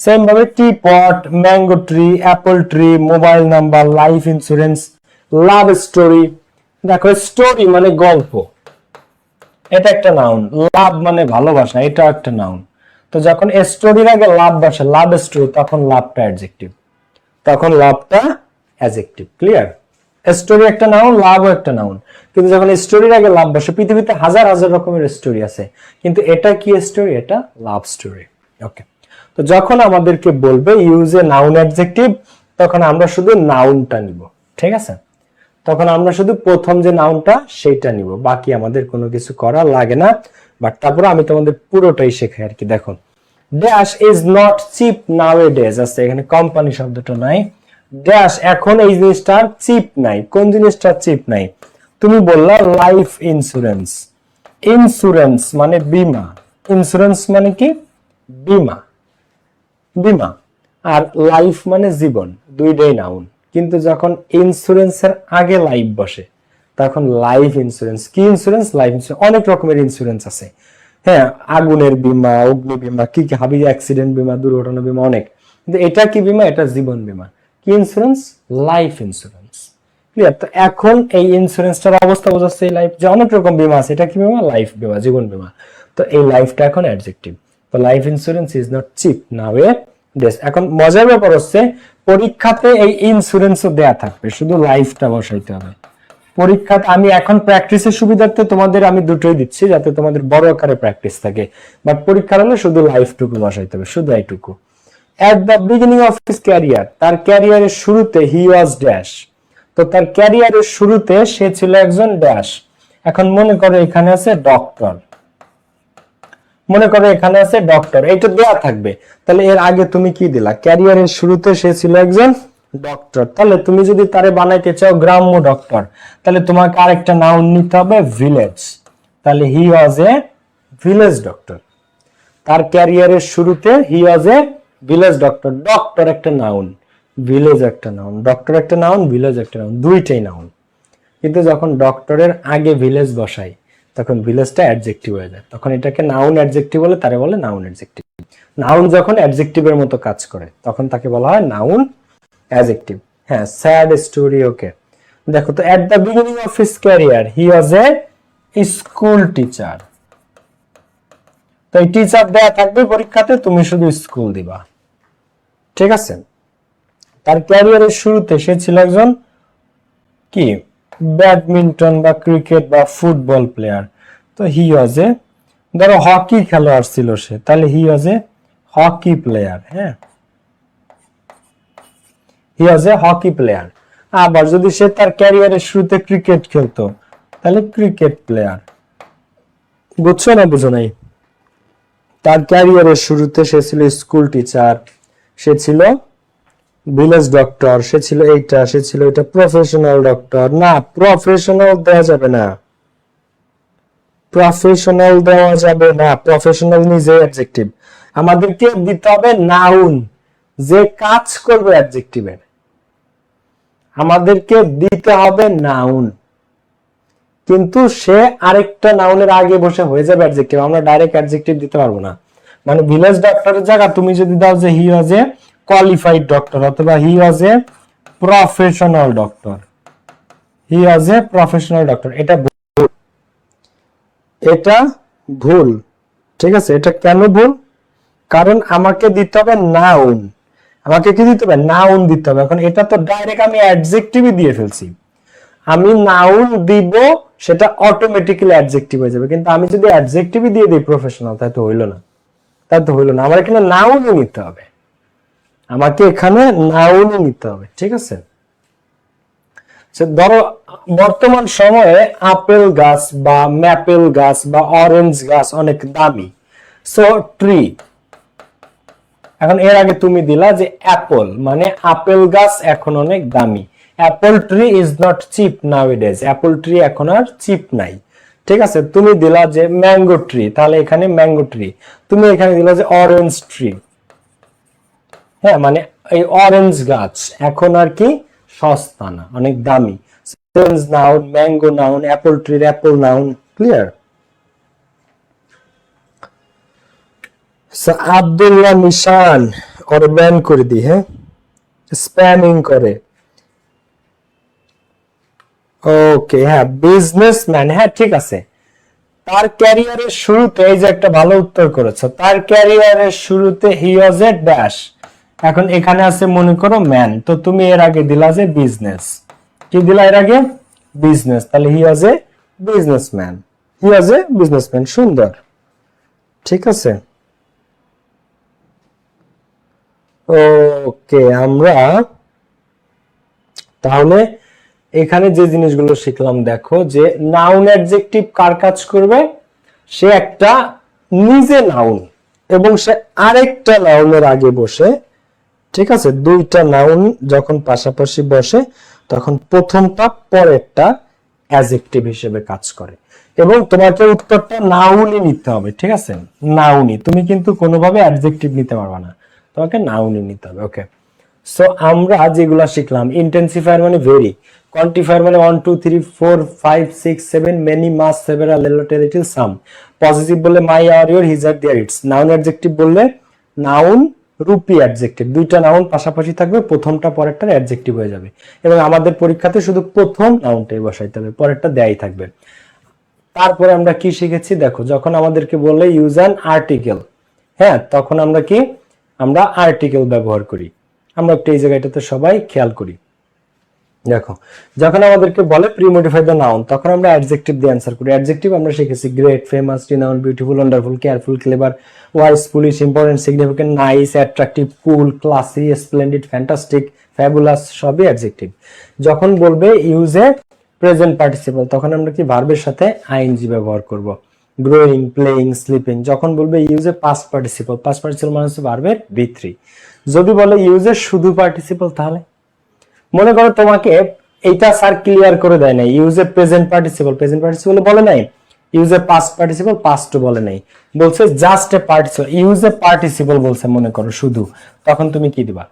সেম ভাবে tea pot, mango tree, apple tree, mobile number, life insurance, love story. দেখো স্টোরি মানে গল্প, এটা একটা নাউন। লাভ মানে ভালোবাসা, এটা একটা নাউন। তো যখন স্টোরির আগে লাভ বসে, লাভ স্টোরি, তখন লাভটা অ্যাডজেক্টিভ, তখন লাভটা অ্যাডজেক্টিভ। ক্লিয়ার? স্টোরি একটা নাউন, লাভও একটা নাউন, কিন্তু যখন স্টোরির আগে লাভ বসে, পৃথিবীতে হাজার হাজার রকমের স্টোরি আছে, কিন্তু এটা কি স্টোরি? এটা লাভ স্টোরি। ওকে, তো যখন আমাদেরকে বলবে ইউজ এ নাউন অ্যাডজেক্টিভ, তখন আমরা শুধু নাউনটা নিব। ঠিক আছে? তখন আমরা শুধু প্রথম যে নাউনটা সেইটা নিব, বাকি আমাদের কোনো কিছু করা লাগে না। বাট তারপরে আমি তোমাদের পুরোটাই শেখাই আর কি। দেখো, ড্যাশ ইজ নট চিপ নাওএডেজ, আছে এখানে কোম্পানি শব্দটা নাই। ড্যাশ, এখন এই জিনিসটার চিপ নাই। কোন জিনিসটার চিপ নাই? তুমি বললা লাইফ ইন্স্যুরেন্স। ইন্স্যুরেন্স মানে বীমা, ইন্স্যুরেন্স মানে কি? বীমা, বীমা। আর লাইফ মানে জীবন, দুইটাই নাউন। কিন্তু যখন ইন্স্যুরেন্সের আগে লাইফ বসে, তখন লাইফ ইন্স্যুরেন্স। কি ইন্স্যুরেন্স? Life insurance. অনেক রকমের ইন্স্যুরেন্স আছে, হ্যাঁ, আগুনের বীমা, অগ্নি বীমা, কি কি হাবি অ্যাক্সিডেন্ট বীমা, দুর্ঘটনা বীমা, অনেক। কিন্তু এটা কি বীমা? এটা জীবন বীমা। কি ইন্স্যুরেন্স? Life insurance. ক্লিয়ার? তো এখন এই ইন্স্যুরেন্সটার অবস্থা বোঝাচ্ছে এই লাইফ, যে অনেক রকম বীমা আছে, এটা কি বীমা? লাইফ বীমা, জীবন বীমা। তো এই লাইফটা এখন অ্যাডজেক্টিভ। তো life insurance is not cheap nowadays. এখন মজার ব্যাপার হচ্ছে পরীক্ষাতে এই ইন্স্যুরেন্সও দেয়া থাকবে, শুধু লাইফটা বসাইতে হবে পরীক্ষাতে। আমি এখন প্র্যাকটিসের সুবিধার্থে তোমাদের আমি দুটোই দিচ্ছি, যাতে তোমাদের বড় আকারে প্র্যাকটিস থাকে। বাট পরীক্ষার হলে শুধু লাইফটুকু বসাইতে হবে, শুধু এইটুকু। At the beginning of his career, তার ক্যারিয়ারের শুরুতে, হি ওয়াজ ড্যাশ। তো তার ক্যারিয়ারের শুরুতে সে ছিল একজন ড্যাশ। এখন মনে করো এখানে আছে ডক্টর, মনে করো এখানে আছে ডক্টর, এইটা দেয়া থাকবে। তাহলে এর আগে তুমি কি দিলা? ক্যারিয়ারের শুরুতে সে ছিল একজন ডক্টর। তাহলে তুমি যদি তারে বানাইতে চাও গ্রাম্য ডক্টর, তাহলে তোমাকে আরেকটা নাউন নিতে হবে, ভিলেজ। তাহলে হি ওয়াজ এ ভিলেজ ডক্টর। তার ক্যারিয়ারের শুরুতে হি was a village doctor. Doctor একটা নাউন, ভিলেজ একটা নাউন। ডক্টর একটা নাউন, ভিলেজ একটা নাউন, দুইটাই নাউন। কিন্তু যখন ডক্টরের আগে ভিলেজ বসাই, তখন ভিলেজটা অ্যাডজেক্টিভ হয়ে যায়, তখন এটাকে নাউন অ্যাডজেক্টিভ বলে, তারে বলে নাউন অ্যাডজেক্টিভ। নাউন যখন অ্যাডজেক্টিভের মতো কাজ করে, তখন তাকে বলা হয় নাউন অ্যাডজেক্টিভ। হ্যাঁ, স্যাড স্টোরি। ওকে, দেখো তো, at the beginning of his career he was A school teacher. তো এই টিচার দেয়া থাকবে পরীক্ষাতে, তুমি শুধু স্কুল দিবা। ঠিক আছে? তার ক্যারিয়ারের শুরুতে সে ছিল একজন কি? ব্যাডমিন্টন বা ক্রিকেট বা ফুটবল প্লেয়ার। তো হি ওয়াজ এ, ধরো হকি খেলোয়াড় ছিল সে, তাহলে হি ওয়াজ এ হকি প্লেয়ার। হ্যাঁ, হি ওয়াজ এ হকি প্লেয়ার। আবার যদি সে তার ক্যারিয়ারের শুরুতে ক্রিকেট খেলতো তাহলে ক্রিকেট প্লেয়ার। বুঝছো না বুঝো নাই? তার ক্যারিয়ারের শুরুতে সে ছিল স্কুল টিচার, সে ছিল ভিলেজ ডক্টর, সে ছিল এইটা, সে ছিল এটা, প্রফেশনাল ডক্টর। না, প্রফেশনাল দেওয়া যাবে না, প্রফেশনাল দেওয়া যাবে না। প্রফেশনাল নিজে অ্যাডজেক্টিভ, আমাদেরকে দিতে হবে নাউন যে কাজ করবে অ্যাডজেক্টিভের, আমাদেরকে দিতে হবে নাউন। কিন্তু সে আরেকটা নাউনের আগে বসে হয়ে যাবে অ্যাডজেক্টিভ, আমরা ডাইরেক্ট অ্যাডজেক্টিভ দিতে পারবো না। মানে ভিলেজ ডক্টরের জায়গা তুমি যদি দাও যে হি ওয়াজ এ কোয়ালিফাইড ডক্টর অথবা he was a professional doctor, he was a professional doctor, এটা এটা ভুল। ঠিক আছে, এটা কেন ভুল? কারণ আমাকে দিতে হবে নাউন, আমাকে কি দিতে হবে? নাউন দিতে হবে। এখন এটা তো ডাইরেক্ট আমি অ্যাডজেক্টিভই দিয়ে ফেলছি, আমি নাউন দিব সেটা অটোমেটিক্যালি অ্যাডজেক্টিভ হয়ে যাবে। কিন্তু আমি যদি অ্যাডজেক্টিভই দিয়ে দিই প্রফেশনাল, তাই তো হইলো না, তাই তো হইলো না। আমার এখানে নাউনই নিতে হবে, আমাকে এখানে নাউনই নিতে হবে। ঠিক আছে, ধরো বর্তমান সময়ে আপেল গাছ বা ম্যাপেল গাছ বা অরেঞ্জ গাছ অনেক দামি, সো ট্রি। এখন এর আগে তুমি দিলা যে অ্যাপল, মানে আপেল গাছ এখন অনেক দামি। Apple tree is not cheap nowadays, apple tree এখন আর চিপ নাই। ঠিক আছে, তুমি দিলা যে ম্যাঙ্গো ট্রি, তাহলে এখানে ম্যাঙ্গো ট্রি। তুমি এখানে দিলা যে অরেঞ্জ ট্রি, হ্যাঁ, মানে এই অরেঞ্জ গাছ এখন আর কি সস্তা না, অনেক দামি। Orange noun, mango noun, Apple ট্রির অ্যাপল নাউন। ক্লিয়ার? আব্দুল্লাহ নিশান ওর ব্যান করে দি, হ্যাঁ, স্প্যামিং করে। ওকে, হ্যাঁ, বিজনেসম্যান, হ্যাঁ ঠিক আছে। তার ক্যারিয়ারের শুরুতে, এই যে একটা ভালো উত্তর করেছো, তার ক্যারিয়ারের শুরুতে হি ওয়াজ এ ড্যাশ। এখন এখানে আছে মনে করো ম্যান, তো তুমি এর আগে দিলা যে বিজনেস। কি দিলা এর আগে? বিজনেস, তাহলে হি was a businessman, he was a businessman. সুন্দর, ঠিক আছে। ওকে, আমরা তাহলে এখানে যে জিনিসগুলো শিখলাম, দেখো যে নাউন অ্যাডজেক্টিভ কার কাজ করবে? সে একটা নিজে নাউন এবং সে আরেকটা নাউনের আগে বসে, ঠিক আছে, দুইটা নাউন যখন পাশাপাশি বসে তখন প্রথমটা পরেরটা অ্যাডজেক্টিভ হিসেবে কাজ করে। এবং তোমাকে উত্তরটা নাউনই নিতে হবে, ঠিক আছে, নাউনই। তুমি কিন্তু কোনোভাবে অ্যাডজেক্টিভ নিতে পারবে না, তোমাকে নাউনই নিতে হবে। ওকে, সো আমরা যেগুলা শিখলাম, ইন্টেন্সিফায়ার মানে ভেরি, কোয়ান্টিফায়ার মানে 1 2 3 4 5 6 7 many much several little little some, positive বললে my our your his her their its, noun adjective বললে নাউন রূপী অ্যাডজেক্টিভ, দুইটা নাউন পাশাপাশি থাকবে, প্রথমটা পরেরটার অ্যাডজেক্টিভ হয়ে যাবে। এবং আমাদের পরীক্ষাতে শুধু প্রথম নাউনটাই বসাইতে হবে, পরেরটা দেয়াই থাকবে। তারপরে আমরা কি শিখেছি দেখো, যখন আমাদেরকে বললে ইউজ অ্যান আর্টিকেল, হ্যাঁ, তখন আমরা কি, আমরা আর্টিকেল ব্যবহার করি। আমরা একটু এই জায়গাটাতে সবাই খেয়াল করি। দেখো, যখন আমাদেরকে বলে প্রিমোডিফাই দ্য নাউন, তখন আমরা অ্যাডজেক্টিভ দিয়ে অ্যানসার করি। অ্যাডজেক্টিভ আমরা শিখেছি great, famous, renowned, beautiful, wonderful, careful, clever, wise, foolish, important, significant, nice, attractive, cool, classy, splendid, fantastic, fabulous, সবই অ্যাডজেক্টিভ। যখন বলবে ইউজ এ প্রেজেন্ট পার্টিসিপল, তখন আমরা কি ভার্বের সাথে আইএনজি ব্যবহার করব। Growing, playing, sleeping. যখন বলবে use a past participle, past participle মানে হচ্ছে ভার্বের V3। যদি বলে ইউজ এ শুধু পার্টিসিপল, তাহলে মনে করো তোমাকে এইটা স্যার ক্লিয়ার করে দেয় নাই, use a present participle, present participle বলে নাই, use a past participle, past বলে নাই, বলছে just a participle, use a participle বলছে মনে করো শুধু, তখন তুমি কি দিবা?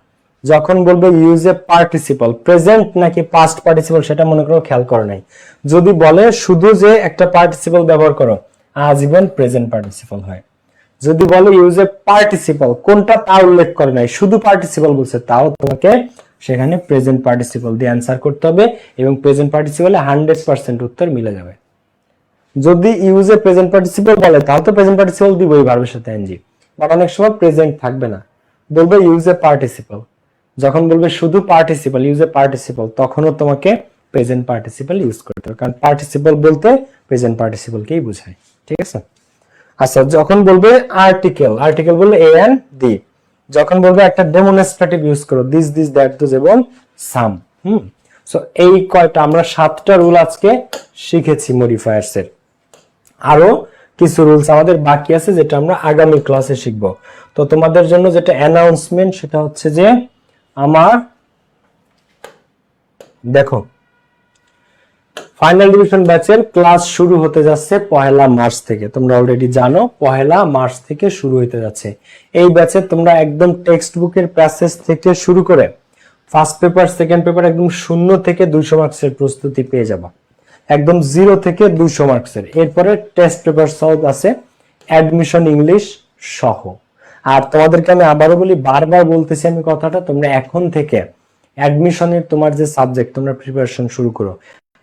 যখন বলবে ইউজ এ পার্টিসিপল, প্রেজেন্ট নাকি পাস্ট পার্টিসিপল সেটা মনে করো খেয়াল করো নাই। যদি বলে শুধু যে একটা পার্টিসিপল ব্যবহার করো, আজীবন প্রেজেন্ট পার্টিসিপল হয়। যদি বলে ইউজ এ পার্টিসিপল, কোনটা তা উল্লেখ করে নাই, শুধু পার্টিসিপল বলছে, তাও তোমাকে সেখানে প্রেজেন্ট পার্টিসিপল দিয়ে অ্যান্সার করতে হবে এবং প্রেজেন্ট পার্টিসিপলে 100% উত্তর মিলে যাবে। যদি ইউজ এ প্রেজেন্ট পার্টিসিপল বলে, তাহলে তো প্রেজেন্ট পার্টিসিপল দিবই ভার্বের সাথে এনজি, বাট অনেক সময় প্রেজেন্ট থাকবে না, বলবে ইউজ এ পার্টিসিপল। যখন বলবে শুধু পার্টিসিপল, ইউজ এ পার্টিসিপল, তখনও তোমাকে প্রেজেন্ট পার্টিসিপল ইউজ করতে হবে, কারণ পার্টিসিপল বলতে প্রেজেন্ট পার্টিসিপলকেই বোঝায়। ঠিক আছে, আচ্ছা, যখন বলবে আর্টিকেল, আর্টিকেল বললে এ এন্ড দি, যখন বলবে একটা ডেমনস্ট্রেটিভ ইউজ করো, দিস দিস দ্যাট দোজ এবং সাম। সো এই কয়টা আমরা 7টা রুল আজকে শিখেছি মডিফায়ার্স এর। আরো কিছু রুলস আমাদের বাকি আছে যেটা আমরা আগামী ক্লাসে শিখব। তো তোমাদের জন্য যেটা অ্যানাউন্সমেন্ট সেটা হচ্ছে যে আমার দেখো ফাইনাল ডিভিশন ব্যাচের ক্লাস শুরু হতে যাচ্ছে 1 মার্চ থেকে। তোমরা অলরেডি জানো 1 মার্চ থেকে শুরু হতে যাচ্ছে এই ব্যাচে। তোমরা একদম টেক্সট বুকের প্যাসেজ থেকে শুরু করে ফার্স্ট পেপার সেকেন্ড পেপার একদম 0 থেকে 200 মার্কসের প্রস্তুতি পেয়ে যাবা, একদম 0 থেকে 200 মার্কসের। এরপরে টেস্ট পেপার সলভ আছে অ্যাডমিশন ইংলিশ সহ। আর তোমাদেরকে আমি আবারও বলি, বারবার বলতেছি আমি কথাটা, তোমরা এখন থেকে অ্যাডমিশনের তোমার যে সাবজেক্ট তোমরা প্রিপারেশন শুরু করো,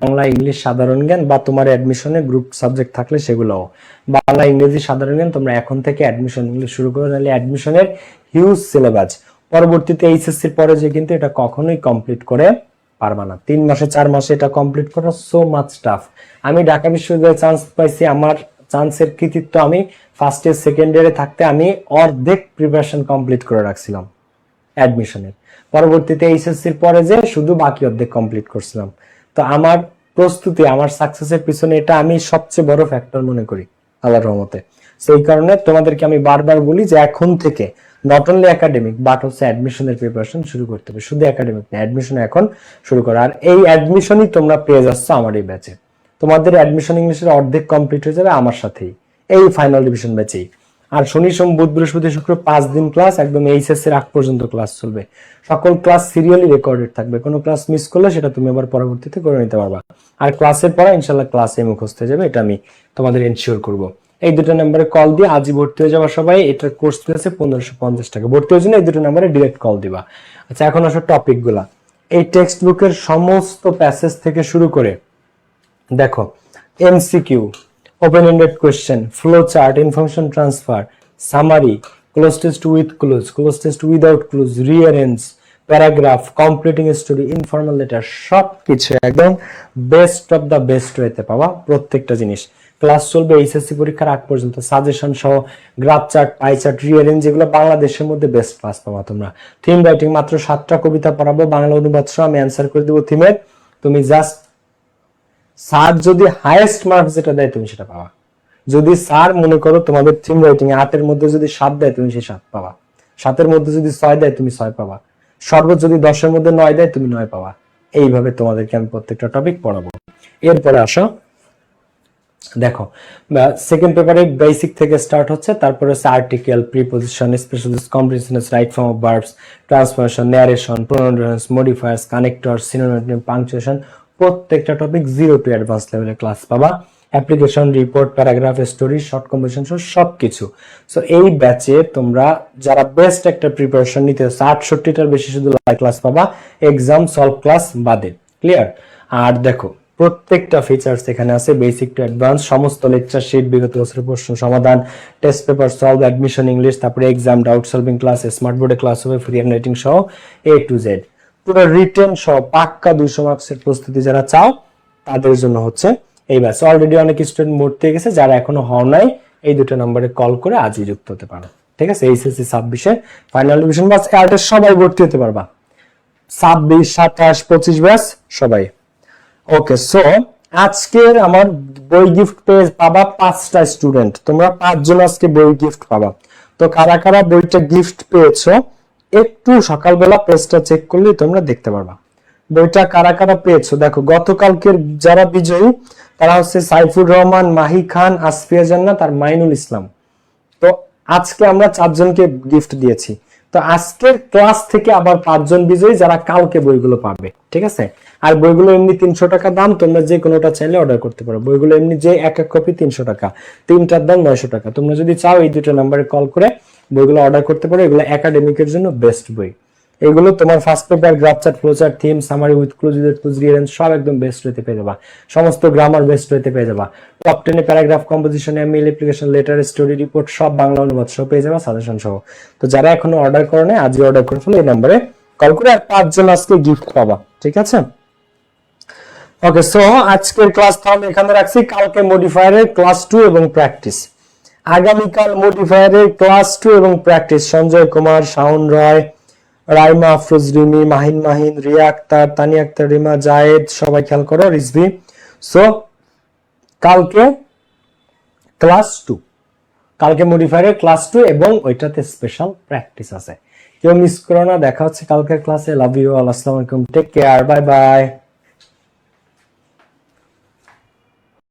বাংলা ইংলিশ সাধারণ জ্ঞান বা তোমার অ্যাডমিশনে গ্রুপ সাবজেক্ট থাকলে সেগুলোও, বাংলা ইংরেজি সাধারণ জ্ঞান তোমরা এখন থেকে অ্যাডমিশন ইংলিশ শুরু করো, নাহলে অ্যাডমিশনের হিউজ সিলেবাস পরবর্তীতে এইচএসসির পরে যে কিন্তু এটা কখনোই কমপ্লিট করে পারবা না। 3 মাসে 4 মাসে এটা কমপ্লিট করা সো মাচ টাফ। আমি ঢাকা বিশ্ববিদ্যালয়ে চান্স পাইছি, আমার চান্সের কৃতিত্ব আমি ফার্স্ট ইয়ার সেকেন্ড ইয়ারে থাকতে আমি অর্ধেক প্রিপারেশন কমপ্লিট করে রাখছিলাম অ্যাডমিশনের, পরবর্তীতে এইচএসসির পরে যে শুধু বাকি অর্ধেক কমপ্লিট করছিলাম। তো আমার প্রস্তুতি, আমার সাকসেসের পিছনে এটা আমি সবচেয়ে বড় ফ্যাক্টর মনে করি আল্লাহর রহমতে। সেই কারণে তোমাদেরকে আমি বারবার বলি যে এখন থেকে নট অনলি একাডেমিক বাট হচ্ছে অ্যাডমিশনের প্রিপারেশন শুরু করতে হবে, শুধু একাডেমিক না, অ্যাডমিশন এখন শুরু করা। আর এই অ্যাডমিশনই তোমরা পেয়ে যাচ্ছ আমার এই ব্যাচে। তোমাদের অ্যাডমিশন ইংলিশের অর্ধেক কমপ্লিট হয়ে যাবে আমার সাথেই এই ফাইনাল ডিভিশন ব্যাচেই। আর শনি সোম বুধ বৃহস্পতি শুক্র 5 দিন ক্লাস, একদম এইচএসসি এর আগ পর্যন্ত ক্লাস চলবে। সকল ক্লাস সিরিয়ালি রেকর্ডেড থাকবে, কোনো ক্লাস মিস করলে সেটা তুমি আবার পরবর্তীতে করে নিতে পারবা। আর ক্লাসের পর ইনশাআল্লাহ ক্লাসে মুখস্থ হয়ে যাবে, এটা আমি তোমাদের এনশিওর করব। এই দুটো নম্বরে কল দিয়ে আজই ভর্তি হয়ে যাবা সবাই। এটার কোর্স ফি আছে 1550 টাকা। ভর্তি হওয়ার জন্য এই দুটো নম্বরে ডিরেক্ট কল দিবা। আচ্ছা, এখন আসো টপিক গুলা। এই টেক্সট বুকের সমস্ত প্যাসেজ থেকে শুরু করে দেখো MCQ, open ended question, flow chart, information transfer, summary, cloze test with close, cloze test without close, rearrange, paragraph, completing story, informal letter, সবকিছু একদম বেস্ট অফ দা বেস্ট ওয়েতে পাবা প্রত্যেকটা জিনিস। ক্লাস চলবে এইচএসসি পরীক্ষার আগ পর্যন্ত, সাজেশন সহ, graph chart, pie chart, rearrange, যেগুলো বাংলাদেশের মধ্যে বেস্ট ক্লাস পাবা তোমরা। থিম রাইটিং, মাত্র 7টা কবিতা পড়াবো, বাংলা অনুবাদ সহ আমি অ্যান্সার করে দেবো থিমের। তুমি জাস্ট স্যার যদি হাইয়েস্ট মার্কস যেটা দেয় তুমি সেটা পাবা। যদি স্যার মনে করো তোমাদের থিম রাইটিং এ 8 এর মধ্যে যদি 7 দেয় তুমি সেই 7 পাবা, 7 এর মধ্যে যদি 6 দেয় তুমি 6 পাবা, সর্বোচ্চ যদি 10 এর মধ্যে 9 দেয় তুমি 9 পাবা। এইভাবে তোমাদেরকে আমি প্রত্যেকটা টপিক পড়াবো। এরপরে আসো দেখো সেকেন্ড পেপারে বেসিক থেকে স্টার্ট হচ্ছে, তারপরে হচ্ছে article, preposition, specialist, comprehension, right form of verbs, transformation, narration, pronounce, modifiers, connector, synonym, punctuation, প্রত্যেকটা টপিক 0 টু অ্যাডভান্স লেভেলের ক্লাস পাবা। Application, report, paragraph, story, short composition সবকিছু। সো এই ব্যাচে তোমরা যারা বেস্ট একটা প্রিপারেশন নিতে হচ্ছে 68টার বেশি শুধু লাইভ ক্লাস পাবা, এক্সাম সলভ ক্লাস বাদে। ক্লিয়ার? আর দেখো প্রত্যেকটা ফিচার্স এখানে আছে, বেসিক টু অ্যাডভান্স, সমস্ত লেকচার শিট, বিগত বছরের প্রশ্ন সমাধান, test paper solve, admission English, তারপরে exam, doubt solving class, smart বোর্ডে ক্লাস হবে, ফ্রি হ্যান্ড রাইটিং সহ A to Z পুরো রিটেন সহ পাক্কা 200 মার্কসের প্রস্তুতি যারা চাও তাদের জন্য হচ্ছে এই ব্যাচ। অলরেডি অনেক স্টুডেন্ট ভর্তি হয়ে গেছে, যারা এখনো হও নাই এই দুটো নম্বরে কল করে আজই যুক্ত হতে পারো। ঠিক আছে? এইচএসসি 26 ফাইনাল ডিভিশন ব্যাচ এর সবাই ভর্তি হতে পারবা, 26, 27, 25 ব্যাচ সবাই। ওকে, সো আজকের আমার বই গিফট পেজ পাবা 5টা স্টুডেন্ট, তোমরা 5 জন আজকে বই গিফট পাবা। তো কারা কারা বইটা গিফট পেয়েছো একটু সকালবেলা পেজটা চেক করলে তোমরা দেখতে পারবা বইটা কারা কারা পেয়েছো। দেখো গতকালকের যারা বিজয়ী তারা হচ্ছে সাইফুর রহমান, মাহি খান, আসফিয়া জান্নাত আর মাইনুল ইসলাম। তো আজকে আমরা 4 জনকে গিফট দিয়েছি। তো আজকের ক্লাস থেকে আবার 5 জন বিজয়ী যারা কালকে বইগুলো পাবে। ঠিক আছে? আর বইগুলো এমনি 300 টাকা দাম, তোমরা যে কোনোটা চাইলে অর্ডার করতে পারো। বইগুলো এমনি যে এক এক কপি 300 টাকা, 3টার দাম 900 টাকা। তোমরা যদি চাও এই দুটো নম্বরে কল করে বইগুলো অর্ডার করতে পারো। এগুলো একাডেমিকের জন্য বেস্ট বই। এগুলো তোমার first paper, graph chart, flow chart, theme, summary with clues, with clues, rearrange সব একদম বেস্ট হইতে পেয়ে যাবা। সমস্ত গ্রামার বেস্ট হইতে পেয়ে যাবা। Top 10 a paragraph, composition, ML, application, letter, story, report সব বাংলা অনুবাদ সহ পেয়ে যাবা, সাজেশন সহ। তো যারা এখনো অর্ডার করে নাই আজই অর্ডার করে ফেলো এই নম্বরে কল করে, আর 5 জন আজকে গিফট পাবা। ঠিক আছে? ওকে, সো আজকের ক্লাস তাহলে এখানে রাখছি। কালকে মডিফায়ারের ক্লাস 2 এবং প্র্যাকটিস। আগামীকাল মডিফায়ারের ক্লাস 2 এবং প্র্যাকটিস। সঞ্জয় কুমার, শাওন রয়, রাইমা আফরোজ, রিমি, মাহিন, রিয়া আক্তার, তানিয়া আক্তার, রিমা, জায়েদ, সবাই খেয়াল করো, রিজভি। সো কালকে ক্লাস 2, কালকে মডিফায়ারের ক্লাস 2 এবং ওইটাতে স্পেশাল প্র্যাকটিস আছে। কেউ মিস করো না। দেখা হচ্ছে কালকের ক্লাসে। Love you all. আসসালামু আলাইকুম, টেক কেয়ার, বাই বাই।